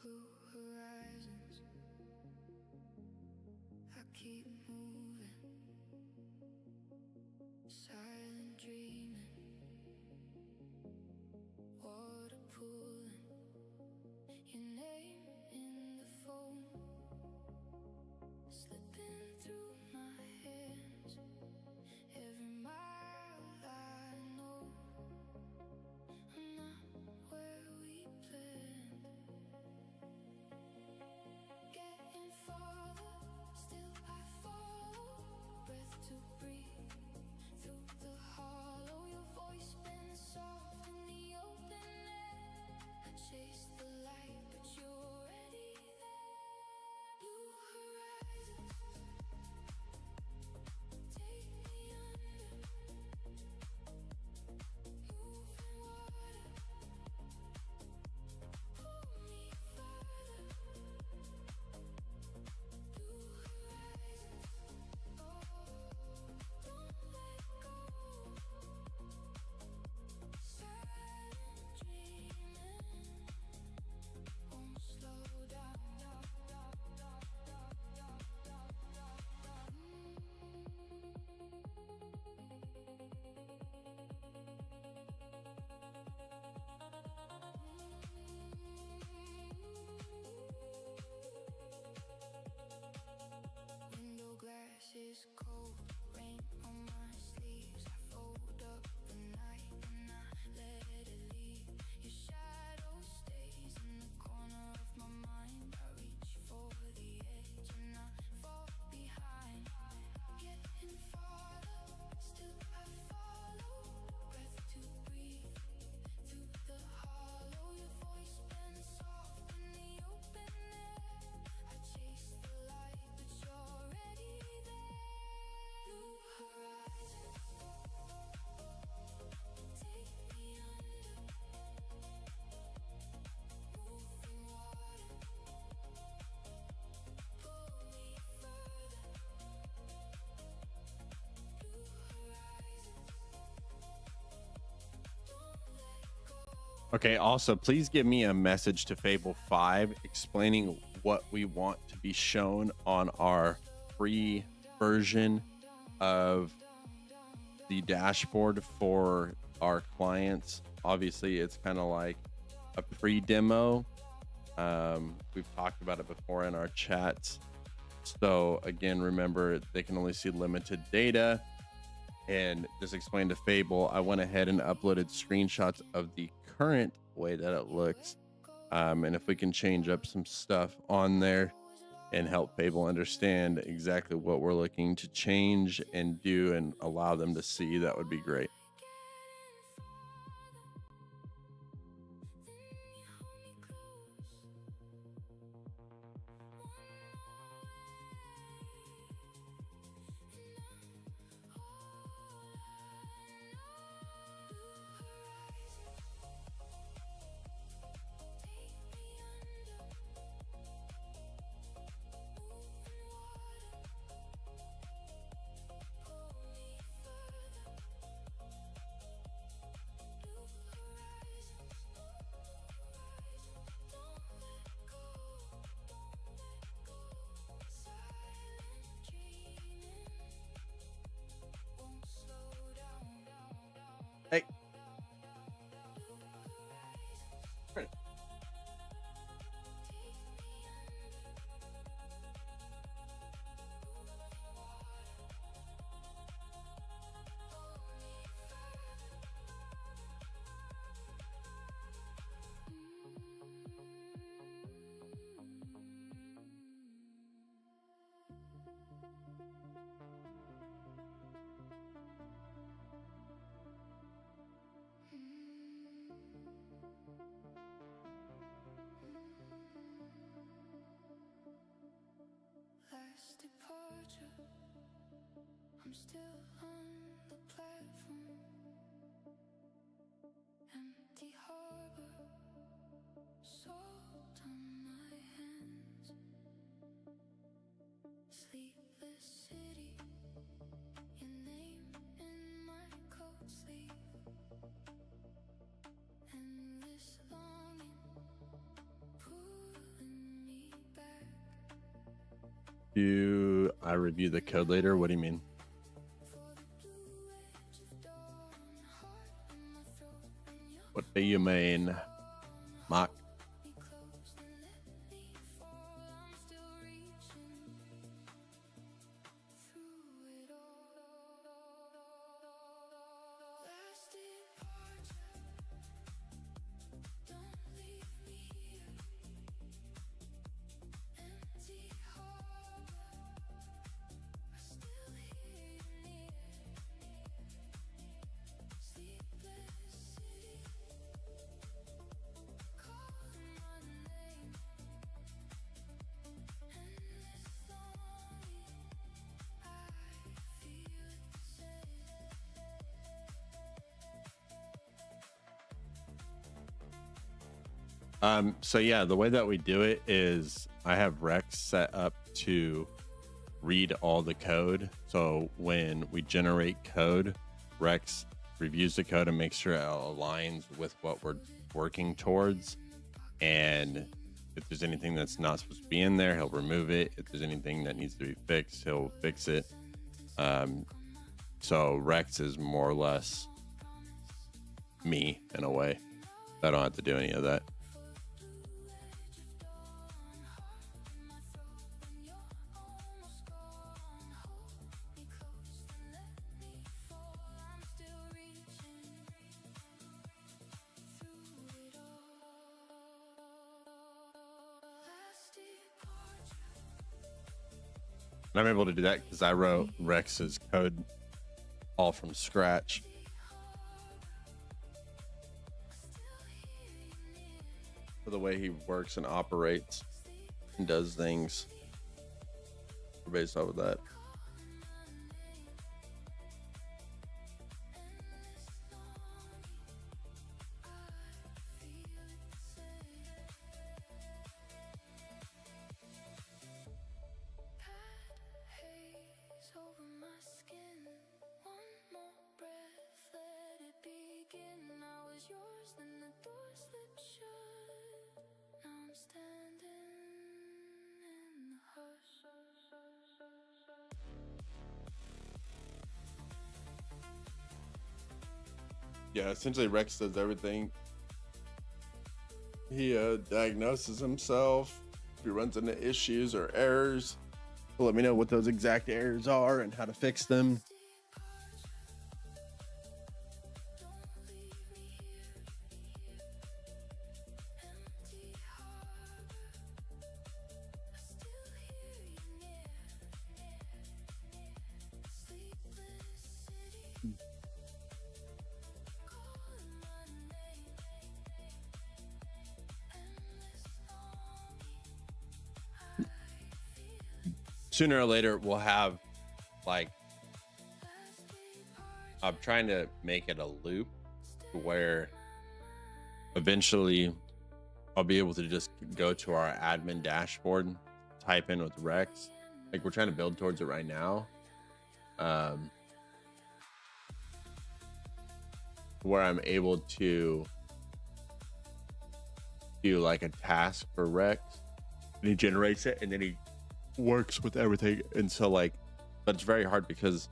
Blue horizons, I keep moving. silent dreaming, water pooling, your name in the phone, slipping through my hands. Every mile I know I'm not where we planned. Getting farther, still I follow. Breath to breathe through the hollow. Your voice been soft in the open air. I chase the light, but you're already there. Blue horizons, take me under. Moving water, pull me further. Blue horizons, oh, don't let go. Silent dreaming, won't slow down. Window glass is cold, rain on my sleeves. I fold up the night and I let it leave. Your shadow stays in the corner of my mind. I reach for the edge and I fall behind. Getting farther, still I follow. Breath to breathe through the hollow. Your voice been soft in the open air. I chase the light, but you're already there. Blue horizons, take me under. Moving water, pull me further. Blue horizons, don't let go. Okay, also, please give me a message to Fable 5 explaining what we want to be shown on our free version of the dashboard for our clients. Obviously, it's kind of like a pre-demo. We've talked about it before in our chats. So again, remember, they can only see limited data. And just explain to Fable, I went ahead and uploaded screenshots of the current way that it looks. And if we can change up some stuff on there and help Fable understand exactly what we're looking to change and do and allow them to see, that would be great. Hey. Last departure, I'm still on the platform. Empty harbor, salt on my hands. Sleepless city, your name in my coat sleeve. Endless longing, pulling me back. Do I review the code later? What do you mean? For the blue What do you mean, Mark? So yeah, the way that we do it is I have Rex set up to read all the code. So when we generate code, Rex reviews the code and makes sure it aligns with what we're working towards. And if there's anything that's not supposed to be in there, he'll remove it. If there's anything that needs to be fixed, he'll fix it. So Rex is more or less me in a way. I don't have to do any of that. And I'm able to do that because I wrote Rex's code all from scratch. For the way he works and operates and does things based off of that. Yeah, essentially Rex does everything. He diagnoses himself. If he runs into issues or errors, he'll let me know what those exact errors are and how to fix them. Sooner or later we'll have, like, I'm trying to make it a loop where eventually I'll be able to just go to our admin dashboard, type in with Rex. Like, we're trying to build towards it right now. Where I'm able to do like a task for Rex and he generates it and then he works with everything. And so, like, but it's very hard because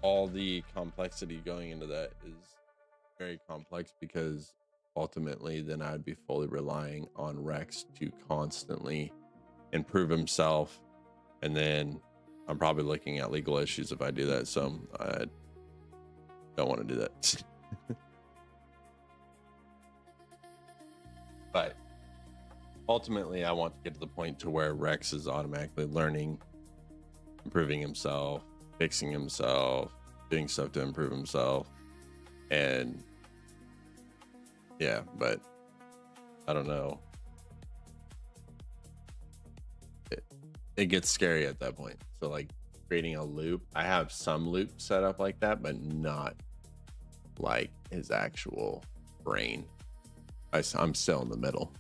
all the complexity going into that is very complex, because ultimately then I'd be fully relying on Rex to constantly improve himself, and then I'm probably looking at legal issues if I do that, so I don't want to do that. But ultimately I want to get to the point to where Rex is automatically learning, improving himself, fixing himself, doing stuff to improve himself. And yeah, but I don't know, it gets scary at that point. So, like, creating a loop, I have some loops set up like that, but not like his actual brain. I'm still in the middle.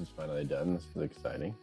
It's finally done. This is exciting.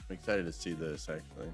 I'm excited to see this actually.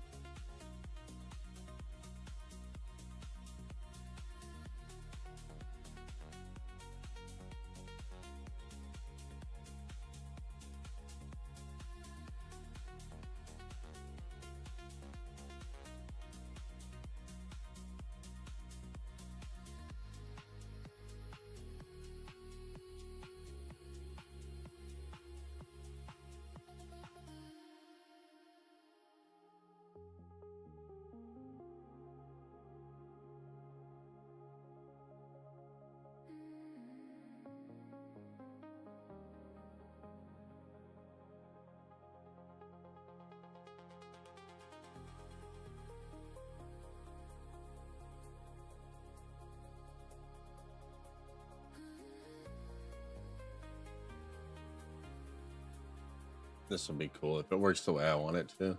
This will be cool if it works the way I want it to.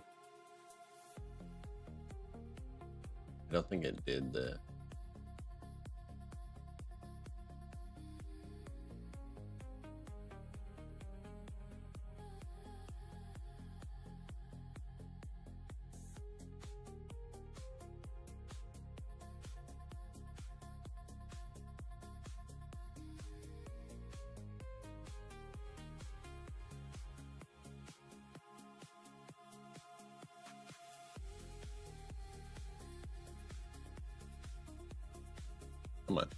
I don't think it did the. Come on.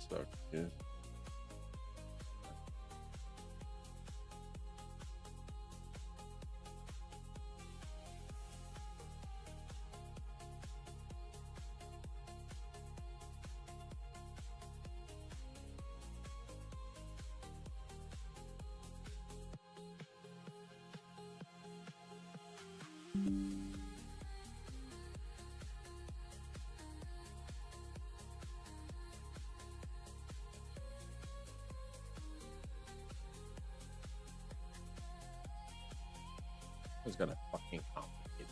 So cute. It's gonna fucking complicate it.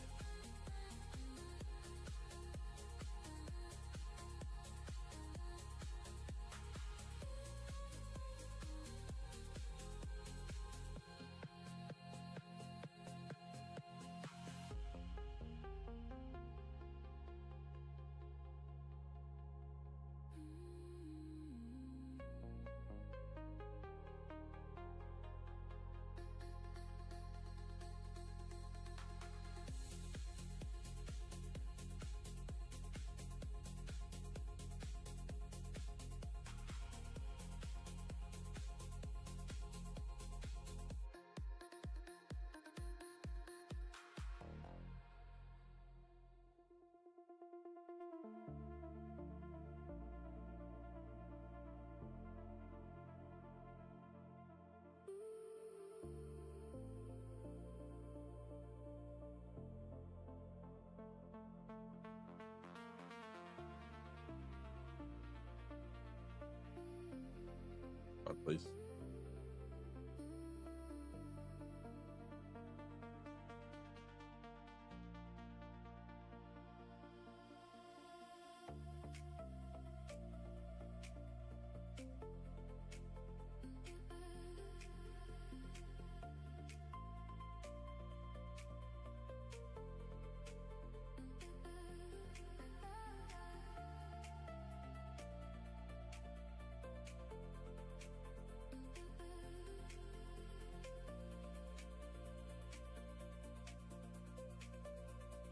please.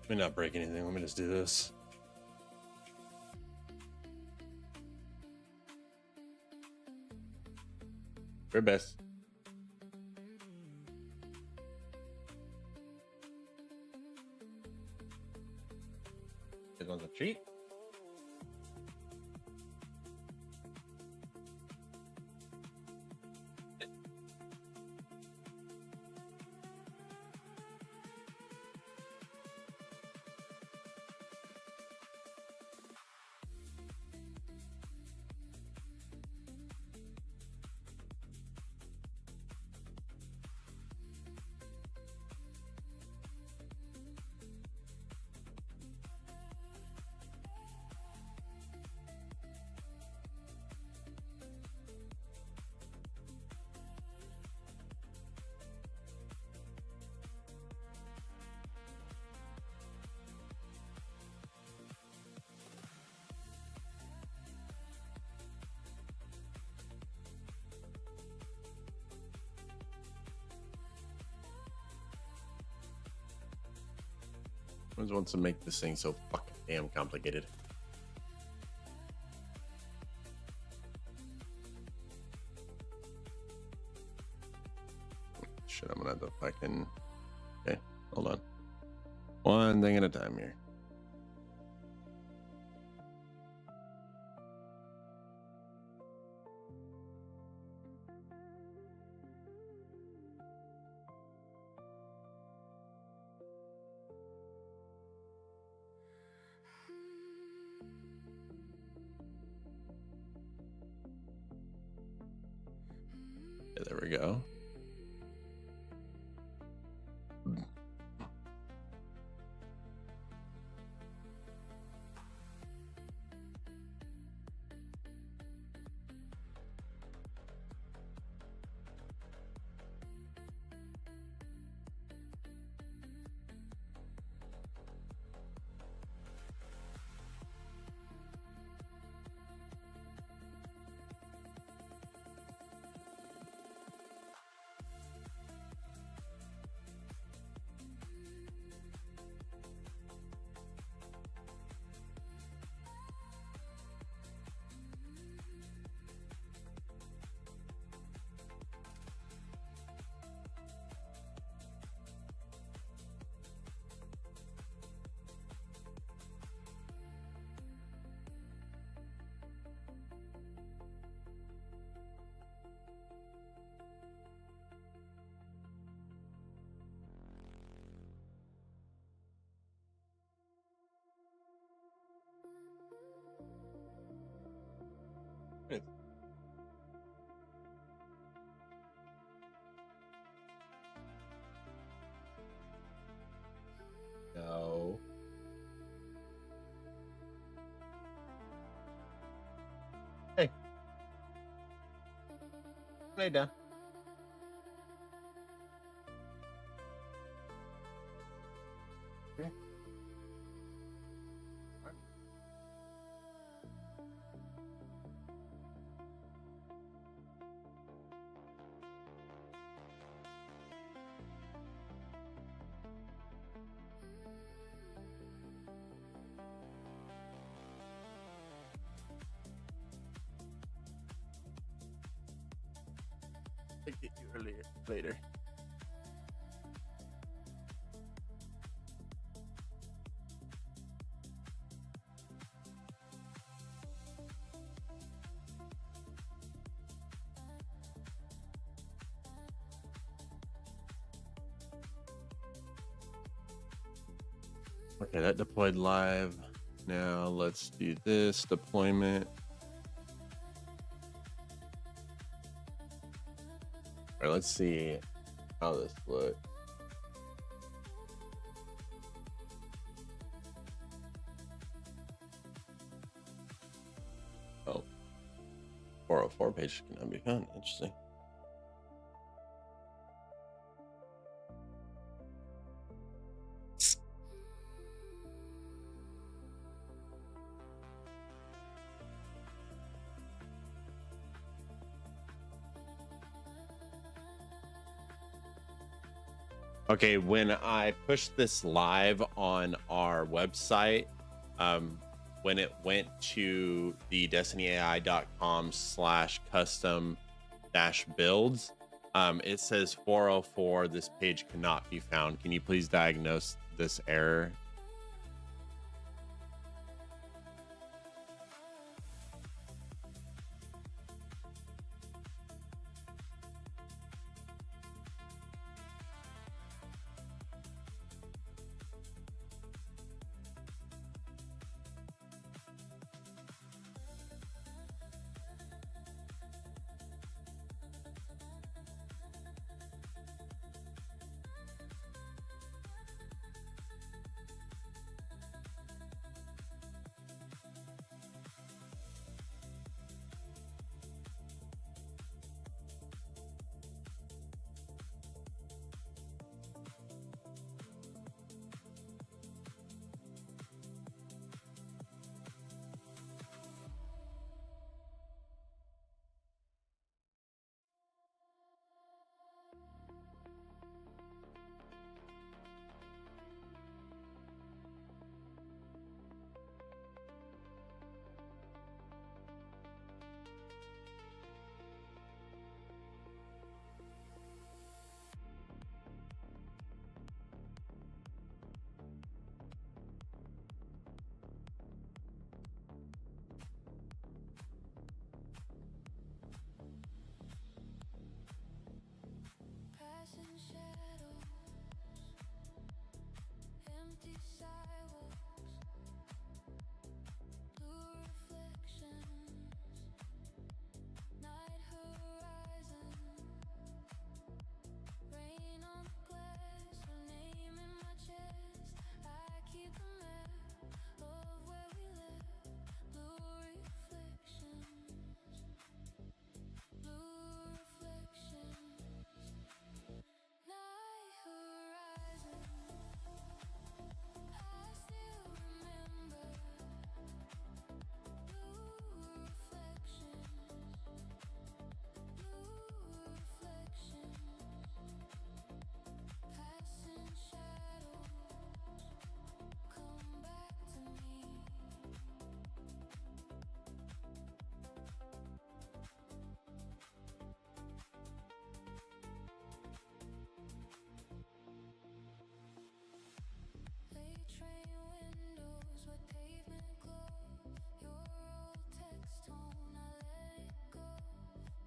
Let me not break anything. Let me just do this. Very best. This one's a treat. I just wants to make this thing so fucking damn complicated. Shit, I'm gonna have to fucking. Okay, hold on. One thing at a time here. Yeah, there we go. Good. No. Hey. Lay down. Okay. I'll get you earlier later. Okay, that deployed live. Now let's do this deployment. All right, let's see how this looks. Oh, 404 page cannot be found. Interesting. Okay, when I pushed this live on our website, when it went to the destinyai.com/custom builds, it says 404. This page cannot be found. Can you please diagnose this error? Passing shadows, empty sidewalks, blue reflections, night horizon, rain on the glass, her name in my chest. I keep a map of where we live, blue reflections, blue reflections. Night horizon, I still remember blue reflections, passing shadows, come back to me. Late train windows where pavement glows. Your old text tone, I let it go.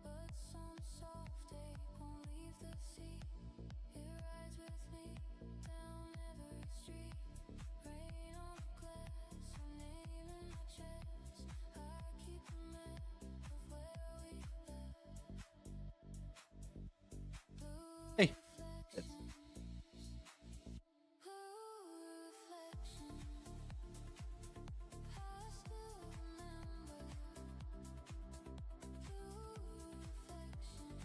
But some soft tape won't leave the seat. It rides with me down every street. Rain on the glass, her name in my chest. I keep a map of where we live. Blue Hey. reflections, blue reflections. I still remember blue reflections,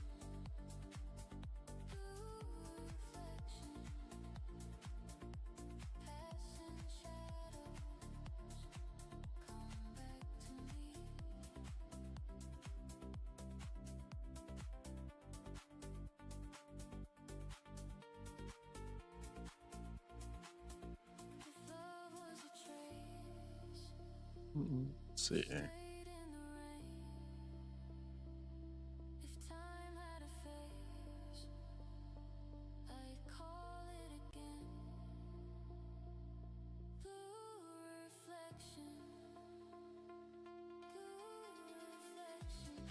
passing shadows, come back to me. If love was a trace, Let's see here. fade in the rain. If time had a face, I'd call it again. Blue reflection, blue reflection,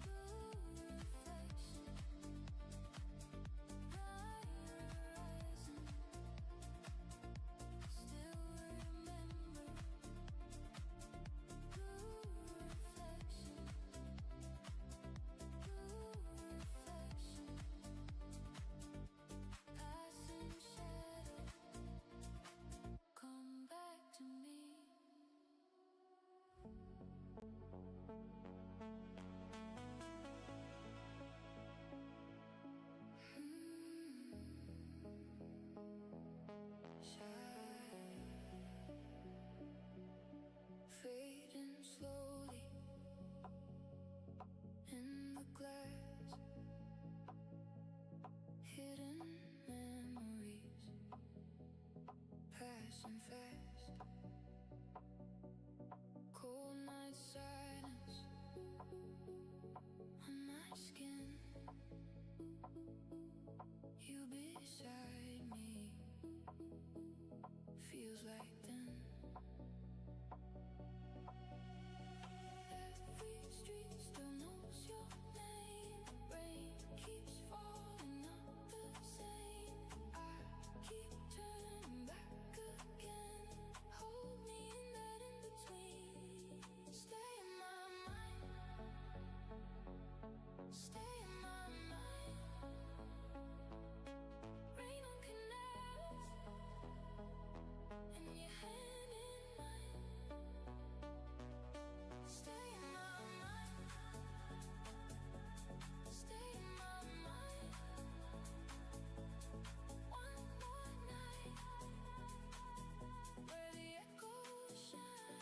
blue reflection. Night horizon, still remember inside me feels like then. Every street still knows your name. Rain keeps falling, not the same. I keep turning back again. Hold me in that in between. Stay in my mind. Stay in my mind. Rain on canals and your hand in mine. Stay in my mind. Stay in my mind. One more night where the echoes shine.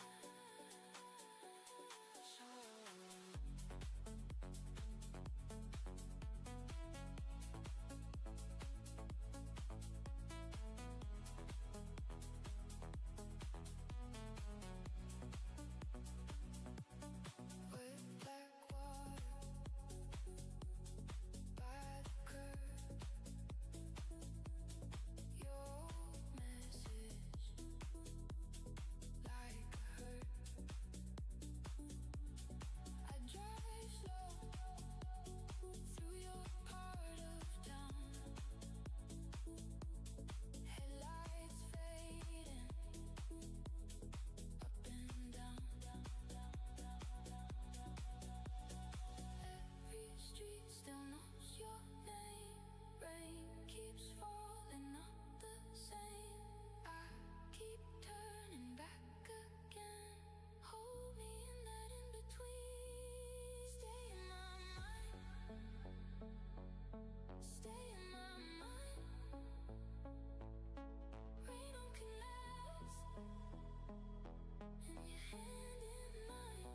Wet black water by the curb. Your message like a hurt. I drive slow through your part of town. Headlights fading up and down. Every street still knows your name. Rain keeps falling, not the same. I keep turning back again. Hold me in that in between. Stay in my mind. Stay in my mind. Rain on canals and your hand in mine.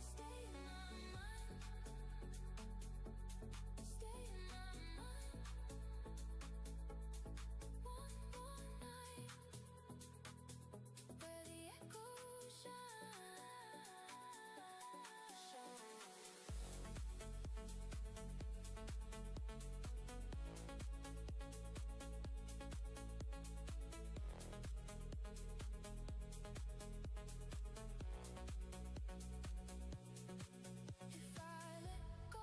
Stay in my mind. Stay in my mind. One more night where the echoes shine. If I let go,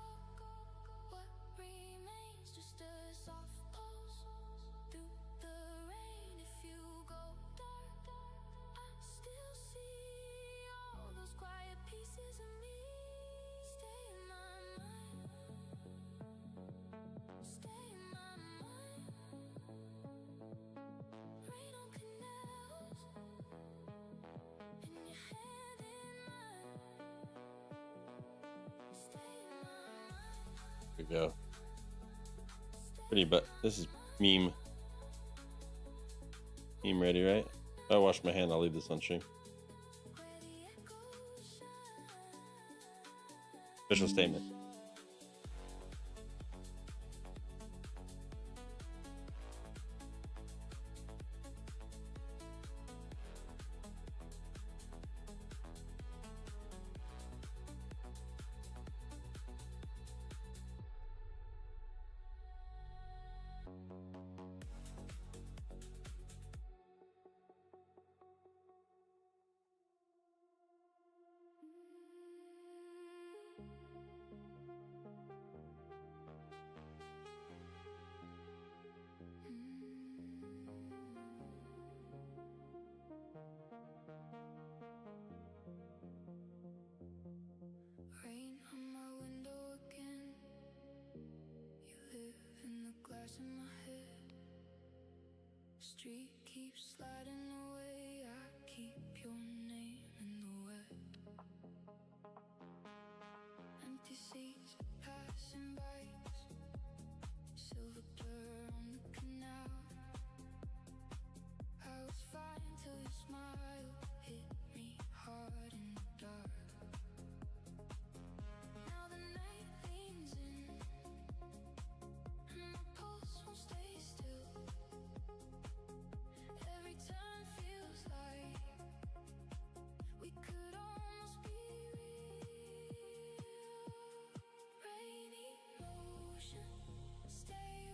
what remains? Just a soft pulse through the rain. If you go dark, I still see all those quiet pieces of me. Stay in my mind. Stay in my mind. Rain on canals and your hand in mine. Stay in my mind. Here we go. Pretty, but this is meme. Meme ready, right? If I wash my hand, I'll leave this on stream. Where the echoes shine. Official statement. Rain on my window again. You live in the glass in my head. Street keeps sliding away. I keep your name in the wet. Empty seats, passing bikes. Silver blur on the canal. I was fine till your smile hit me hard in the dark. Now the night leans in, and my pulse won't stay still. Every time feels like we could almost be real. Rainy motion, stay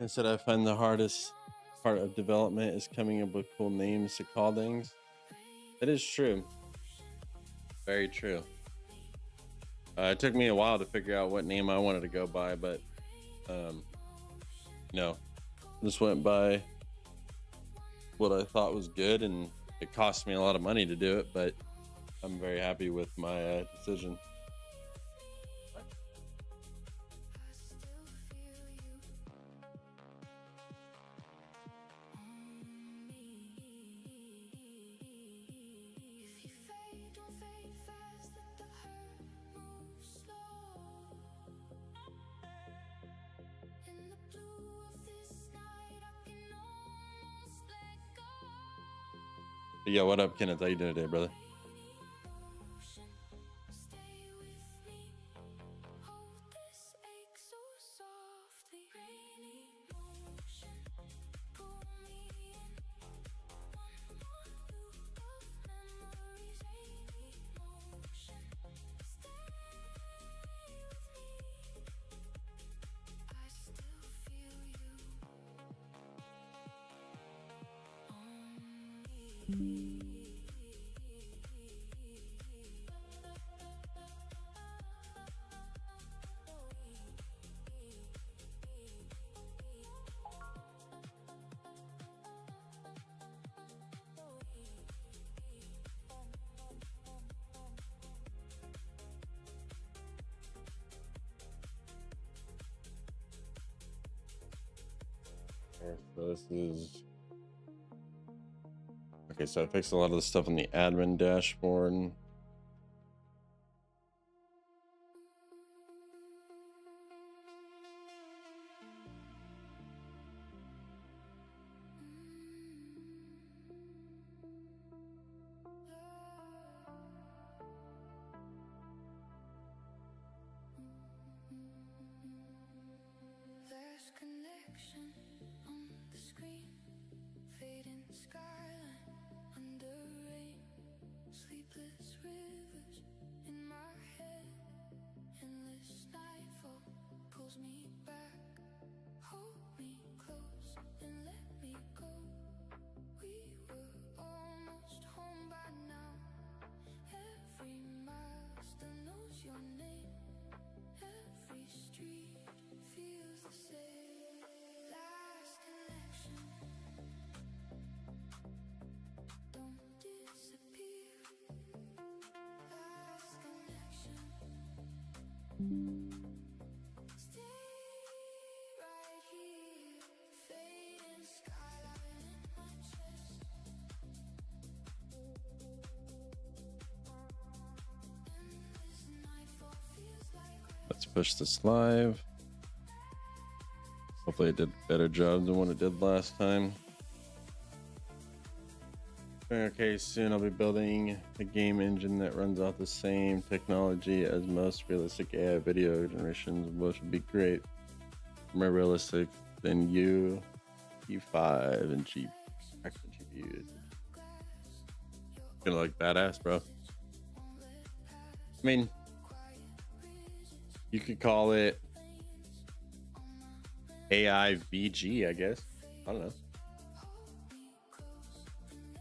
I said I find the hardest part of development is coming up with cool names to call things. It is true. Very true. It took me a while to figure out what name I wanted to go by, but no, just went by what I thought was good, and it cost me a lot of money to do it, but I'm very happy with my decision. If you fade, don't fade fast. Let the hurt move slow. In the blue of this night, I can almost let go. Yeah, what up, Kenneth? How you doing today, brother? Stay with me. Hold this ache so softly. Rainy motion, pull me in. One more loop of memories. Rainy motion, stay with me. I still feel you on me. So this is okay. So I fixed a lot of the stuff on the admin dashboard. There's connection on the screen, fading skyline under rain, sleepless rivers in my head, endless nightfall pulls me back. Hold me close and let me go. We were almost home by now. Every milestone knows your name. Every street feels the same. Last connection. Don't disappear. Last connection. Stay right here. Fading skyline in my chest. Endless nightfall feels like Let's push this live. Hopefully it did a better job than what it did last time. Okay, soon I'll be building a game engine that runs off the same technology as most realistic AI video generations, which would be great. More realistic than U5 and G GPUs. Gonna look badass, bro. I mean, you could call it AI VG, I guess. I don't know.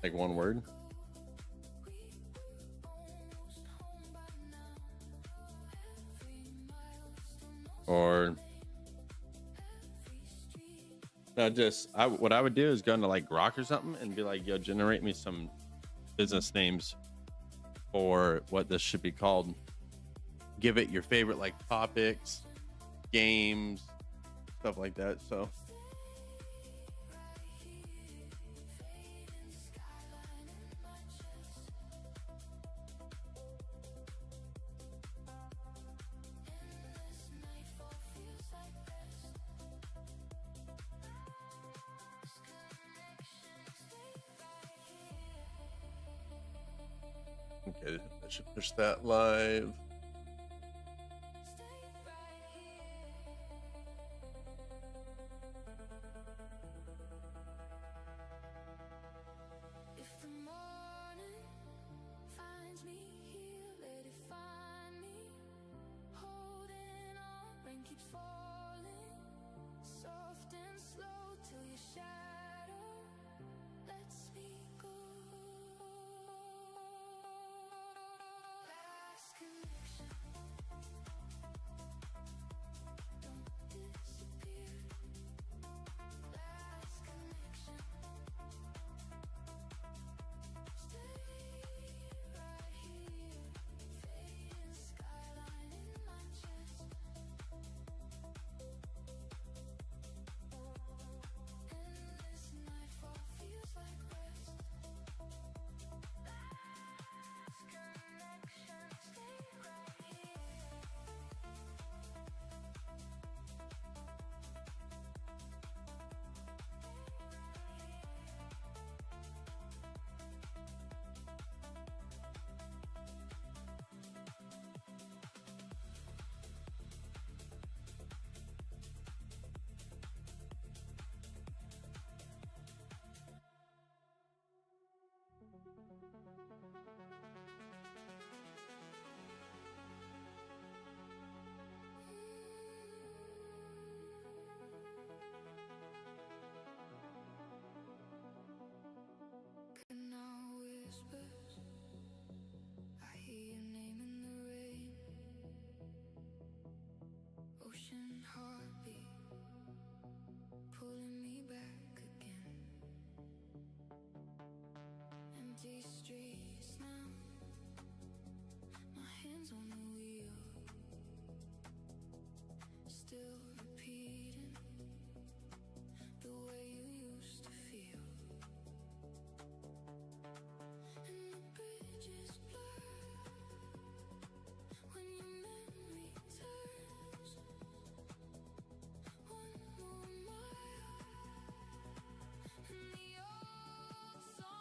Like one word. Or no, just what I would do is go into like Grok or something and be like, yo, generate me some business names for what this should be called. Give it your favorite like topics, games, stuff like that. So okay, I should push that live. if the morning finds me here, let it find me holding on. Rain keeps falling, soft and slow.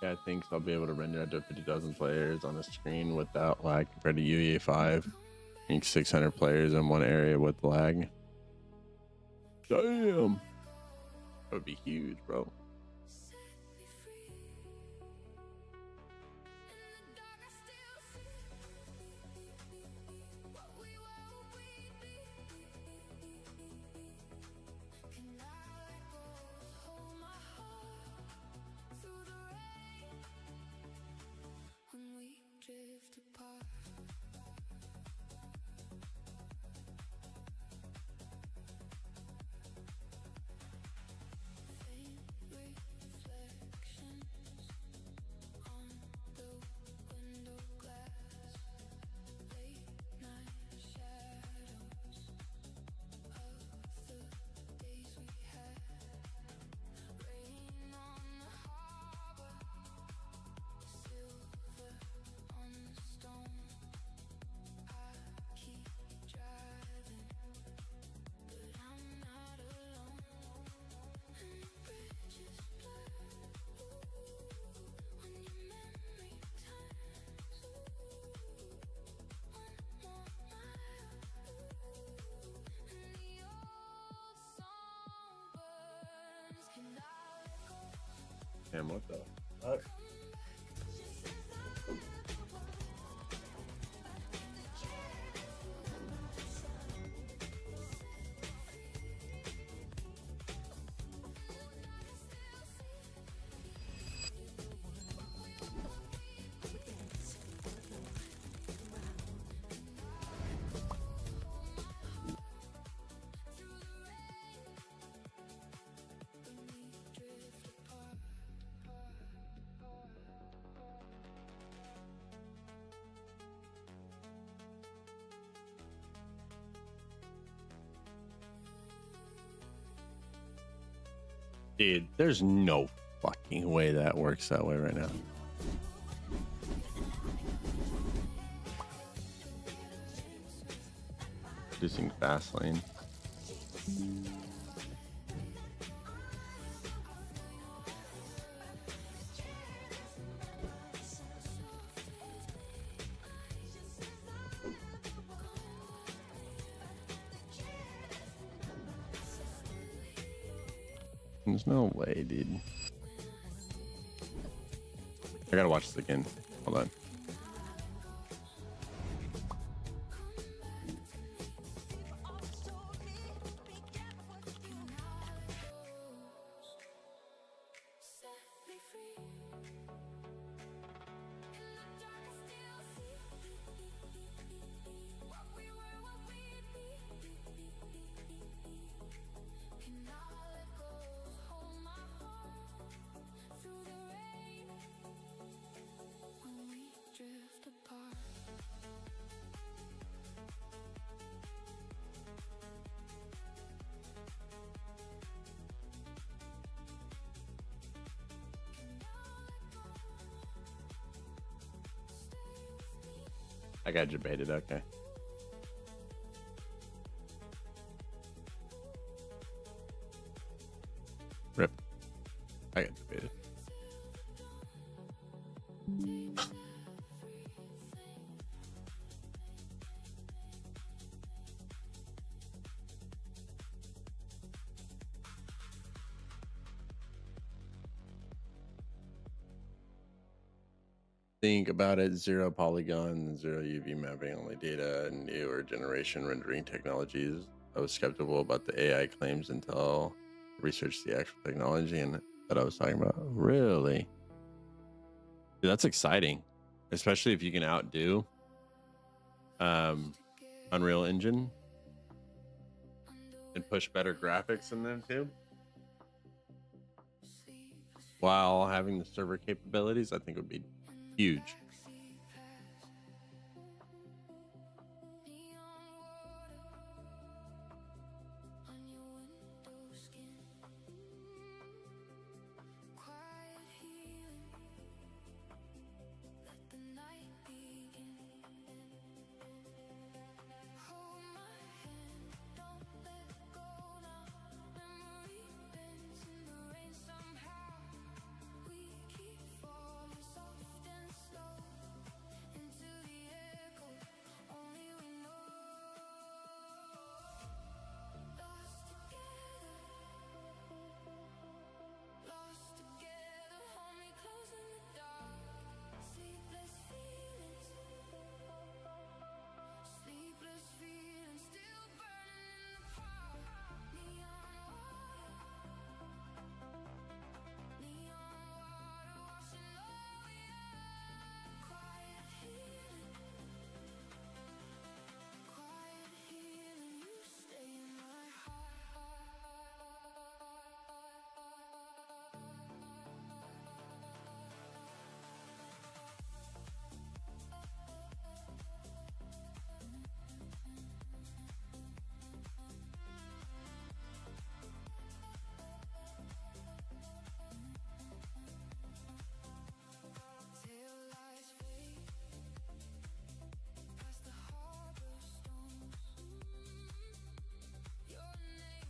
4K, I think, so I'll be able to render up to 50,000 players on a screen without lag compared to UEA 5. I think 600 players in one area with lag. Damn. That would be huge, bro. Damn, what the fuck? Dude, there's no fucking way that works that way right now. Producing fast lane. There's no way, dude. I gotta watch this again. Hold on. I got debated. Okay. Rip. I got debated. Think about it, zero polygon, zero UV mapping, only data, and newer generation rendering technologies. I was skeptical about the AI claims until I researched the actual technology and that I was talking about. Really? Dude, that's exciting, especially if you can outdo Unreal Engine and push better graphics in them too, while having the server capabilities. I think would be huge.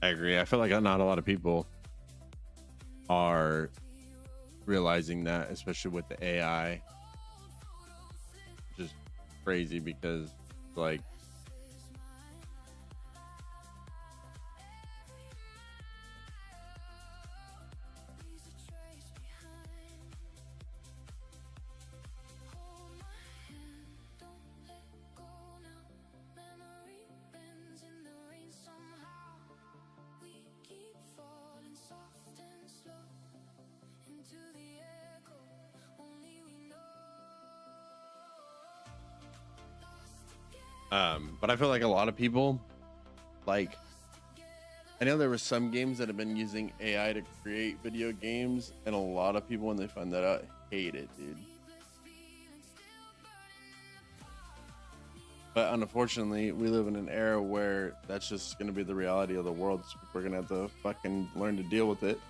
I agree. I feel like not a lot of people are realizing that, especially with the AI. Just crazy because, like, but I feel like a lot of people, like, I know there were some games that have been using AI to create video games, and a lot of people, when they find that out, hate it, dude. But unfortunately, we live in an era where that's just going to be the reality of the world. So we're going to have to fucking learn to deal with it.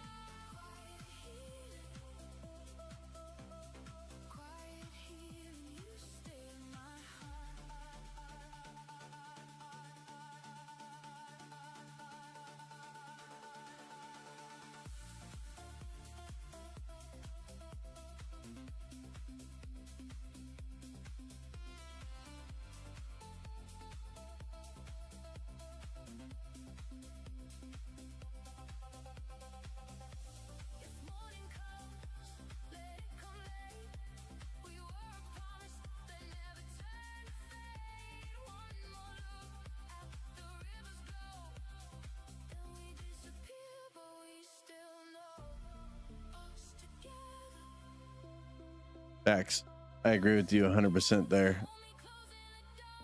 Facts. I agree with you 100% there.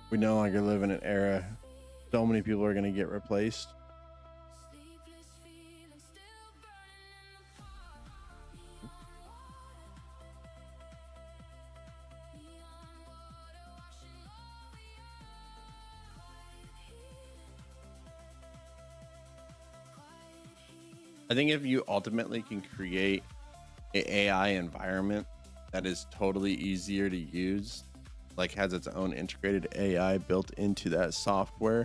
We no longer live in an era. So many people are going to get replaced. I think if you ultimately can create an AI environment that is totally easier to use, like has its own integrated AI built into that software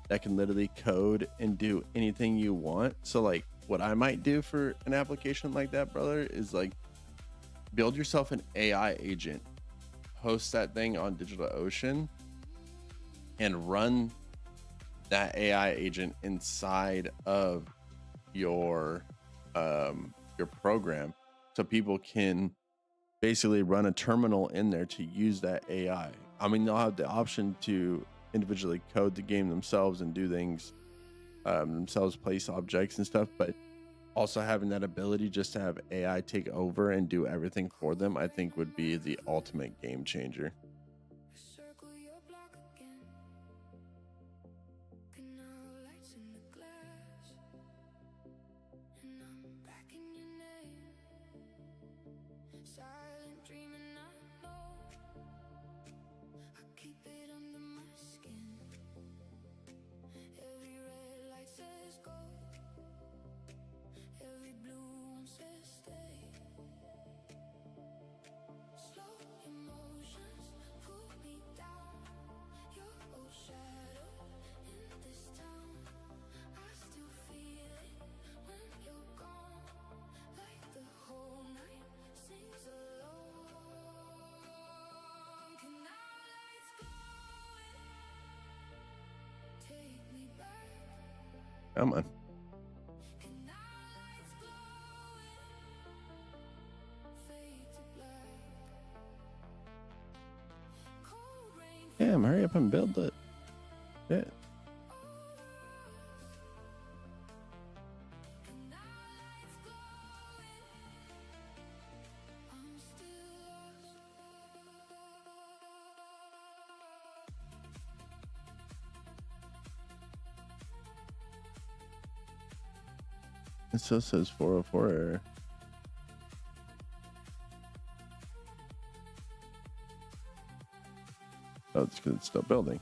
that can literally code and do anything you want. So like what I might do for an application like that, brother, is like build yourself an AI agent, host that thing on DigitalOcean, and run that AI agent inside of your program, so people can basically run a terminal in there to use that AI. I mean, they'll have the option to individually code the game themselves and do things themselves, place objects and stuff, but also having that ability just to have AI take over and do everything for them, I think would be the ultimate game changer. Come on. Damn, hurry up and build it. Shit. It still says 404 error. Oh, it's because it's still building.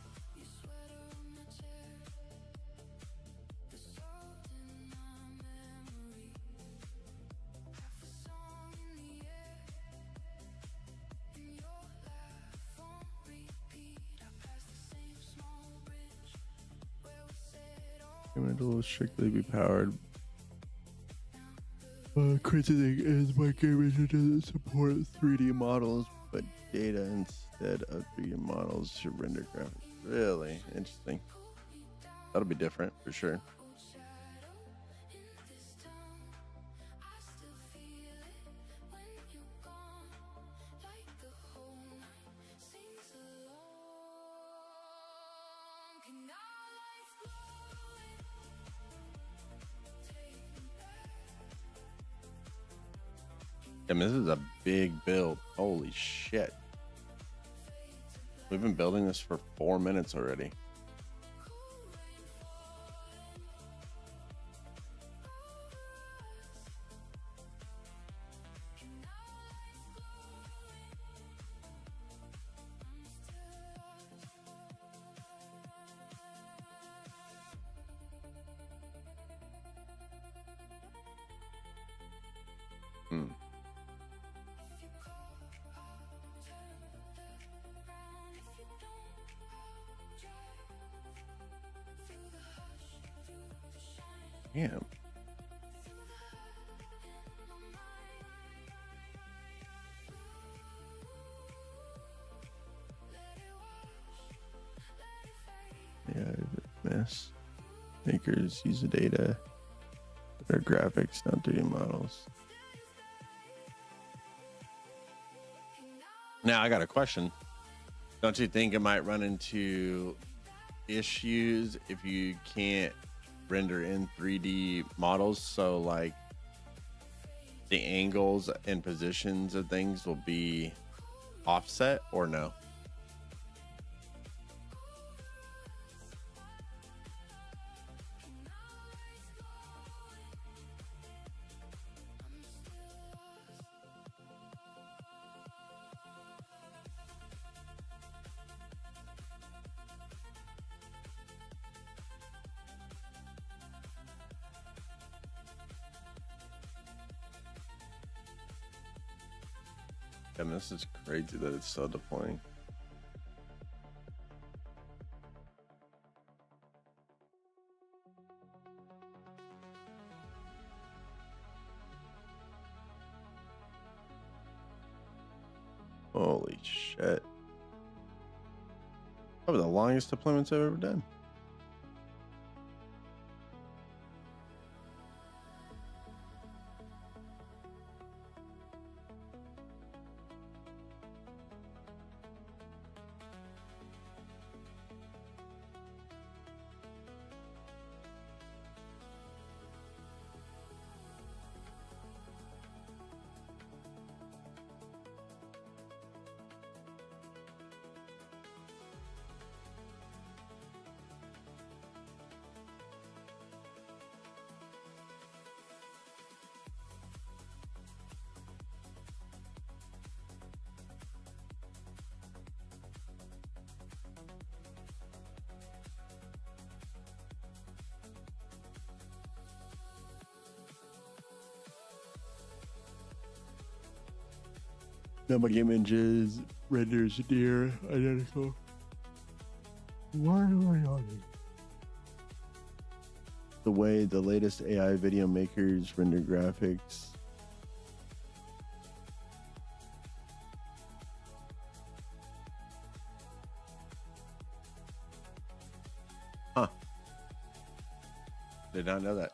It will strictly be powered. Crazy thing is my game engine doesn't support 3D models, but data instead of 3D models to render graphics. Really interesting. That'll be different for sure. I mean, this is a big build. Holy shit. We've been building this for 4 minutes already. Hmm. Damn. Yeah, mess. Makers use the data. Their graphics, not 3D models. Now I got a question. Don't you think it might run into issues if you can't render in 3D models? So like the angles and positions of things will be offset or no? I mean, this is crazy that it's still deploying. Holy shit. Probably the longest deployments I've ever done. Now my game images renders near identical. Why am I yawning? The way the latest AI video makers render graphics. Huh. Did not know that.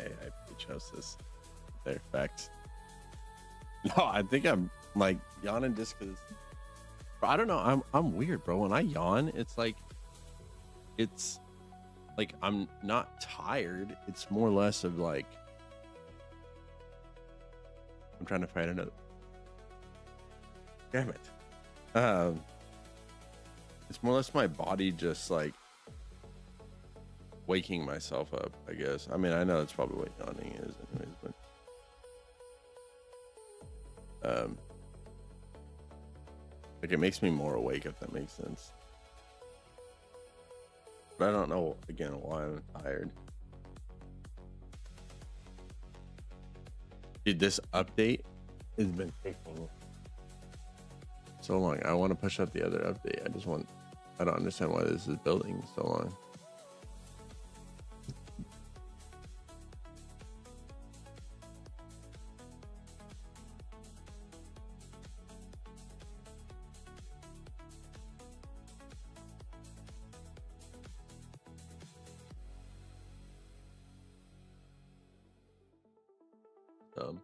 Okay, I chose this. There, facts. No, I think I'm like yawning just because I don't know. I'm weird, bro. When I yawn, it's like I'm not tired. It's more or less of like I'm trying to find Damn it. Um, it's more or less my body just like waking myself up, I guess. I mean, I know it's probably what yawning is anyways, but like it makes me more awake, if that makes sense. But I don't know again why I'm tired. Dude, this update has been taking so long. I want to push out the other update. I don't understand why this is building so long. Um,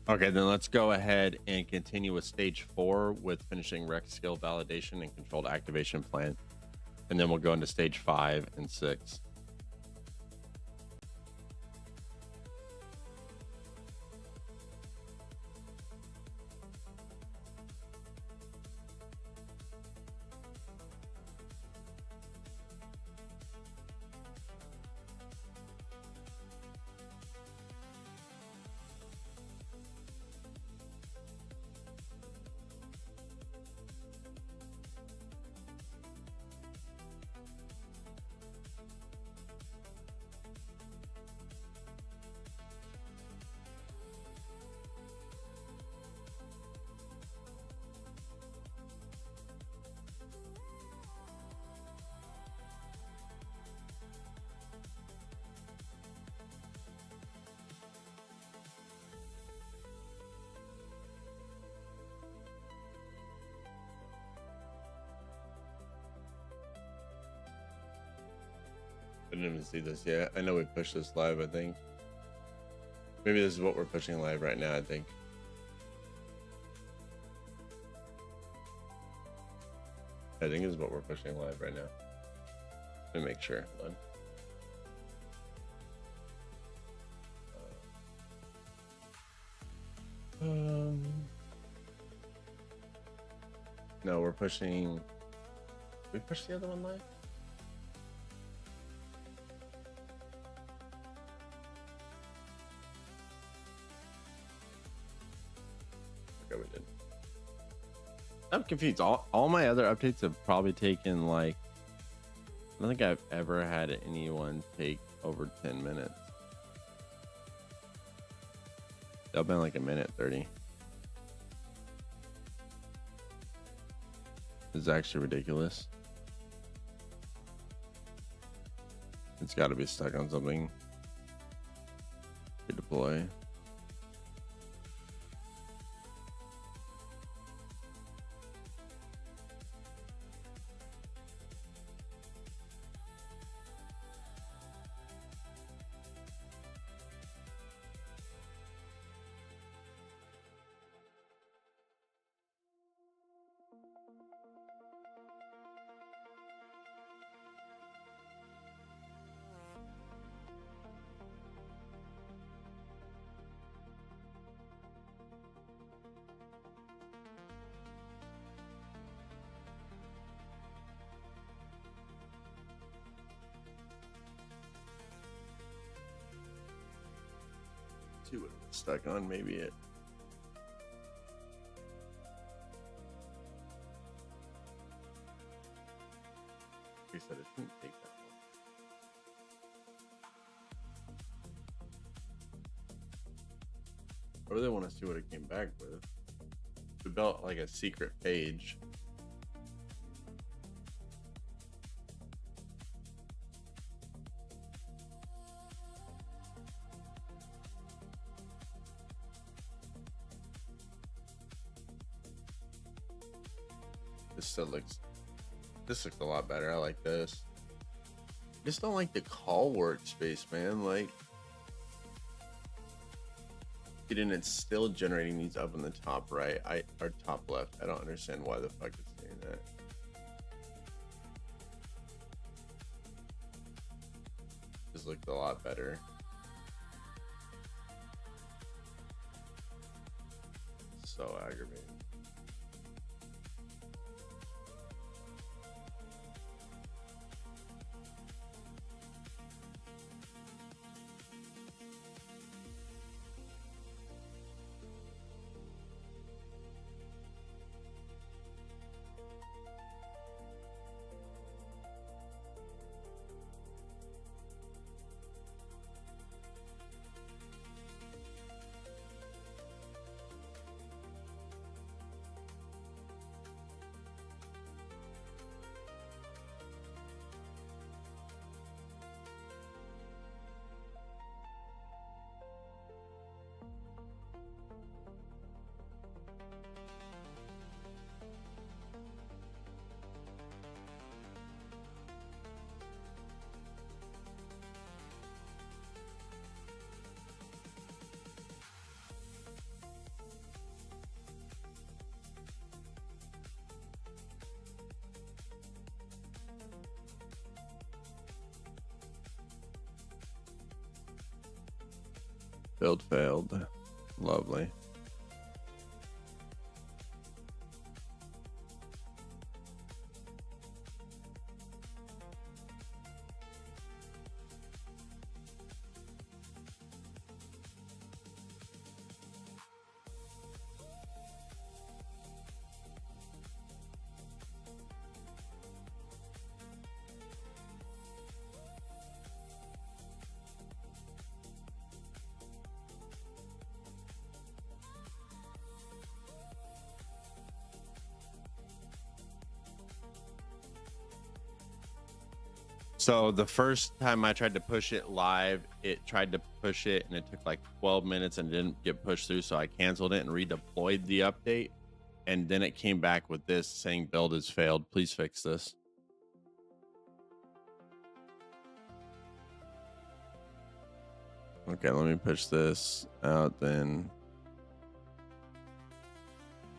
Okay, then let's go ahead and continue with stage 4 with finishing rec skill validation and controlled activation plan. And then we'll go into stage 5 and 6. I didn't even see this yet. I know we pushed this live, I think. Maybe this is what we're pushing live right now, I think. I think this is what we're pushing live right now. Let me make sure. Hold on. No, we're pushing. We pushed the other one live? Okay, we did. I'm confused. All my other updates have probably taken like, I don't think I've ever had anyone take over 10 minutes. They'll been like a minute 30. This is actually ridiculous. It's got to be stuck on something. Redeploy. See what it's stuck on, maybe it. He said it shouldn't take that long. I really want to see what it came back with. We built like a secret page. This looks a lot better. I like this. Just don't like the call workspace, man. Like, and it's still generating these up in the top right, or top left. I don't understand why the fuck it's doing that. This looked a lot better. So aggravating. Build failed. Lovely. So the first time I tried to push it live, it tried to push it and it took like 12 minutes and didn't get pushed through. So I canceled it and redeployed the update. And then it came back with this saying build has failed. Please fix this. Okay, let me push this out then.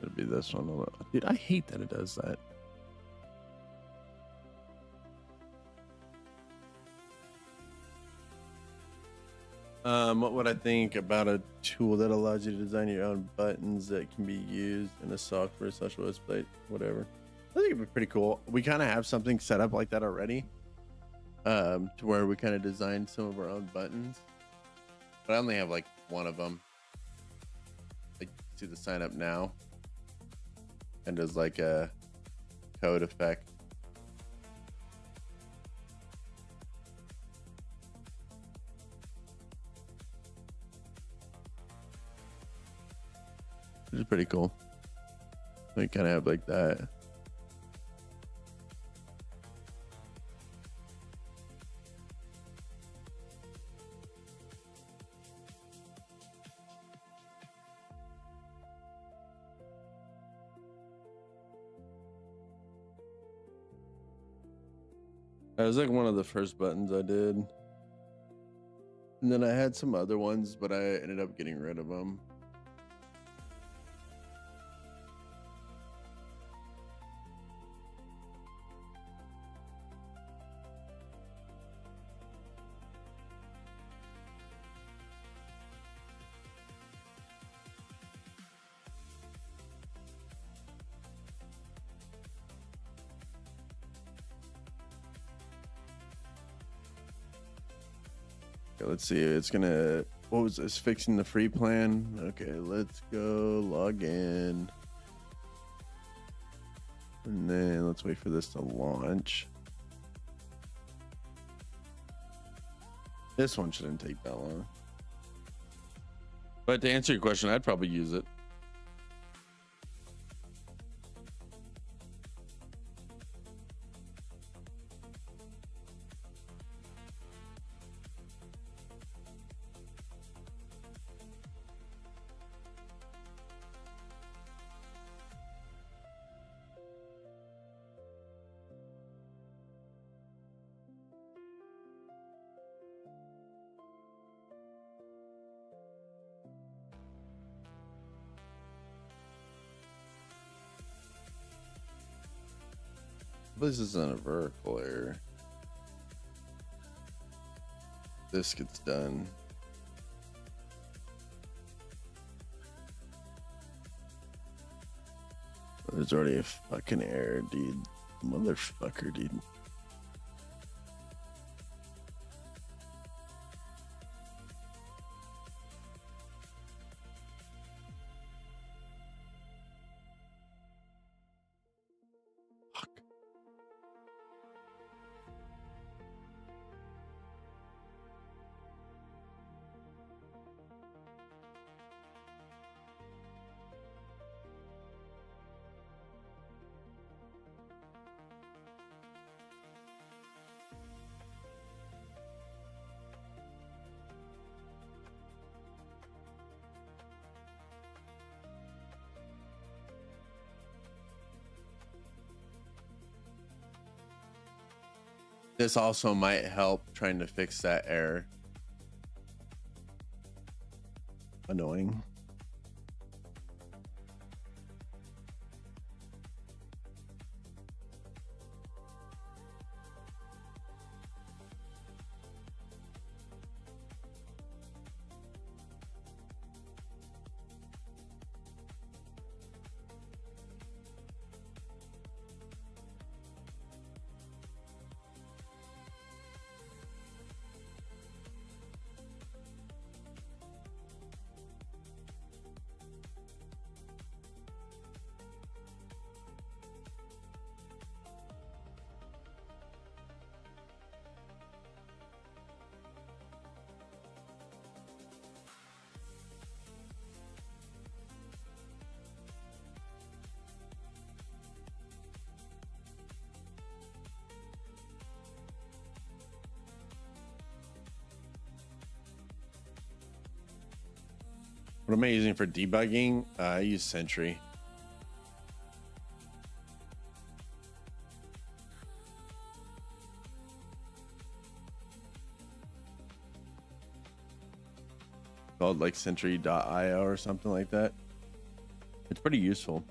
It'll be this one. Dude, I hate that it does that. What would I think about a tool that allows you to design your own buttons that can be used in a software such as website, whatever? I think it'd be pretty cool. We kind of have something set up like that already, to where we kind of designed some of our own buttons, but I only have like one of them. Like, see the sign up now, and there's like a code effect. Which is pretty cool. We kind of have like that. That was like one of the first buttons I did. And then I had some other ones, but I ended up getting rid of them. Let's see. It's gonna. What was this? Fixing the free plan. Okay, let's go log in, and then let's wait for this to launch. This one shouldn't take that long. But to answer your question, I'd probably use it. This isn't a vertical error. This gets done. There's already a fucking error, dude. Motherfucker, dude. Fuck. This also might help trying to fix that error. Annoying. What am I using for debugging? I use Sentry. Called like Sentry.io or something like that. It's pretty useful.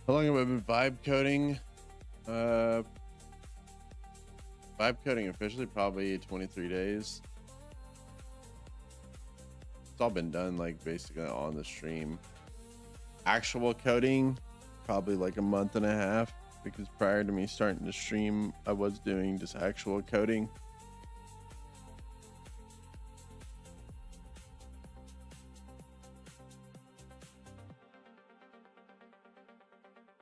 How long have I been vibe coding? Vibe coding officially probably 23 days. It's all been done like basically on the stream. Actual coding, probably like a month and a half, because prior to me starting to stream, I was doing just actual coding.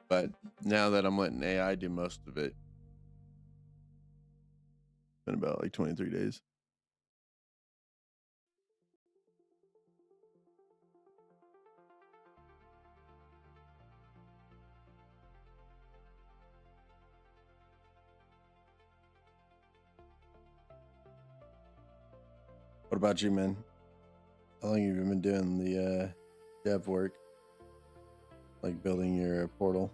But now that I'm letting AI do most of it, it's been about like 23 days. What about you, man? How long have you been doing the dev work? Like building your portal?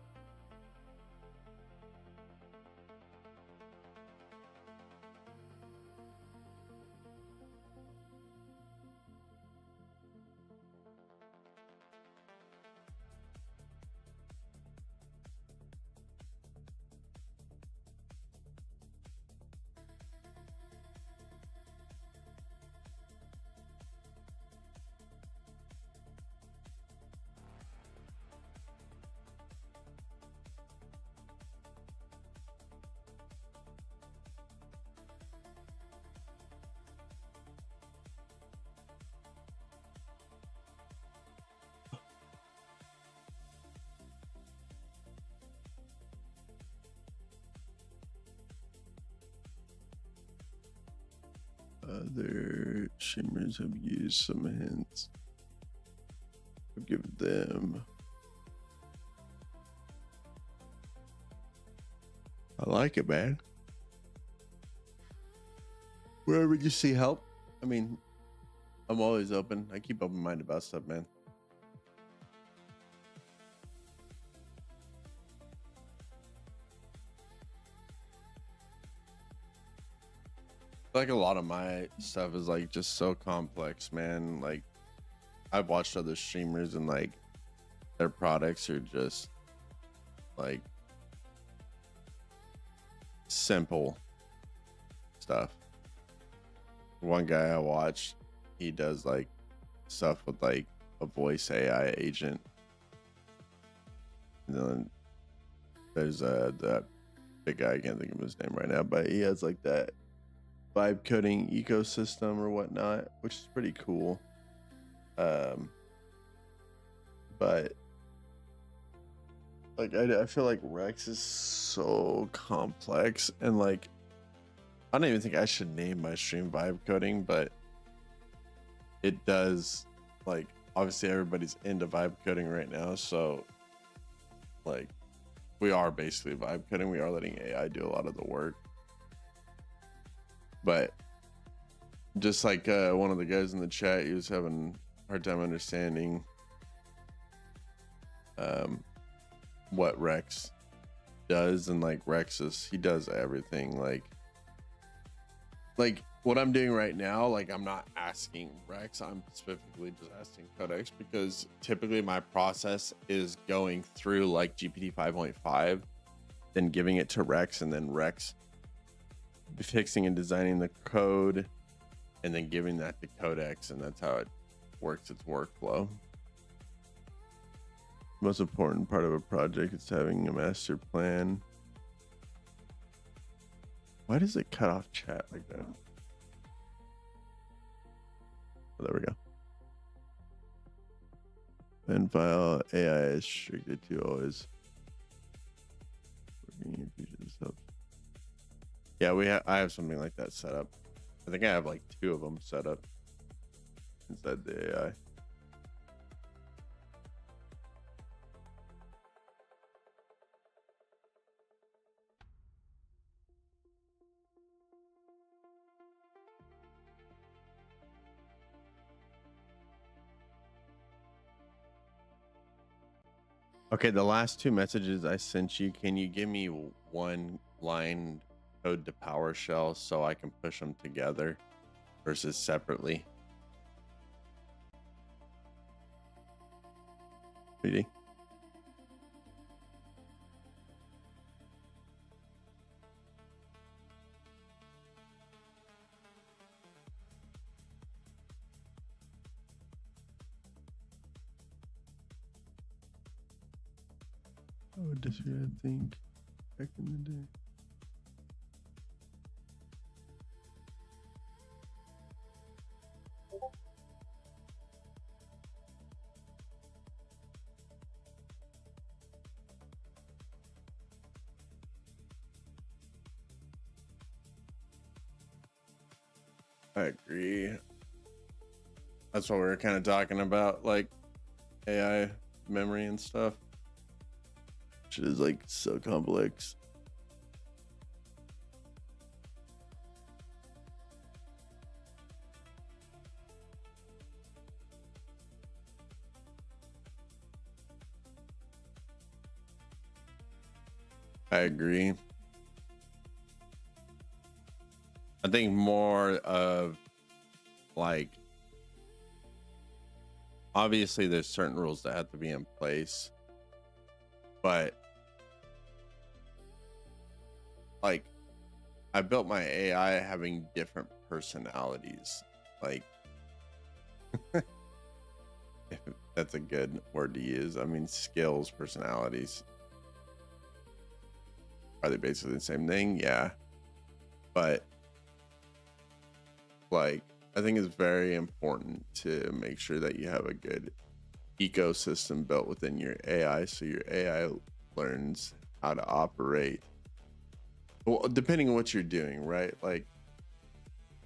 Other streamers have used some hints. give them. I like it, man. Wherever you see help, I mean, I'm always open. I keep open minded about stuff, man. Like a lot of my stuff is like just so complex, man. Like I've watched other streamers and like their products are just like simple stuff. One guy I watched, he does like stuff with like a voice AI agent. And then there's that big guy, I can't think of his name right now, but he has like that vibe coding ecosystem or whatnot, which is pretty cool. But like I feel like Rex is so complex, and like I don't even think I should name my stream vibe coding, but it does, like, obviously everybody's into vibe coding right now, so like we are basically vibe coding. We are letting AI do a lot of the work. But just like one of the guys in the chat, he was having a hard time understanding what Rex does, and like he does everything. Like what I'm doing right now, like I'm not asking Rex, I'm specifically just asking Codex, because typically my process is going through like GPT 5.5, then giving it to Rex, and then Rex fixing and designing the code, and then giving that to Codex, and that's how it works its workflow. Most important part of a project is having a master plan. Why does it cut off chat like that? Oh, there we go. And file AI is restricted to always working in future stuff. Yeah, I have something like that set up. I think I have like 2 of them set up inside the AI. Okay, the last 2 messages I sent you, can you give me one line code to PowerShell so I can push them together versus separately? PD? I would disagree, I think, back in the day. I agree. That's what we were kind of talking about, like AI memory and stuff, which is like so complex. I agree. I think more of like, obviously there's certain rules that have to be in place, but like I built my AI having different personalities. Like if that's a good word to use. I mean, skills, personalities. Are they basically the same thing? Yeah. But like, I think it's very important to make sure that you have a good ecosystem built within your AI, so your AI learns how to operate. Well, depending on what you're doing, right? Like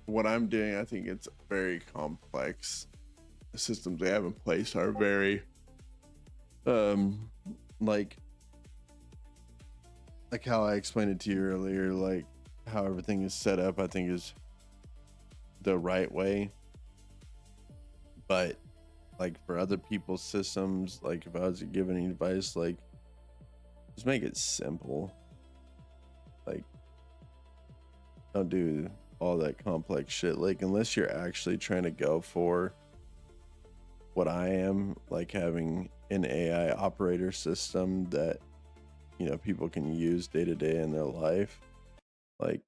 what I'm doing, I think it's very complex. The systems they have in place are very um like how I explained it to you earlier, like how everything is set up, I think is the right way. But like for other people's systems, like if I was to give any advice, like just make it simple. Like don't do all that complex shit. Like unless you're actually trying to go for what I am, like having an AI operator system that, you know, people can use day to day in their life. Like,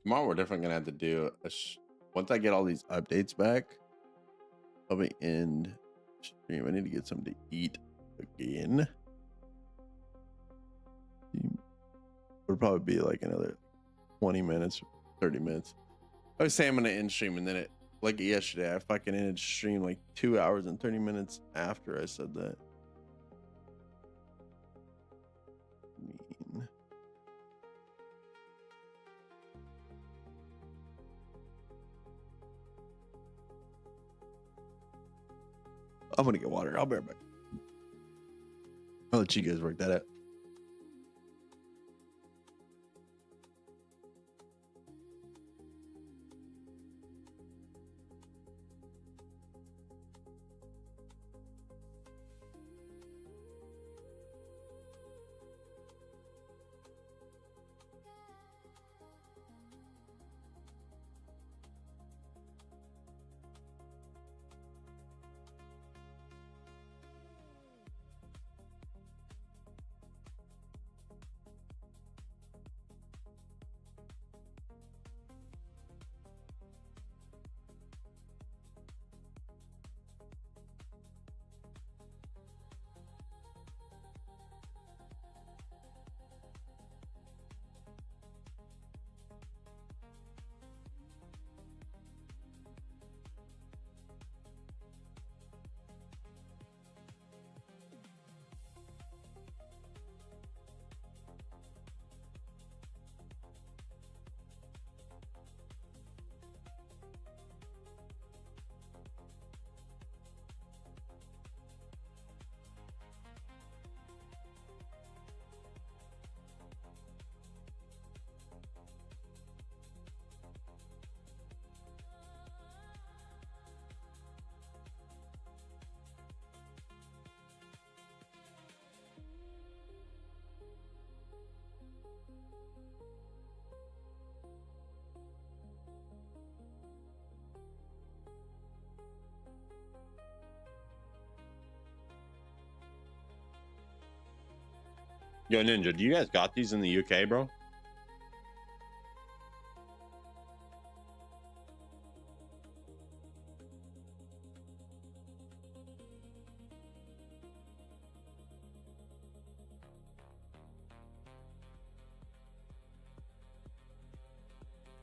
tomorrow we're definitely gonna have to do once I get all these updates back, probably end stream. I need to get something to eat again. It'll probably be like another 20 minutes, 30 minutes. I was saying I'm gonna end stream, and then it, like yesterday, I fucking ended stream like 2 hours and 30 minutes after I said that. Mean. I'm gonna get water. I'll be right back. I'll let you guys work that out. Yo, Ninja, do you guys got these in the UK, bro?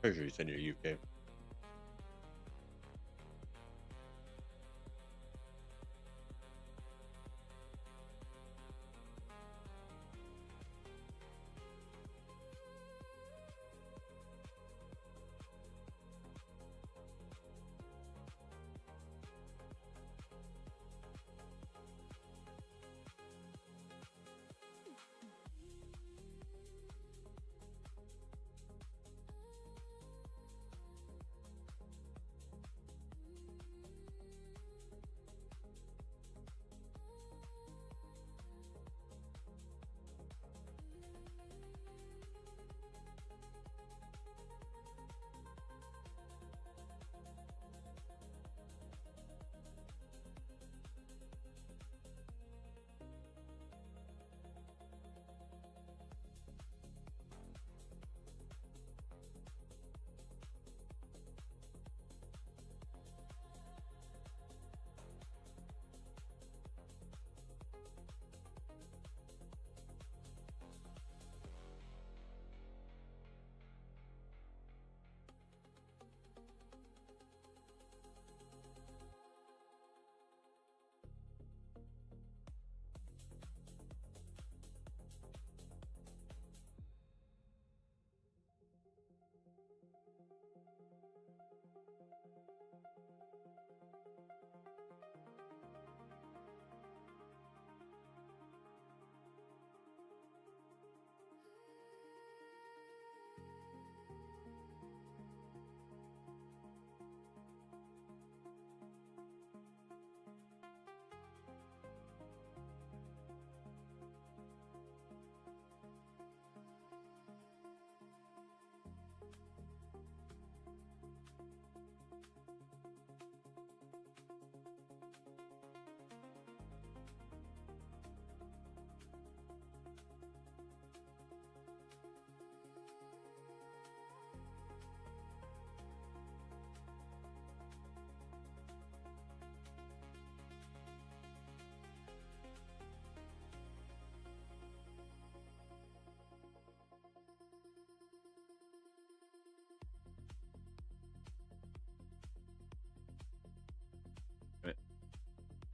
Pretty sure you said you're UK.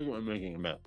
Look at me making a mess.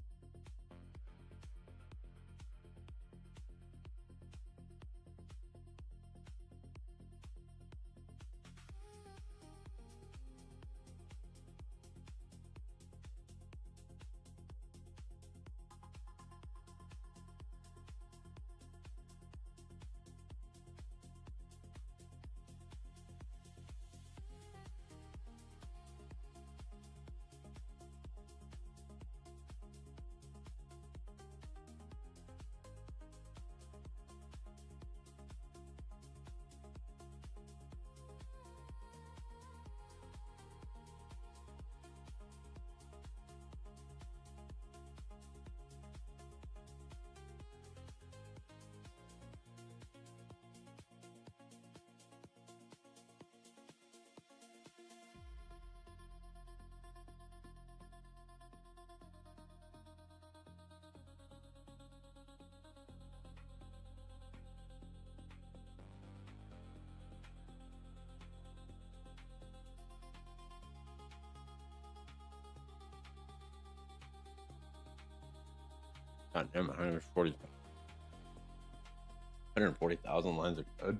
God damn, 140,000 lines of code.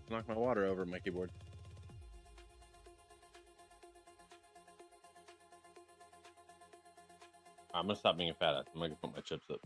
Knock my water over my keyboard. I'm gonna stop being a fat ass. I'm gonna put my chips up.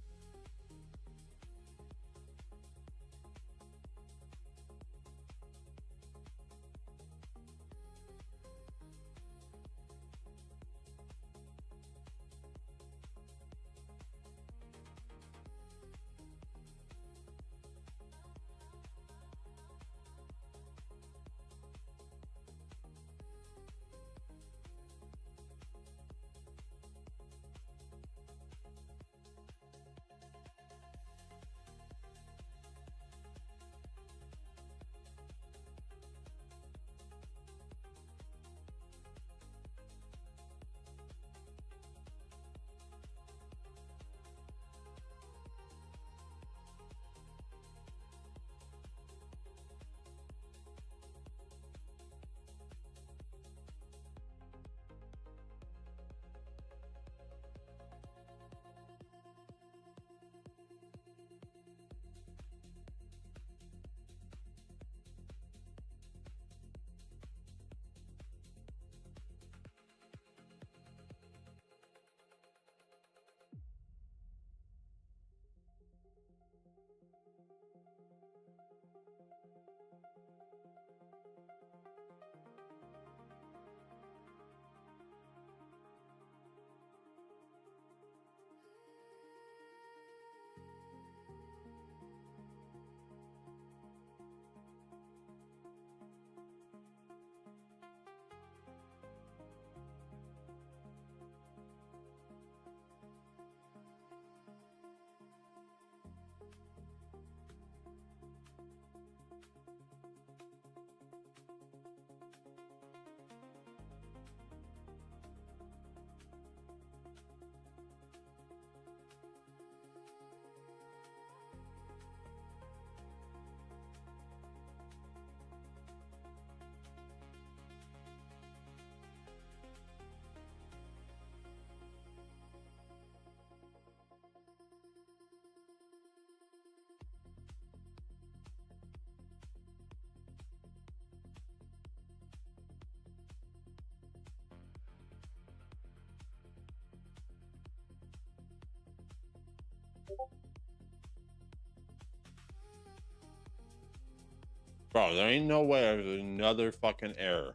Bro, there ain't no way there's another fucking error.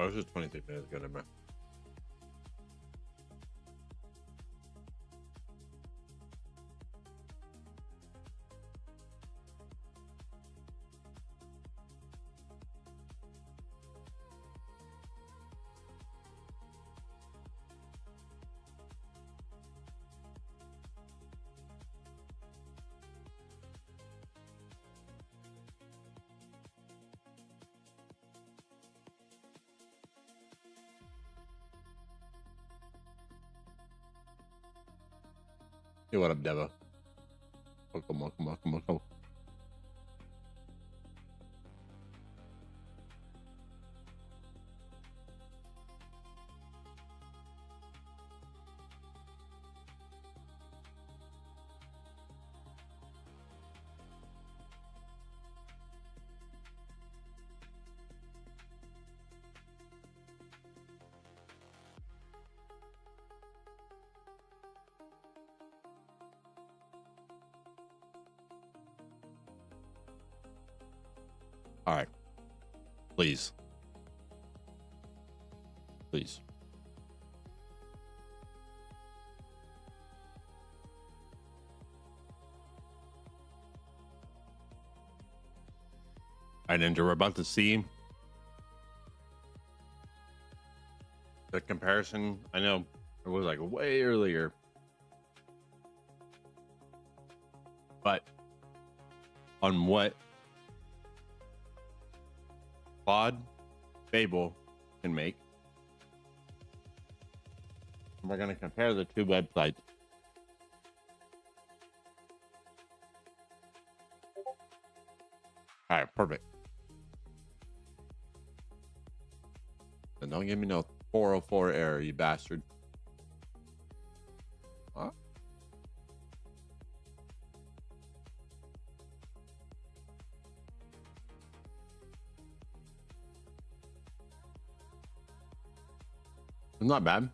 Oh, this is 26 minutes ago. Never mind. Hey, what up, Devo? Oh, come on, come on, come on, come on. All right. Please. Please. All right, Ninja, we're about to see the comparison. I know it was like way earlier, but on what Claude Fable can make. We're going to compare the two websites. All right, perfect. And don't give me no 404 error, you bastard. Huh? It's not bad.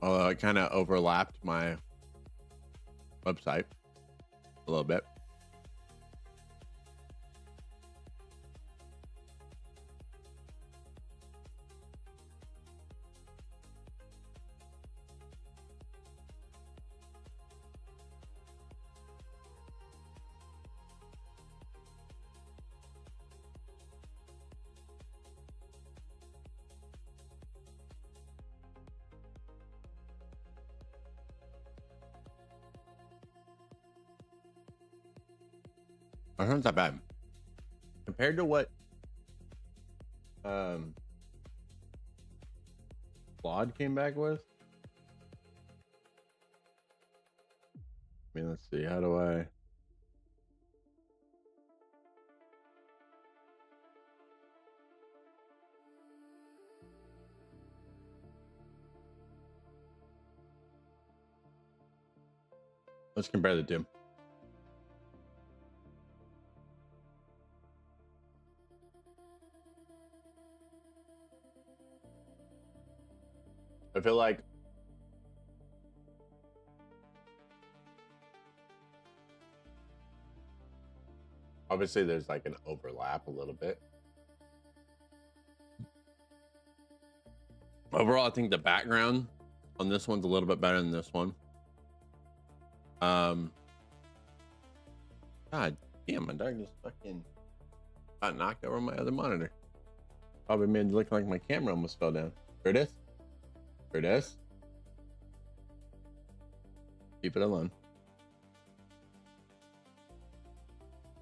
Although it kind of overlapped my website a little bit. It's not that bad compared to what Claude came back with. I mean, let's see. How do I? Let's compare the two. I feel like obviously there's like an overlap a little bit. Overall, I think the background on this one's a little bit better than this one. God damn, my dog just fucking got knocked over my other monitor. Probably made it look like my camera almost fell down. There it is. There it is. Keep it alone.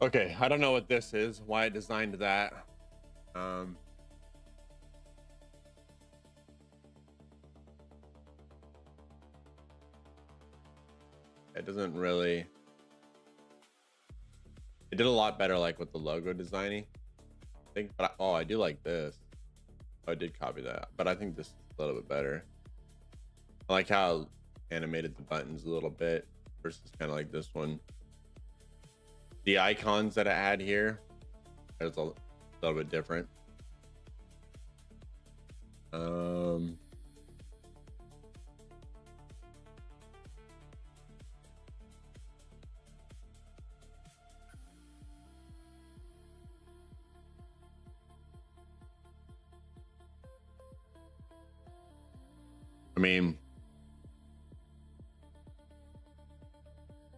Okay, I don't know what this is, why I designed that. It doesn't really. It did a lot better, like with the logo designing. I think, but I do like this. I did copy that, but I think this is a little bit better. I like how animated the buttons a little bit versus kind of like this one. The icons that I add here is a little bit different. mean,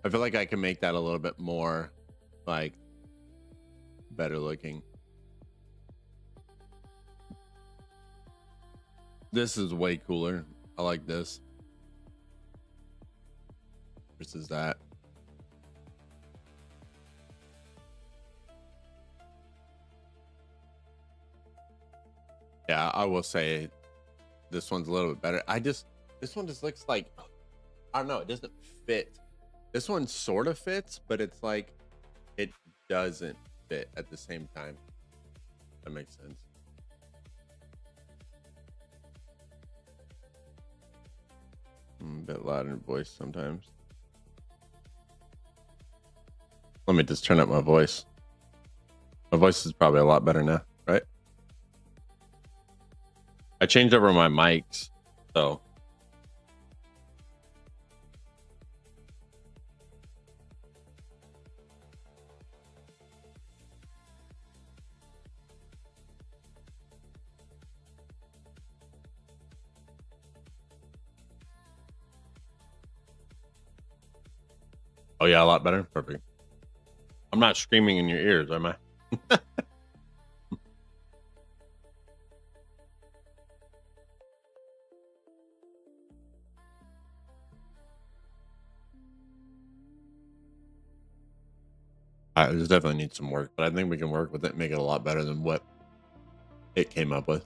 I feel like I can make that a little bit more like better looking. This is way cooler. I like this versus that. Yeah, I will say this one's a little bit better. This one just looks like, I don't know, it doesn't fit. This one sort of fits, but it's like it doesn't fit at the same time. That makes sense. I'm a bit loud in voice sometimes. Let me just turn up my voice. My voice is probably a lot better now, right? I changed over my mics, so. Oh yeah, a lot better. Perfect. I'm not screaming in your ears, am I? This definitely needs some work, but I think we can work with it and make it a lot better than what it came up with.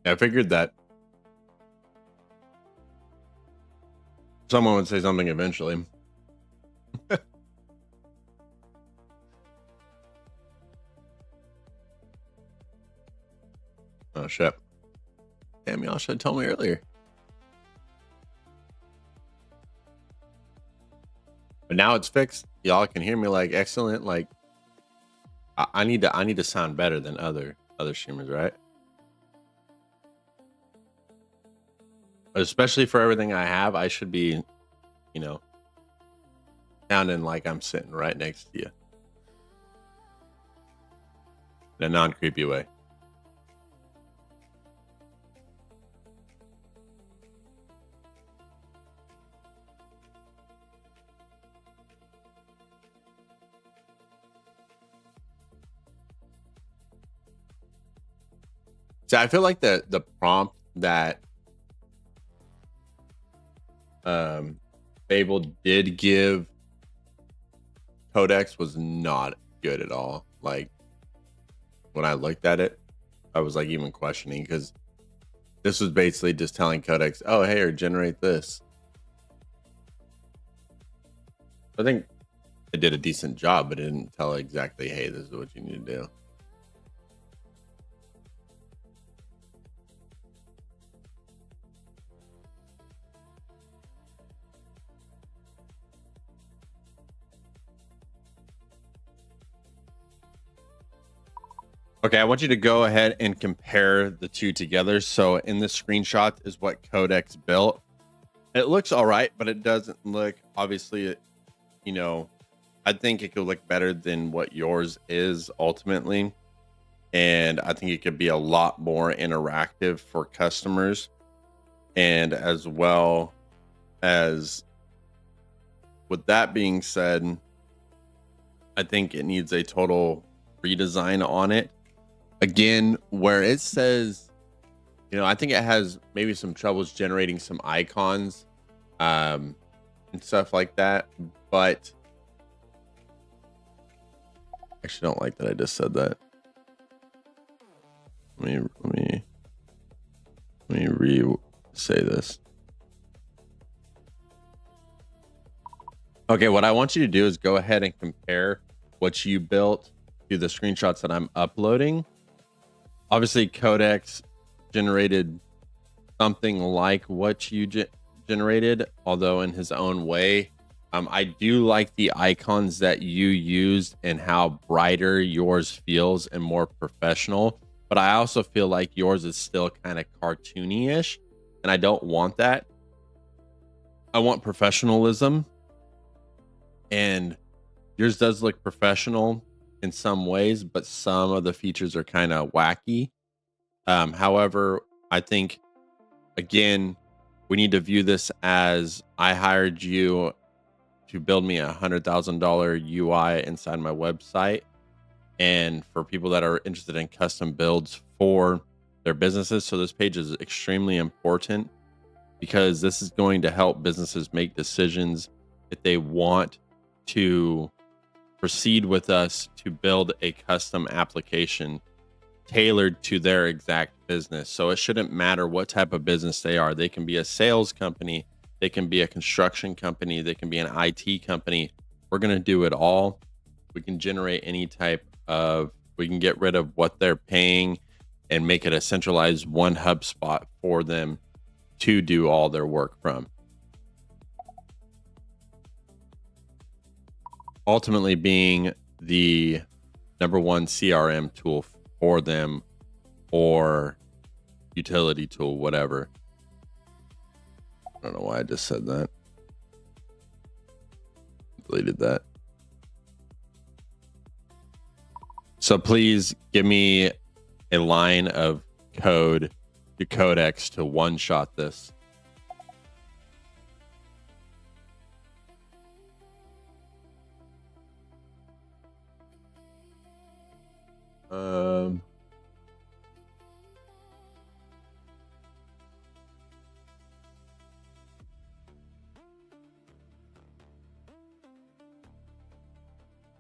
I figured that someone would say something eventually. Oh shit. Damn, y'all should have told me earlier. But now it's fixed. Y'all can hear me like excellent. Like I need to sound better than other streamers, right? Especially for everything I have, I should be, you know, sounding like I'm sitting right next to you in a non-creepy way. So I feel like the prompt that Fable did give Codex was not good at all. Like when I looked at it, I was like even questioning because this was basically just telling Codex, "Oh, hey, or generate this." I think it did a decent job, but it didn't tell exactly, "Hey, this is what you need to do." Okay, I want you to go ahead and compare the two together. So in this screenshot is what Codex built. It looks all right, but it doesn't look, obviously, you know, I think it could look better than what yours is ultimately. And I think it could be a lot more interactive for customers. And as well as, with that being said, I think it needs a total redesign on it. Again, where it says, you know, I think it has maybe some troubles generating some icons and stuff like that. But I actually don't like that I just said that. Let me re-say this. Okay, what I want you to do is go ahead and compare what you built to the screenshots that I'm uploading. Obviously, Codex generated something like what you generated, although in his own way. I do like the icons that you used and how brighter yours feels and more professional. But I also feel like yours is still kind of cartoony-ish, and I don't want that. I want professionalism, and yours does look professional in some ways, but some of the features are kind of wacky. However, I think, again, we need to view this as I hired you to build me $100,000 UI inside my website. And for people that are interested in custom builds for their businesses. So this page is extremely important because this is going to help businesses make decisions if they want to proceed with us to build a custom application tailored to their exact business. So it shouldn't matter what type of business they are. They can be a sales company, they can be a construction company, they can be an IT company. We're going to do it all. We can generate any type of, we can get rid of what they're paying and make it a centralized one hub spot for them to do all their work from. Ultimately being the number one CRM tool for them, or utility tool, whatever. I don't know why I just said that. Deleted that. So please give me a line of code to Codex to one-shot this.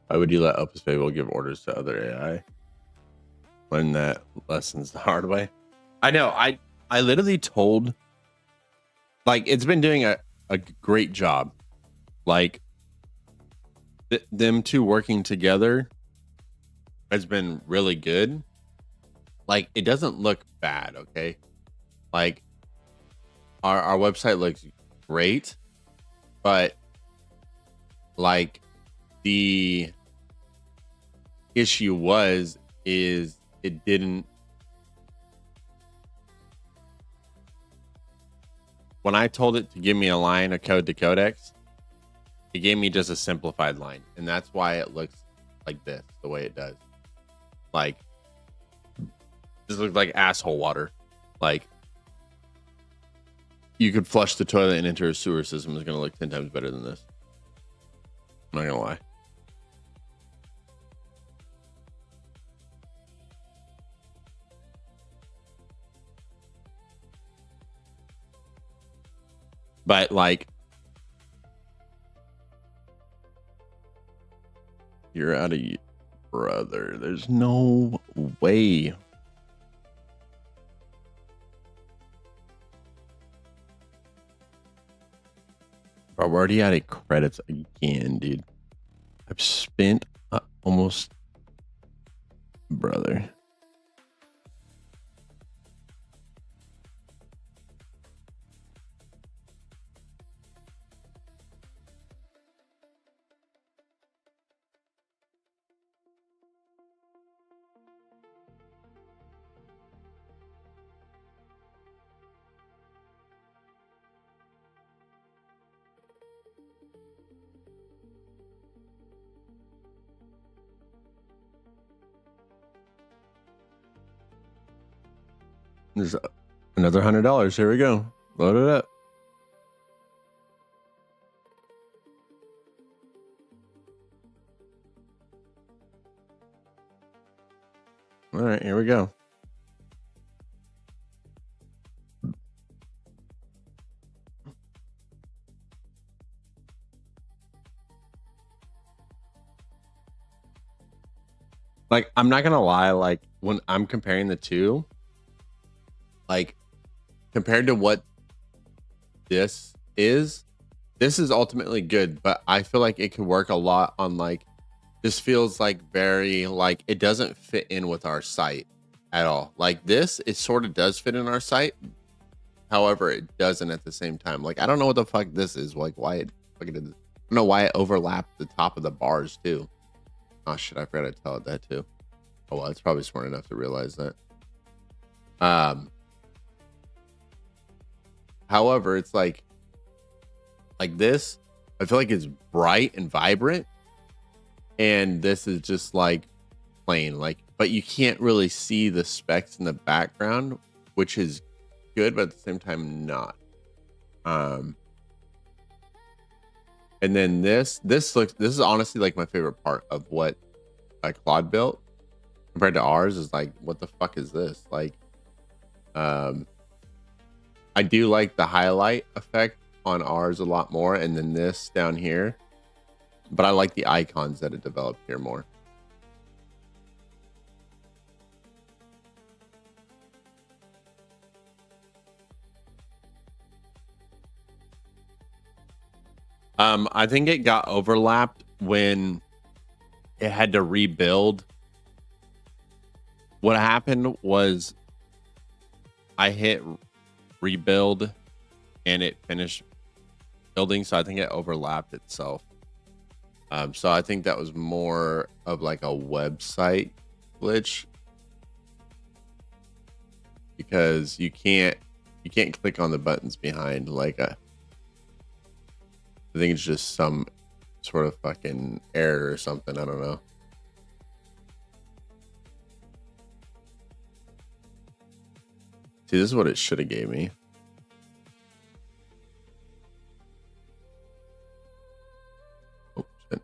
Why would you let Opus Fable give orders to other AI? Learn that lessons the hard way. I know. I literally told, like, it's been doing a great job. Like, them two working together has been really good. Like, it doesn't look bad, okay? Like, our website looks great, but like, the issue is it didn't, when I told it to give me a line of code to Codex, it gave me just a simplified line, and that's why it looks like this, the way it does. Like, this looks like asshole water. Like, you could flush the toilet and enter a sewer system. Is going to look 10 times better than this. I'm not gonna lie. But like, you're out of, brother. There's no way. Bro, we're already out of credits again, dude. I've spent almost, brother. There's another $100. Here we go. Load it up. All right, here we go. Like, I'm not gonna lie, like, when I'm comparing the two, like, compared to what this is ultimately good, but I feel like it could work a lot on, like, this feels like very, like, it doesn't fit in with our site at all. Like, this, it sort of does fit in our site, However, it doesn't at the same time. Like, I don't know what the fuck this is. Like, why it fucking did. I don't know why it overlapped the top of the bars too. Oh shit, I forgot to tell it that too. Oh well, it's probably smart enough to realize that. However, it's like this. I feel like it's bright and vibrant, and this is just like plain. Like, but you can't really see the specs in the background, which is good, but at the same time not. And then this is honestly like my favorite part of what Claude built compared to ours. Is like, what the fuck is this? Like, I do like the highlight effect on ours a lot more, and then this down here, but I like the icons that it developed here more. I think it got overlapped when it had to rebuild. What happened was I hit rebuild and it finished building, so I think it overlapped itself. So I think that was more of like a website glitch, because you can't click on the buttons behind like a. I think it's just some sort of fucking error or something. I don't know. See, this is what it should have gave me. Oh, shit.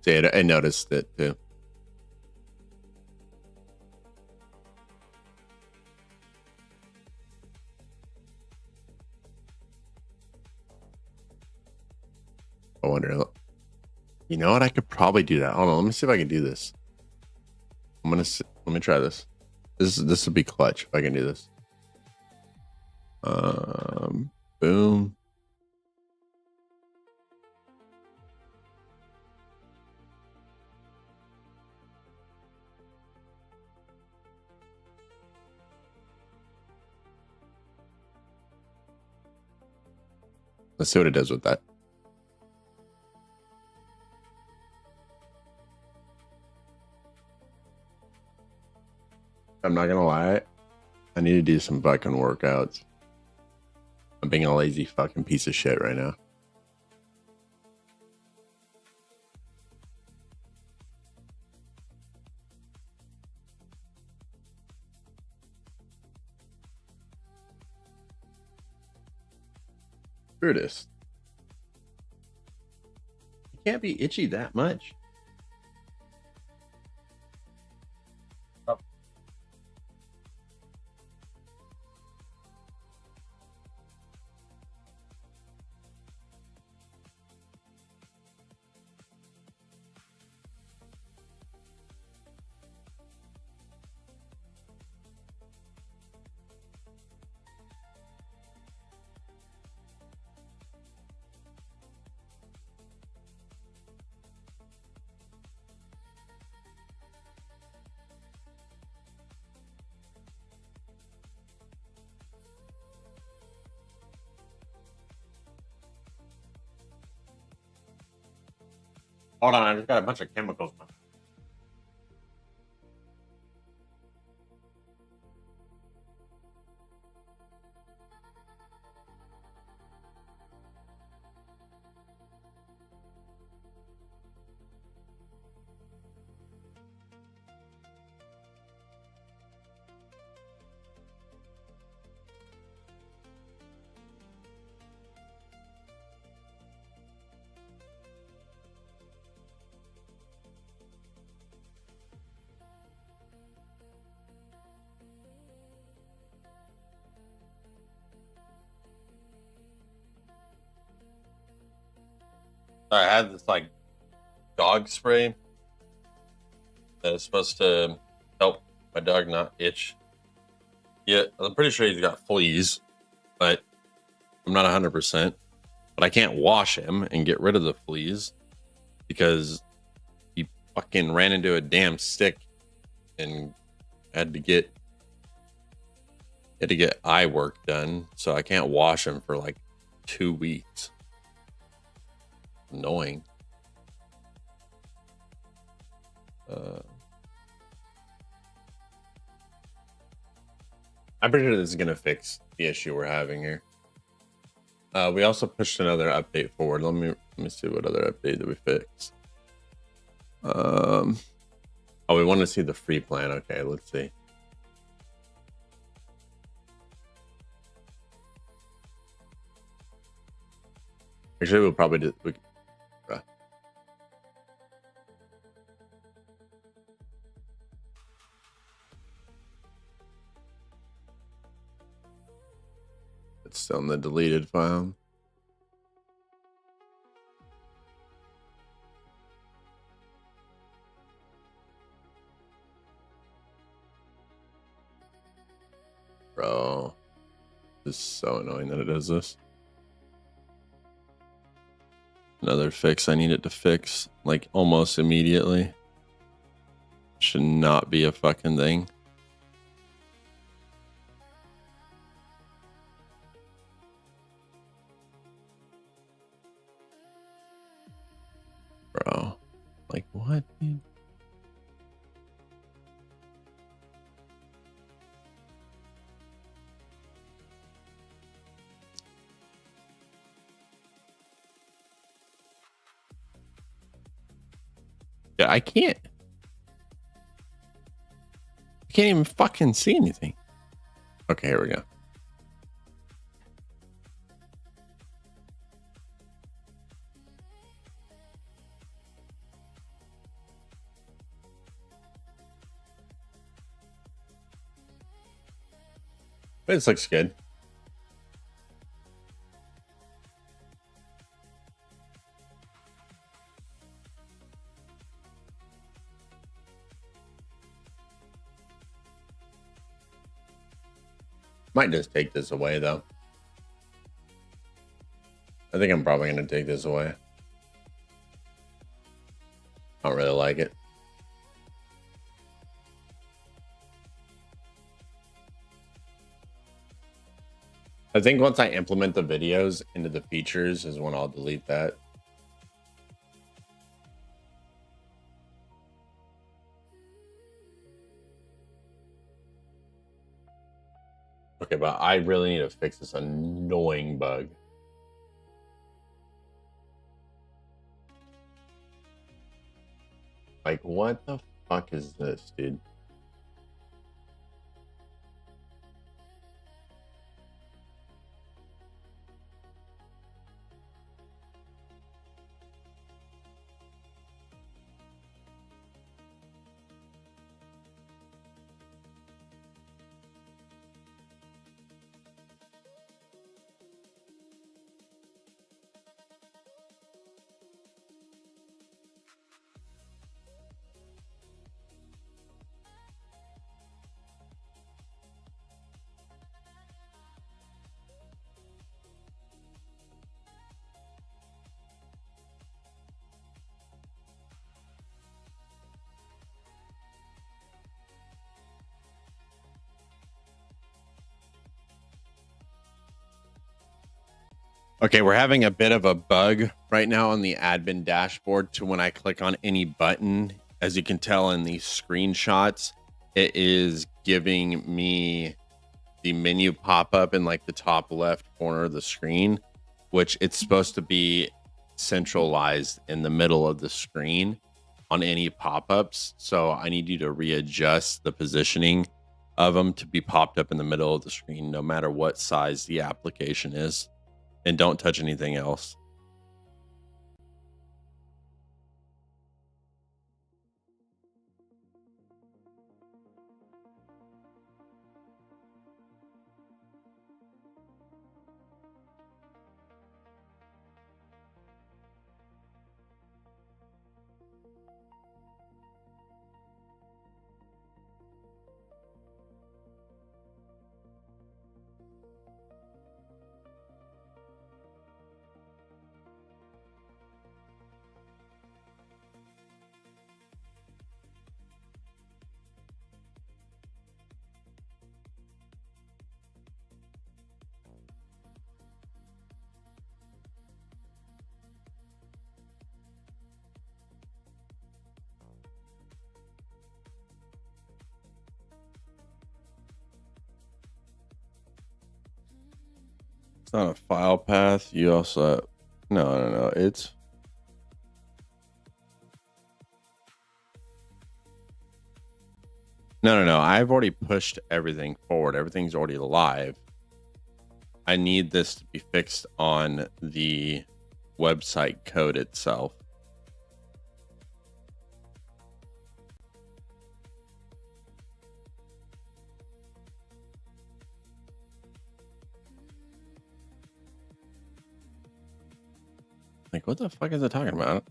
See, I noticed it too. I wonder. You know what? I could probably do that. Hold on. Let me see if I can do this. Let me try this. This would be clutch if I can do this. Boom. Let's see what it does with that. I'm not gonna lie, I need to do some fucking workouts. I'm being a lazy fucking piece of shit right now. Brutus. You can't be itchy that much. Hold on, I just got a bunch of chemicals. I had this like dog spray that is supposed to help my dog not itch. Yeah, I'm pretty sure he's got fleas, but I'm not 100%. But I can't wash him and get rid of the fleas because he fucking ran into a damn stick and had to get Had to get eye work done, so I can't wash them for like 2 weeks. Annoying. I'm pretty sure this is gonna fix the issue we're having here. We also pushed another update forward. Let me see what other update did we fix. Oh, we want to see the free plan. Okay, let's see. Actually, we'll probably do. It's still in the deleted file. Bro, this is so annoying that it does this. Another fix I need it to fix like almost immediately. Should not be a fucking thing. Bro, like what, dude? Yeah, I can't even fucking see anything. Okay, here we go. But this looks good. Might just take this away though. I think I'm probably gonna take this away. I don't really like it. I think once I implement the videos into the features is when I'll delete that. Okay, but I really need to fix this annoying bug. Like, what the fuck is this, dude? Okay, we're having a bit of a bug right now on the admin dashboard to when I click on any button. As you can tell in these screenshots, it is giving me the menu pop up in like the top left corner of the screen, which it's supposed to be centralized in the middle of the screen on any pop-ups. So I need you to readjust the positioning of them to be popped up in the middle of the screen, no matter what size the application is. And don't touch anything else. It's not a file path. You also no. It's no. I've already pushed everything forward. Everything's already live. I need this to be fixed on the website code itself. Like, what the fuck is it talking about?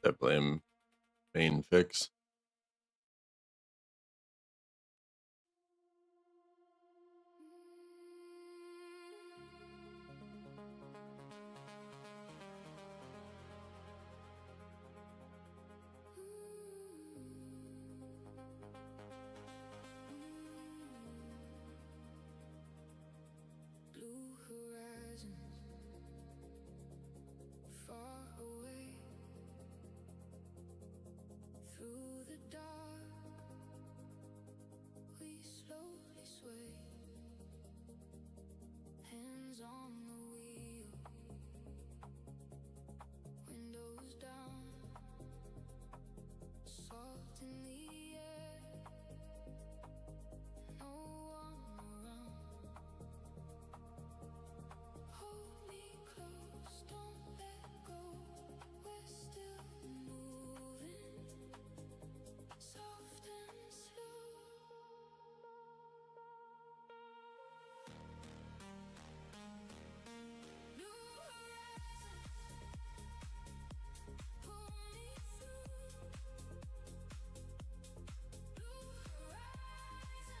Definitely a main fix. Blue horizons far away through the dark. We slowly sway, hands on the wheel, windows down, salt in the air, no one around. Hold me close, don't let go. We're still moving, soft and slow. New horizons, pull me through. Blue horizons,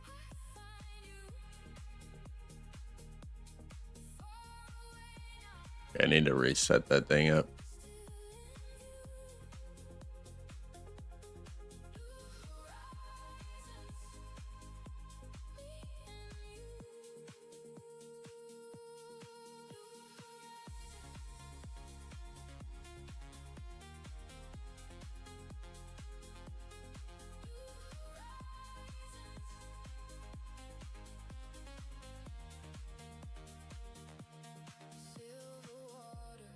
I find you. Far away now. I need to reset that thing up. Silver water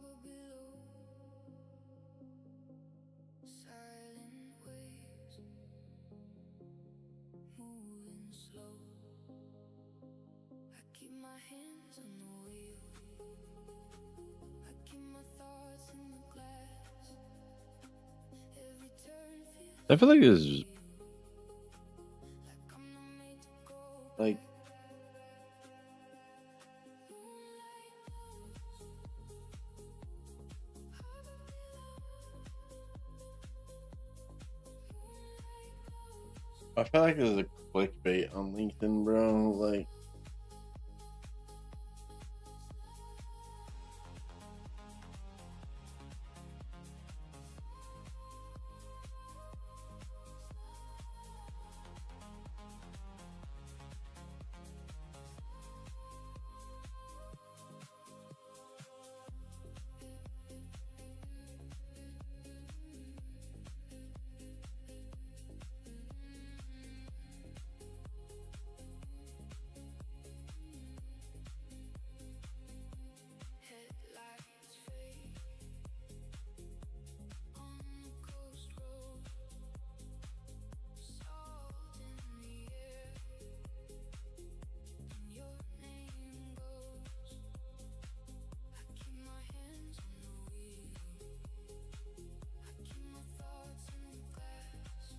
harbor below, silent waves moving slow. I keep my hands on the wheel, I keep my thoughts in the glass. Every turn feels I feel like this is like I'm not made to go. Like, I feel like there's a clickbait on LinkedIn, bro. Like, Headlights fade on the coast road, salt in the air, and your name goes. I keep my hands on the wheel, I keep my thoughts in the glass.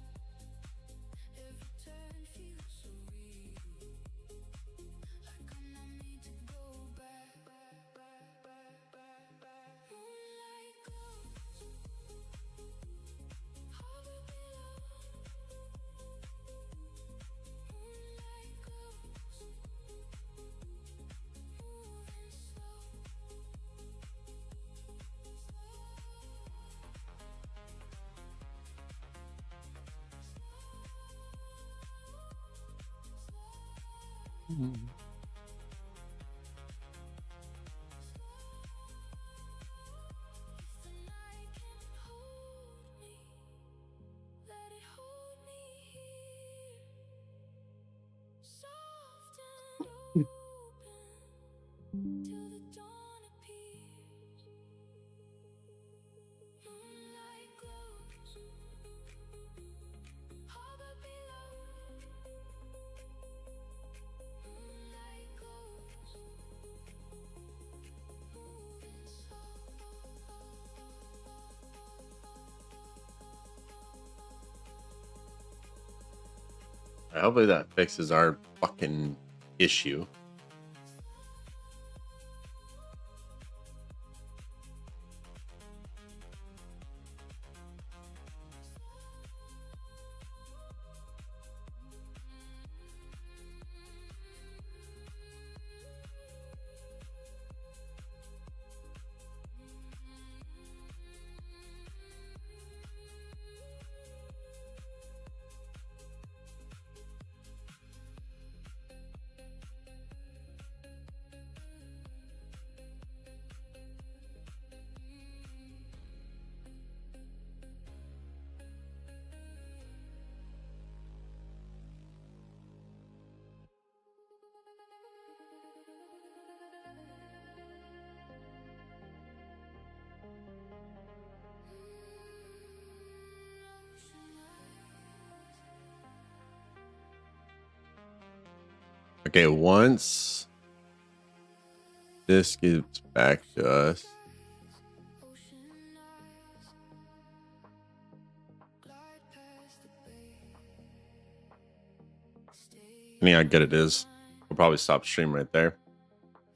Every turn feels surreal, like I'm not made to go back. Moonlight glows, harbor below. Moonlight glows, moving slow. If the night can hold me, let it hold me here, soft and open, till the dawn appears. Moonlight glows, harbor below. Moonlight glows, moving slow. hopefully that fixes our fucking issue. Okay, once this gets back to us, Ocean eyes glide past the bay. Stay depending how good it is, we'll probably stop stream right there.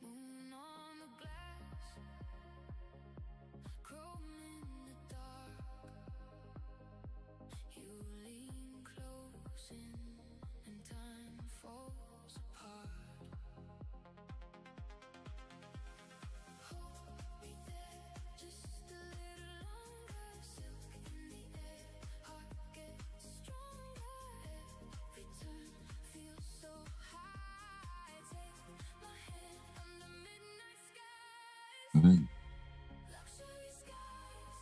moon on the glass, chrome in the dark. You lean close in, and time falls apart. Hold me there just a little longer. Silk in the air, heart gets stronger. Every turn feels so high. Take my hand under midnight skies. Luxury skies,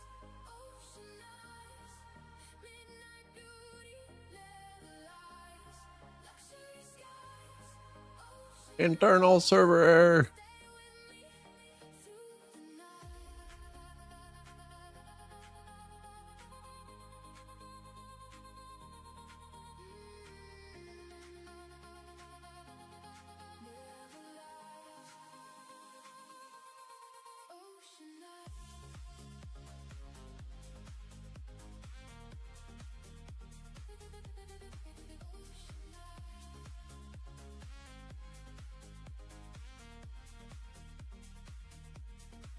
ocean eyes, midnight beauty never lies. Luxury skies, ocean Internal server error. stay with me through the night.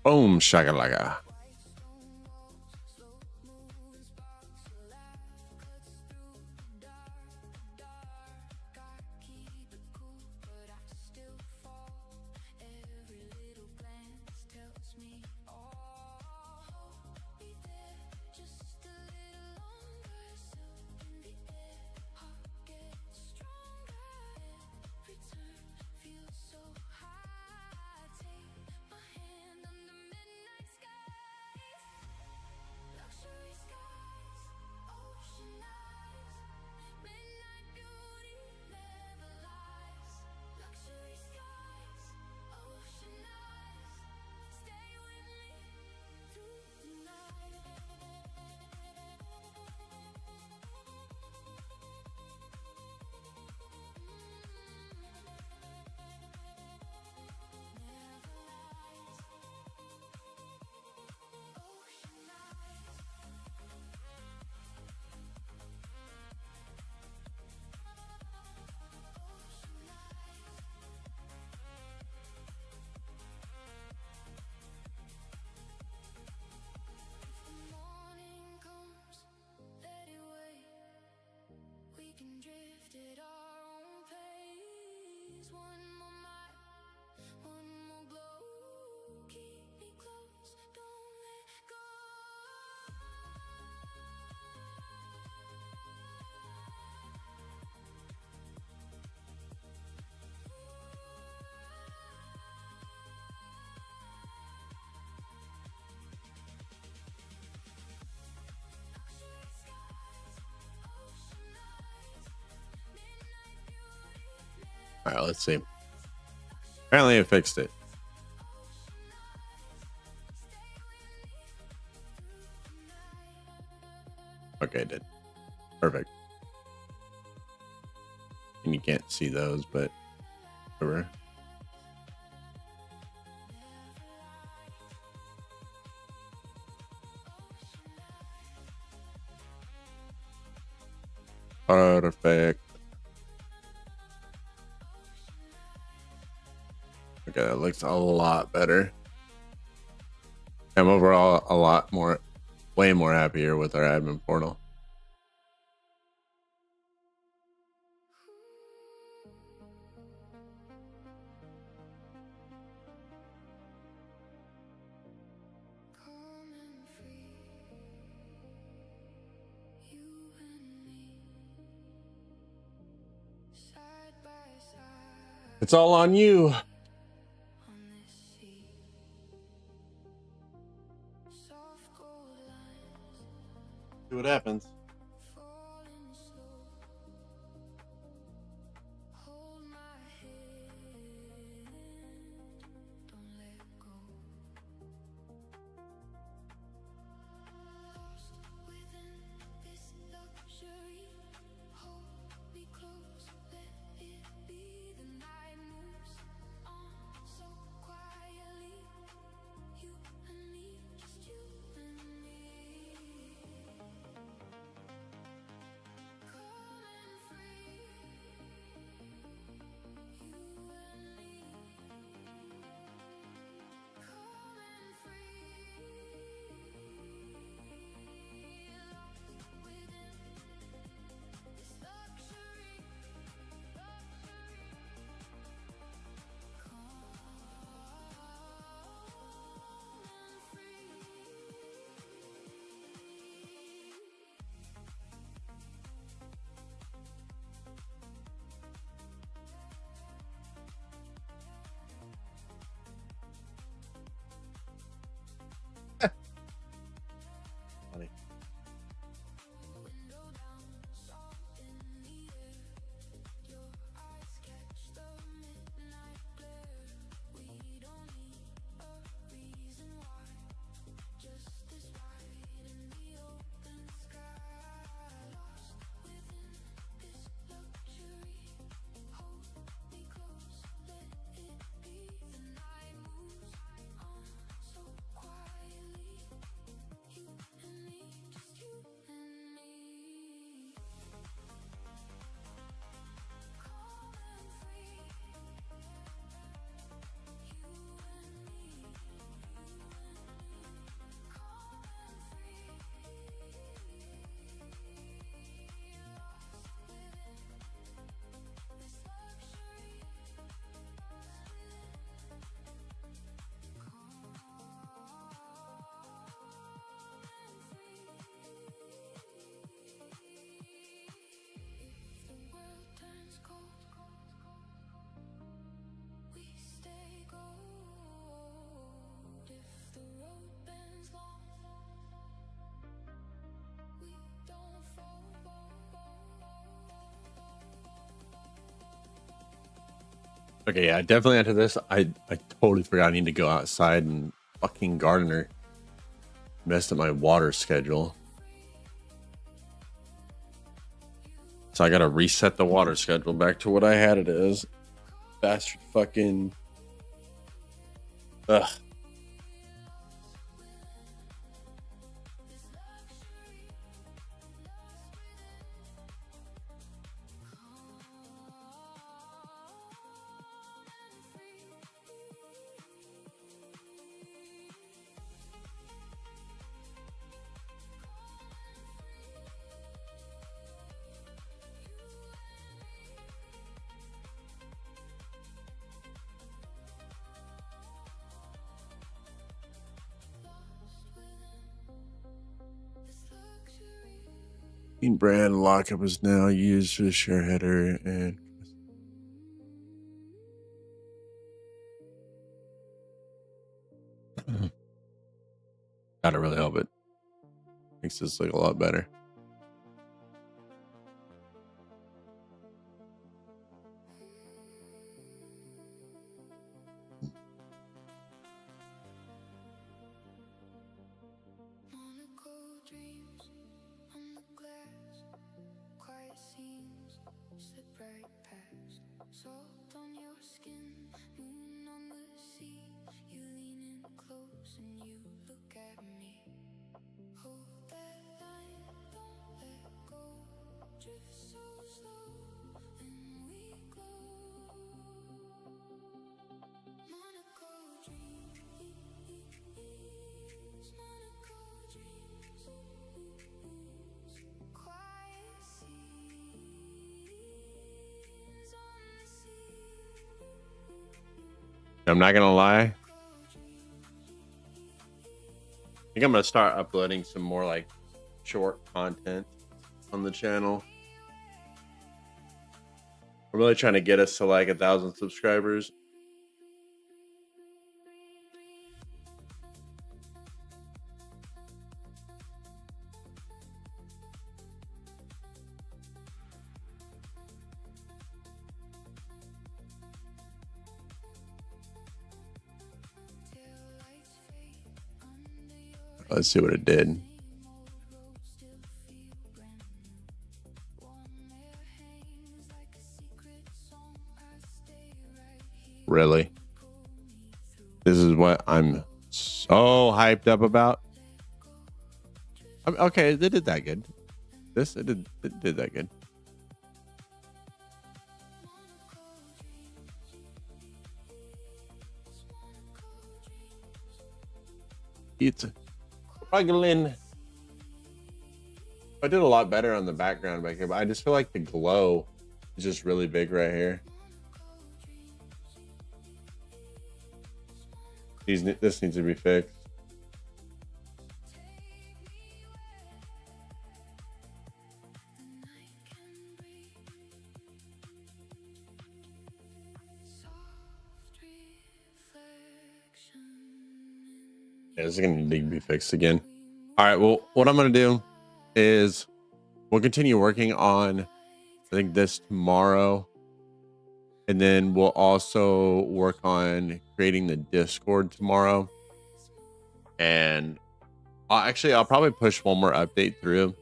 Boom, shakalaka. Morning comes, let it wait. We can drift at our own pace. One more mile, one more glow. Keep me close, don't let go. All right, let's see. Apparently it fixed it. Okay, it did. Perfect. And you can't see those, but whatever. Perfect. Okay, that looks a lot better. I'm overall a lot more, way more happier with our admin portal. Calm and free, you and me, side by side It's all on you. on this sea. Soft gold lines See what happens. falling slow. Hold my hand, don't let go. Lost within this luxury. Hold me close, let it be. The night moves on so quietly. You and me, just you and me. Okay, yeah, definitely after this, I totally forgot I need to go outside and fucking garden or messed up my water schedule. So I gotta reset the water schedule back to what I had it as. Bastard fucking. Ugh. Brand lockup is now used for the share header and gotta really help it. Makes this look a lot better. Monaco dreams on the glass, quiet scenes slip right past. Salt on your skin, moon on the sea. You lean in close and you look at me. Hold that line, don't let go. Drift so slow and we glow. Monaco dreams, Monaco dreams. Quiet scenes on the sea. I'm not gonna lie. I think I'm gonna start uploading some more like short content on the channel. I'm really trying to get us to like 1,000 subscribers. Taillights fade under your Let's see what it did. old road still feel brand new. Warm air hangs like a secret song. I stay right here. Really, Pull me through. this is what I'm so hyped up about. Okay, they did that good. It did that good. It's struggling. I did a lot better on the background back here, but I just feel like the glow is just really big right here. This needs to be fixed. Soft reflection Yeah, this is gonna need to be fixed again. All right, well, what I'm gonna do is we'll continue working on, I think, this tomorrow, and then we'll also work on creating the Discord tomorrow. And I'll probably push one more update through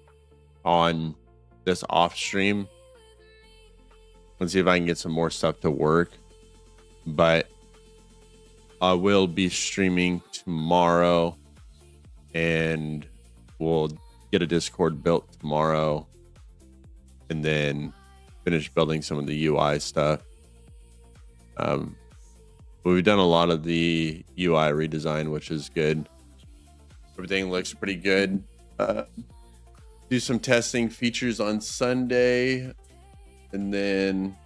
on this off stream and see if I can get some more stuff to work. But I will be streaming tomorrow, and we'll get a Discord built tomorrow, and then finish building some of the UI stuff. We've done a lot of the UI redesign, which is good. Everything looks pretty good. Do some testing features on Sunday, and then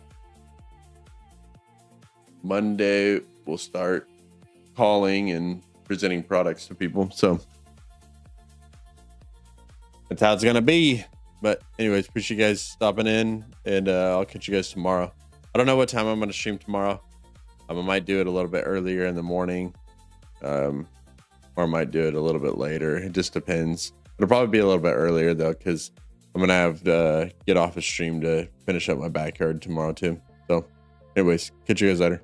Monday we'll start calling and presenting products to people. So that's how it's gonna be. But anyways, appreciate you guys stopping in, and I'll catch you guys tomorrow. I don't know what time I'm gonna stream tomorrow. I might do it a little bit earlier in the morning, or I might do it a little bit later. It just depends. It'll probably be a little bit earlier though, because I'm gonna have to get off a stream to finish up my backyard tomorrow too. So anyways, catch you guys later.